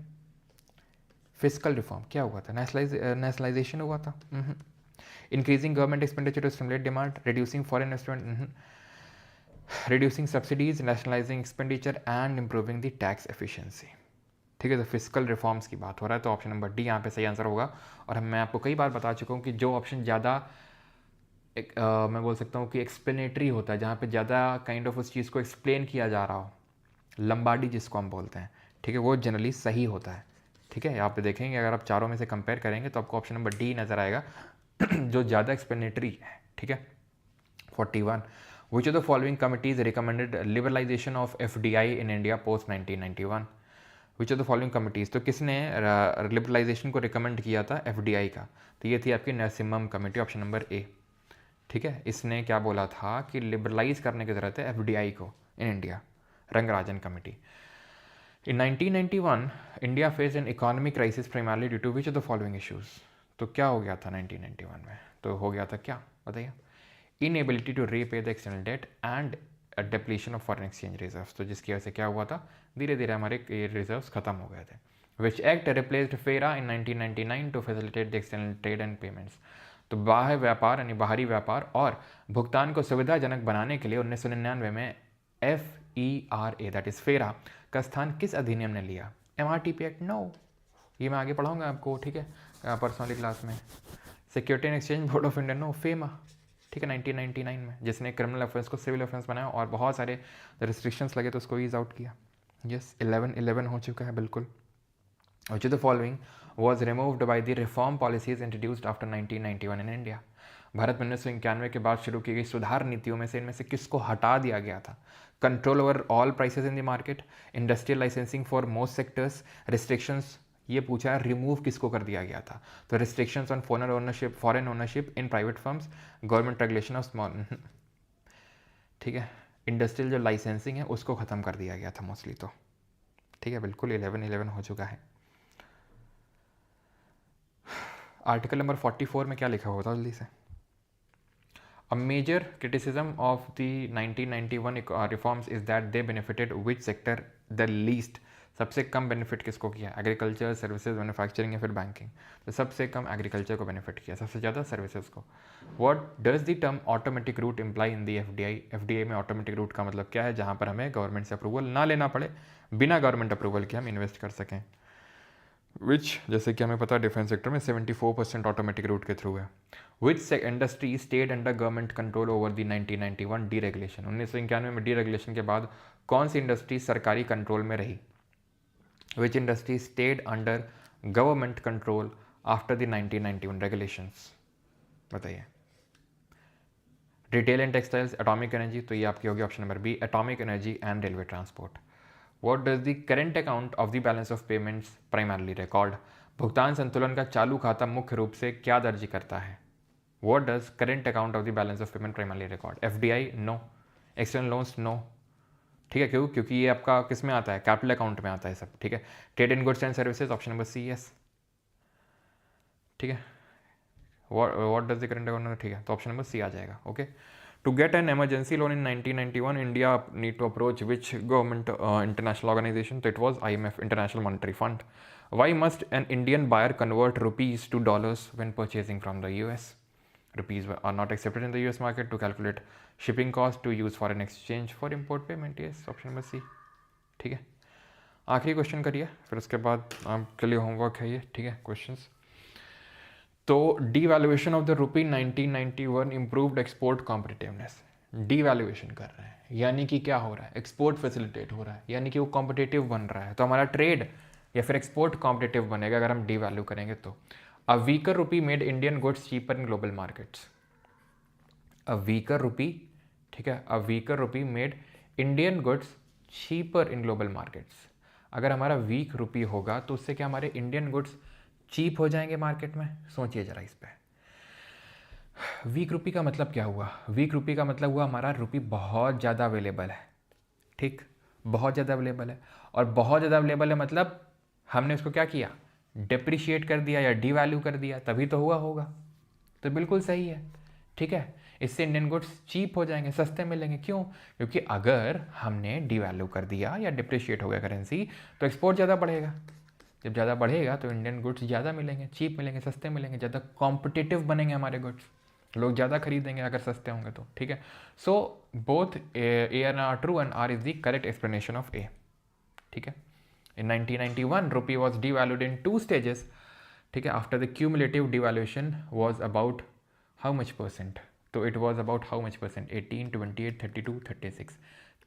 Fiscal reform क्या हुआ था? Nationalization हुआ था। Increasing government expenditure to stimulate demand, reducing foreign investment, reducing subsidies, nationalizing expenditure and improving the tax efficiency. ठीक है, तो physical reforms की बात हो रहा है, तो ऑप्शन नंबर डी यहाँ पे सही आंसर होगा। और मैं आपको कई बार बता चुका हूँ कि जो ऑप्शन ज़्यादा मैं बोल सकता हूँ कि एक्सप्लेनेटरी होता है, जहाँ पे ज़्यादा काइंड ऑफ उस चीज़ को एक्सप्लेन किया जा रहा हो, लंबाडी जिसको हम बोलते हैं, ठीक है, वो जनरली सही होता है। ठीक है, यहाँ पे देखेंगे अगर आप चारों में से कंपेयर करेंगे तो आपको ऑप्शन नंबर डी नज़र आएगा जो ज़्यादा एक्सप्लेनेटरी है। ठीक है, 41 which of the following committees recommended liberalisation of FDI in India post 1991? Which of the following committees, तो किसने लिबरलाइजेशन को रिकमेंड किया था FDI का? तो ये थी आपकी Narasimham committee, option number A. ठीक है, इसने क्या बोला था कि लिबरलाइज करने की ज़रूरत है FDI को in India, Rangarajan committee. In 1991 India face an economic crisis primarily due to which of the following issues? तो क्या हो गया था 1991 में? तो हो गया था क्या, बताइए? Inability to repay the external debt and depletion of foreign exchange reserves. तो जिसकी वजह से क्या हुआ था, धीरे धीरे हमारे रिजर्व्स खत्म हो गए थे। विच act replaced FERA in 1999 to facilitate the external trade and payments? तो बाह्य व्यापार यानी बाहरी व्यापार और भुगतान को सुविधाजनक बनाने के लिए 1999 में FERA दैट इज फेरा का स्थान किस अधिनियम ने लिया? MRTP act? नो, ये मैं आगे पढ़ाऊंगा आपको। ठीक है, पर्सनली क्लास में। Security and exchange board of India? No, FEMA. ठीक है, 1999 में, जिसने क्रिमिनल ऑफेंस को सिविल ऑफेंस बनाया और बहुत सारे रिस्ट्रिक्शंस लगे तो उसको ईज आउट किया। यस, 11 हो चुका है बिल्कुल। Which of the following was removed by the reform policies introduced after 1991 in India? Bharat में 1991 के बाद शुरू की गई सुधार नीतियों में से इनमें से किसको हटा दिया गया था? Control over all prices in the market, industrial licensing for most sectors, restrictions, ये पूछा है रिमूव किसको कर दिया गया था? तो restrictions on foreign ownership in private firms, government regulation of small, ठीक है, इंडस्ट्रियल जो लाइसेंसिंग है उसको ख़त्म कर दिया गया था मोस्टली। तो ठीक है, बिल्कुल 11 हो चुका है। आर्टिकल नंबर 44 में क्या लिखा हुआ था जल्दी से? A major criticism of the 1991 reforms is that they benefited which sector the least? सबसे कम बेनिफिट किसको किया? एग्रीकल्चर, सर्विसेज, मैन्युफैक्चरिंग या फिर बैंकिंग? तो सबसे कम एग्रीकल्चर को बेनिफिट किया, सबसे ज़्यादा सर्विसेज को। What does the term automatic route imply in the FDI? FDI में ऑटोमेटिक रूट का मतलब क्या है? जहाँ पर हमें गवर्नमेंट से अप्रूवल ना लेना पड़े, बिना गवर्नमेंट अप्रूवल के हम इन्वेस्ट कर सकें। विच, जैसे कि हमें पता है डिफेंस सेक्टर में 74% ऑटोमेटिक रूट के थ्रू है। Which industry stayed under government control over the 1991 deregulation? 1991 में डीरेगुलेशन के बाद कौन सी इंडस्ट्री सरकारी कंट्रोल में रही? Which industry stayed under government control after the 1991 regulations? बताइए। Retail and textiles, atomic energy, तो ये आपकी होगी option number B, atomic energy and railway transport. What does the current account of the balance of payments primarily record? भुगतान संतुलन का चालू खाता मुख्य रूप से क्या दर्ज करता है? What does current account of the balance of payment primarily record? FDI? No. External loans? No. ठीक है, क्यों? क्योंकि ये आपका किस में आता है? कैपिटल अकाउंट में आता है सब। ठीक है, trade in goods and services, option number C, yes. ठीक है, What does the current account? ठीक है, तो ऑप्शन नंबर सी आ जाएगा। Okay, To get an emergency loan in 1991, India need to approach which government international organization? So it was IMF, International Monetary Fund. Why must an Indian buyer convert rupees to dollars when purchasing from the US? Rupees are not accepted in the US market. To calculate shipping cost, to use foreign exchange for import payment. Yes, option number C. ठीक है, आखिरी question करिए, फिर उसके बाद आपके लिए homework है ये, ठीक है, क्वेश्चंस। तो devaluation of the rupee 1991 improved export competitiveness. Devaluation कर रहे हैं यानी कि क्या हो रहा है, एक्सपोर्ट फैसिलिटेट हो रहा है, यानी कि वो कॉम्पिटिटिव बन रहा है, तो हमारा ट्रेड या फिर एक्सपोर्ट कॉम्पिटिटिव बनेगा अगर हम डीवैल्यू करेंगे तो। A weaker rupee made Indian goods cheaper in global markets. A weaker rupee, ठीक है, a weaker rupee made Indian goods cheaper in global markets. अगर हमारा वीक रुपी होगा तो उससे क्या हमारे इंडियन गुड्स चीप हो जाएंगे मार्केट में? सोचिए जरा इस पे। वीक रुपी का मतलब क्या हुआ? वीक रुपी का मतलब हुआ हमारा रुपी बहुत ज़्यादा अवेलेबल है, ठीक, बहुत ज़्यादा अवेलेबल है, और बहुत ज़्यादा अवेलेबल है मतलब हमने उसको क्या किया, डिप्रिशिएट कर दिया या डीवैल्यू कर दिया, तभी तो हुआ होगा। तो बिल्कुल सही है, ठीक है, इससे इंडियन गुड्स चीप हो जाएंगे, सस्ते मिलेंगे। क्यों? क्योंकि अगर हमने डीवैल्यू कर दिया या डिप्रिशिएट हो गया करेंसी तो एक्सपोर्ट ज़्यादा बढ़ेगा, जब ज़्यादा बढ़ेगा तो इंडियन गुड्स ज़्यादा मिलेंगे, चीप मिलेंगे, सस्ते मिलेंगे, ज़्यादा कॉम्पिटिटिव बनेंगे हमारे गुड्स, लोग ज़्यादा खरीदेंगे अगर सस्ते होंगे तो, ठीक है। So both A and R true and R is the correct explanation of A, ठीक है। In 1991 rupee was devalued in 2 stages, ठीक है। After the cumulative devaluation was about how much percent? तो it was about how much percent? 18, 28, 32, 36,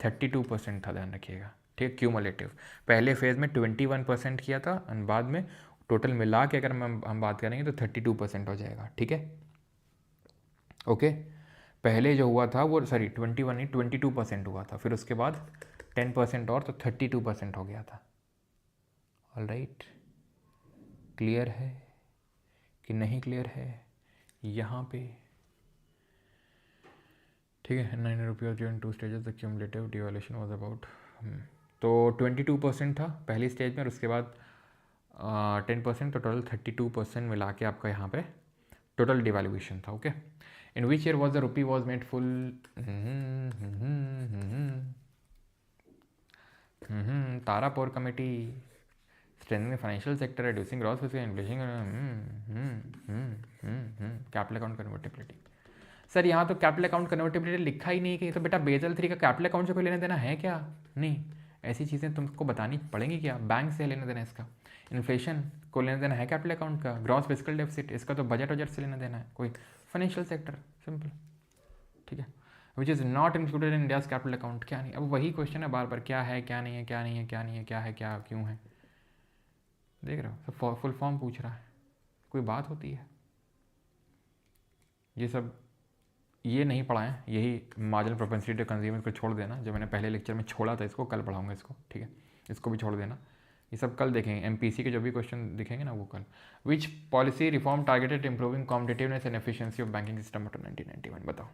32% था, ध्यान रखिएगा, ठीक है, क्यूमुलेटिव। पहले फेज़ में 21% किया था और बाद में टोटल मिला के अगर हम बात करेंगे तो 32% हो जाएगा, ठीक है, ओके। पहले जो हुआ था वो 21 नहीं 22% हुआ था, फिर उसके बाद 10% और, तो 32% हो गया था। ऑलराइट, क्लियर है कि नहीं क्लियर है यहाँ पे? ठीक है, 9 rupees during 2 stages, the cumulative devaluation was about, तो 22% था पहली स्टेज में, और उसके बाद 10%, तो टोटल 32% मिला के आपका यहाँ पे टोटल डिवैल्यूएशन था, okay. In which year was the rupee was made full? Tarapur committee, strengthening financial sector, reducing gross inflation, capital account convertibility. Sir यहाँ तो कैपिटल अकाउंट कन्वर्टिबिलिटी लिखा ही नहीं कि, तो बेटा बेजल 3 का कैपिटल अकाउंट से कोई लेना देना है क्या? नहीं, ऐसी चीज़ें तुमको बतानी पड़ेंगी क्या? बैंक से लेना देना इसका, इन्फ्लेशन को लेना देना है कैपिटल अकाउंट का, ग्रॉस फिस्कल डेफिसिट इसका तो बजट वजट से लेना देना है, कोई फाइनेंशियल सेक्टर, सिंपल, ठीक है। Which is not included in India's capital account, क्या नहीं? अब वही क्वेश्चन है बार बार, क्या है क्या नहीं है, क्या नहीं है क्या नहीं है, क्या है क्या क्यों है, देख रहे हो, सब फुल फॉर्म पूछ रहा है, कोई बात होती है? ये सब ये नहीं पढ़ाएं, यही मार्जिनल प्रोपेंसिटी टू कंज्यूम को छोड़ देना, जो मैंने पहले लेक्चर में छोड़ा था इसको कल पढ़ाऊंगा इसको, ठीक है, इसको भी छोड़ देना, ये सब कल देखेंगे। एमपीसी के जो भी क्वेश्चन दिखेंगे ना वो कल। विच policy reform targeted improving competitiveness and efficiency of banking system after 1991, बताओ।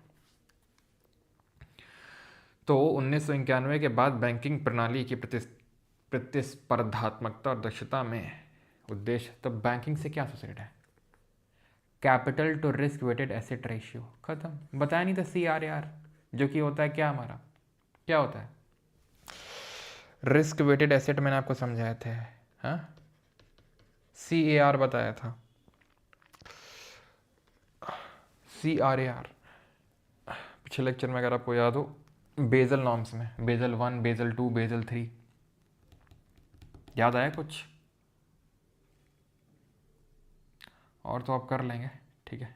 तो 1991 के बाद बैंकिंग प्रणाली की प्रतिस्पर्धात्मकता और दक्षता में उद्देश्य, तो बैंकिंग से क्या एसोसिएटेड है? Capital to risk weighted asset ratio, खत्म, बताया नहीं था CRAR, जो कि होता है क्या हमारा, क्या होता है? रिस्क वेटेड एसेट, मैंने आपको समझाया था, हाँ, CAR बताया था, CRAR पिछले लेक्चर में अगर आपको याद हो, बेजल नॉर्म्स में, बेजल 1, बेजल 2, बेजल 3, याद आया कुछ? और तो आप कर लेंगे, ठीक है,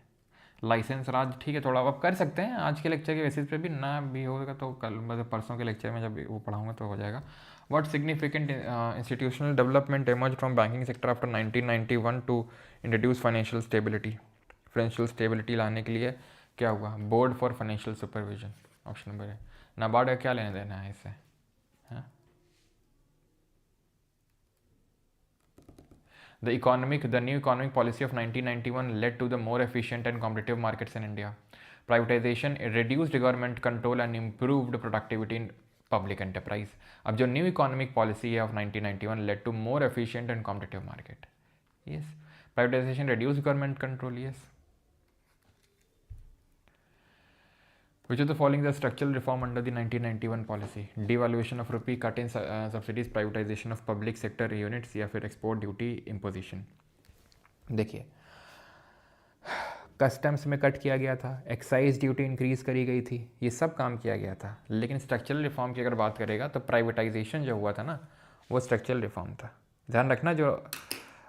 लाइसेंस राज, ठीक है, थोड़ा आप कर सकते हैं आज के लेक्चर के बेसिस पे भी, ना भी होगा तो कल मतलब परसों के लेक्चर में जब वो पढ़ाऊंगा तो हो जाएगा। What significant institutional development emerge from banking sector after 1991 to introduce financial stability लाने के लिए क्या हुआ? Board for financial supervision, option number है। नाबार्ड का क्या लेना देना है इससे? The new economic policy of 1991 led to the more efficient and competitive markets in India. Privatization reduced government control and improved productivity in public enterprise. अब जो new economic policy है of 1991 led to more efficient and competitive market. Yes. Privatization reduced government control. Yes. Which of the following is a structural reform under the 1991 policy? Devaluation of rupee, cut in subsidies, privatization of public sector units या फिर export duty imposition. देखिए, customs में cut किया गया था, excise duty increase करी गई थी, ये सब काम किया गया था। लेकिन स्ट्रक्चरल रिफॉर्म की अगर बात करेगा तो प्राइवेटाइजेशन जो हुआ था ना, वो स्ट्रक्चरल रिफॉर्म था। ध्यान रखना, जो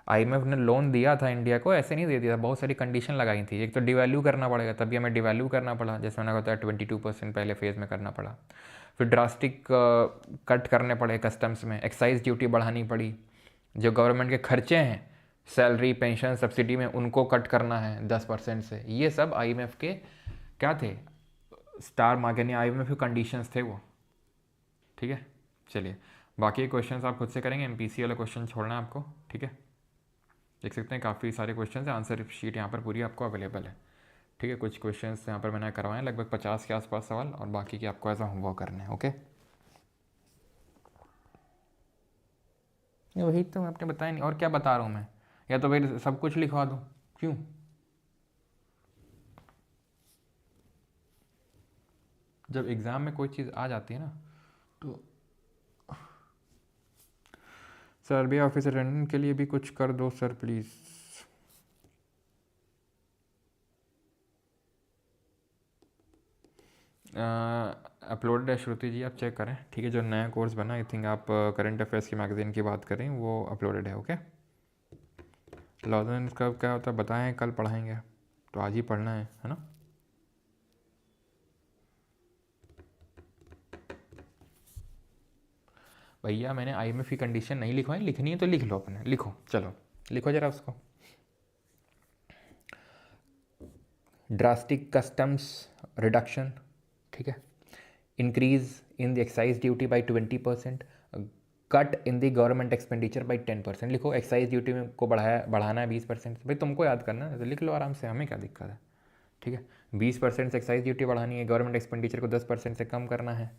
आईएमएफ ने लोन दिया था इंडिया को, ऐसे नहीं दे दिया था, बहुत सारी कंडीशन लगाई थी। एक तो डिवैल्यू करना पड़ेगा, तभी हमें डिवैल्यू करना पड़ा, जैसे मैंने बताया 22% पहले फेज़ में करना पड़ा। फिर ड्रास्टिक कट करने पड़े कस्टम्स में, एक्साइज ड्यूटी बढ़ानी पड़ी, जो गवर्नमेंट के खर्चे हैं सैलरी पेंशन सब्सिडी में, उनको कट करना है 10% से। ये सब आईएमएफ के क्या थे, स्टार मार्क यानी आईएमएफ के कंडीशंस थे वो। ठीक है, चलिए बाकी क्वेश्चंस आप खुद से करेंगे, एमपीसी वाला क्वेश्चन छोड़ना है आपको। ठीक है, देख सकते हैं काफ़ी सारे क्वेश्चन हैं, आंसर शीट यहाँ पर पूरी आपको अवेलेबल है। ठीक है, कुछ क्वेश्चंस यहाँ पर मैंने करवाए हैं, लगभग 50 के आसपास सवाल, और बाकी के आपको ऐसा होमवर्क करना है। ओके, वही तो मैं आपने बताया नहीं, और क्या बता रहा हूँ मैं, या तो फिर सब कुछ लिखवा दूँ, क्यों? जब एग्ज़ाम में कोई चीज़ आ जाती है ना, तो सर आरबीआई ऑफिसर रन के लिए भी कुछ कर दो सर प्लीज़। अपलोडेड है श्रुति जी, आप चेक करें। ठीक है, जो नया कोर्स बना, आई थिंक आप करंट अफेयर्स की मैगजीन की बात करें, वो अपलोडेड है। ओके, लॉजन का क्या होता है बताएं, कल पढ़ाएंगे, तो आज ही पढ़ना है ना। भैया मैंने आईएमएफ की कंडीशन नहीं लिखवाई, लिखनी है तो लिख लो अपने, लिखो, चलो लिखो जरा उसको। ड्रास्टिक कस्टम्स रिडक्शन, ठीक है, increase in the excise duty by 20%, cut in the government expenditure by 10%। लिखो एक्साइज ड्यूटी में को बढ़ाना है 20%। भाई तुमको याद करना है तो लिख लो आराम से, हमें क्या दिक्कत है। ठीक है, 20% से एक्साइज ड्यूटी बढ़ानी है, गवर्नमेंट एक्सपेंडिचर को 10% से कम करना है।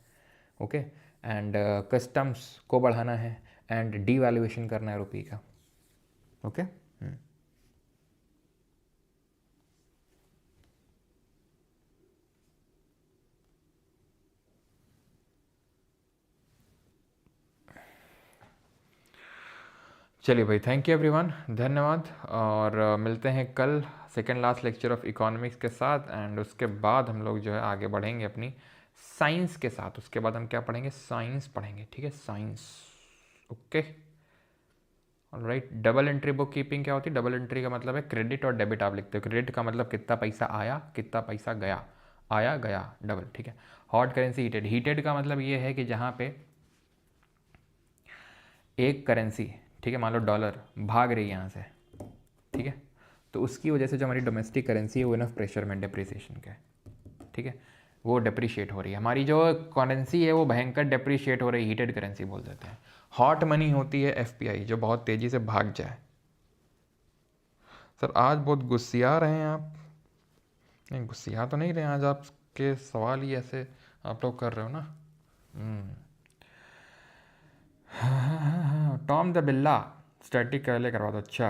ओके, एंड कस्टम्स को बढ़ाना है, एंड डीवैल्यूएशन करना है रुपये का। ओके, चलिए भाई, थैंक यू एवरीवन, धन्यवाद, और मिलते हैं कल second last lecture of economics के साथ, एंड उसके बाद हम लोग जो है आगे बढ़ेंगे अपनी साइंस के साथ। उसके बाद हम क्या पढ़ेंगे, साइंस पढ़ेंगे। ठीक है, science. Okay, alright. Double entry book keeping क्या होती है? डबल एंट्री का मतलब है क्रेडिट और डेबिट आप लिखते हो। क्रेडिट का मतलब कितना पैसा आया, कितना पैसा गया, आया गया, डबल। ठीक है, हॉट करेंसी हीटेड। हीटेड का मतलब ये है कि जहाँ पे एक करेंसी, ठीक है, मान लो डॉलर भाग रही है यहाँ से, ठीक है, तो उसकी वजह से जो हमारी डोमेस्टिक करेंसी है वो इनफ प्रेशर में डिप्रिसिएशन का है। ठीक है, वो डिप्रिशिएट हो रही है। हमारी जो करेंसी है वो भयंकर डिप्रिशिएट हो रही है, हीटेड करेंसी बोल देते हैं। हॉट मनी होती है एफपीआई, जो बहुत तेज़ी से भाग जाए। सर आज बहुत गुस्सिया रहे हैं आप। नहीं, गुस्सिया तो नहीं रहे, आज आपके सवाल ही ऐसे आप लोग कर रहे हो ना। टॉम द बिल्ला स्टैटिक पहले करवा दो। अच्छा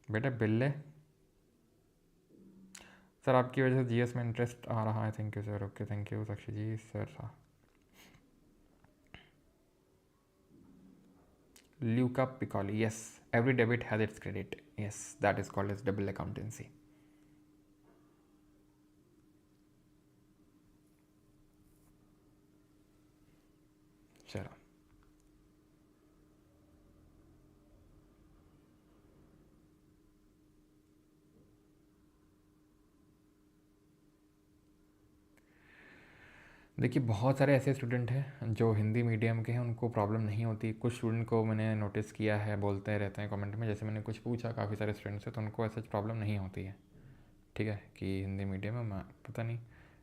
बेटा बिल्ले, सर आपकी वजह से जीएस में इंटरेस्ट आ रहा है। Thank you sir. Okay, thank you Sakshi ji. Sir Luca Pacioli, yes, every debit has its credit, yes, that is called as double accountancy. चलो, देखिए बहुत सारे ऐसे स्टूडेंट हैं जो हिंदी मीडियम के हैं, उनको प्रॉब्लम नहीं होती। कुछ स्टूडेंट को मैंने नोटिस किया है, बोलते रहते हैं कमेंट में, जैसे मैंने कुछ पूछा काफ़ी सारे स्टूडेंट से, तो उनको ऐसा प्रॉब्लम नहीं होती है। ठीक है, कि हिंदी मीडियम में मैं पता नहीं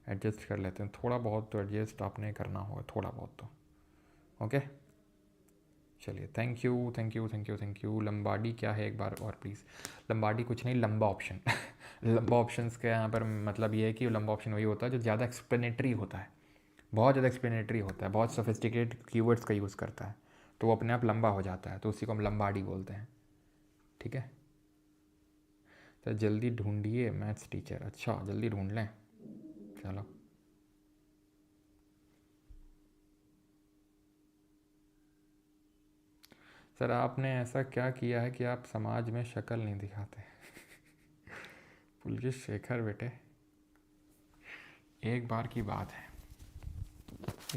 एडजस्ट कर लेते हैं, थोड़ा बहुत तो एडजस्ट आपने करना होगा, थोड़ा बहुत तो। ओके, चलिए, thank you thank you thank you thank you. Lambadi क्या है एक बार और प्लीज़? लंबाडी कुछ नहीं, लंबा ऑप्शन। लंबा ऑप्शंस के यहाँ पर मतलब ये है कि लंबा ऑप्शन वही होता है जो ज़्यादा एक्सप्लेनेटरी होता है, बहुत ज़्यादा एक्सप्लेनेटरी होता है, बहुत सोफिस्टिकेटेड कीवर्ड्स का यूज़ करता है, तो वो अपने आप लंबा हो जाता है, तो उसी को हम लंबाडी बोलते हैं। ठीक है, सर जल्दी ढूंढिए मैथ्स टीचर। अच्छा जल्दी ढूंढ लें, चलो। सर आपने ऐसा क्या किया है कि आप समाज में शक्ल नहीं दिखाते? पुलकित शेखर बेटे, एक बार की बात है,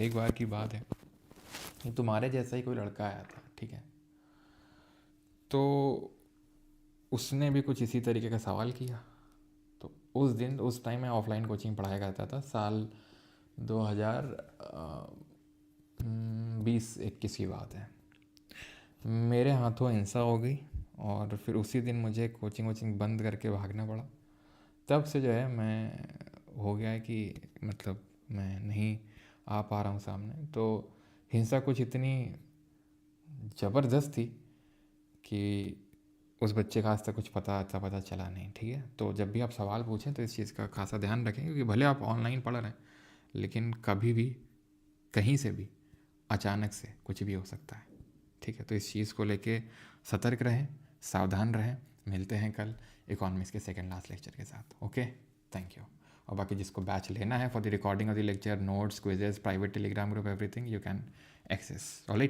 एक बार की बात है, ये तुम्हारे जैसा ही कोई लड़का आया था, ठीक है, तो उसने भी कुछ इसी तरीके का सवाल किया। तो उस दिन, उस टाइम मैं ऑफलाइन कोचिंग पढ़ाया करता था, साल 2020-21 की बात है। मेरे हाथों हिंसा हो गई और फिर उसी दिन मुझे कोचिंग वोचिंग बंद करके भागना पड़ा। तब से जो है मैं हो गया है कि मतलब मैं नहीं आ पा रहा हूँ सामने। तो हिंसा कुछ इतनी ज़बरदस्त थी कि उस बच्चे का आज तक कुछ पता चला नहीं, ठीक है। तो जब भी आप सवाल पूछें तो इस चीज़ का खासा ध्यान रखें, क्योंकि भले आप ऑनलाइन पढ़ रहे हैं लेकिन कभी भी कहीं से भी अचानक से कुछ भी हो सकता है, ठीक है। तो इस चीज़ को लेके सतर्क रहें, सावधान रहें। मिलते हैं कल इकोनॉमिक्स के सेकंड लास्ट लेक्चर के साथ। Okay, thank you. और बाकी जिसको बैच लेना है for the recording of the lecture, notes, quizzes, private Telegram group, everything you can access. Alright.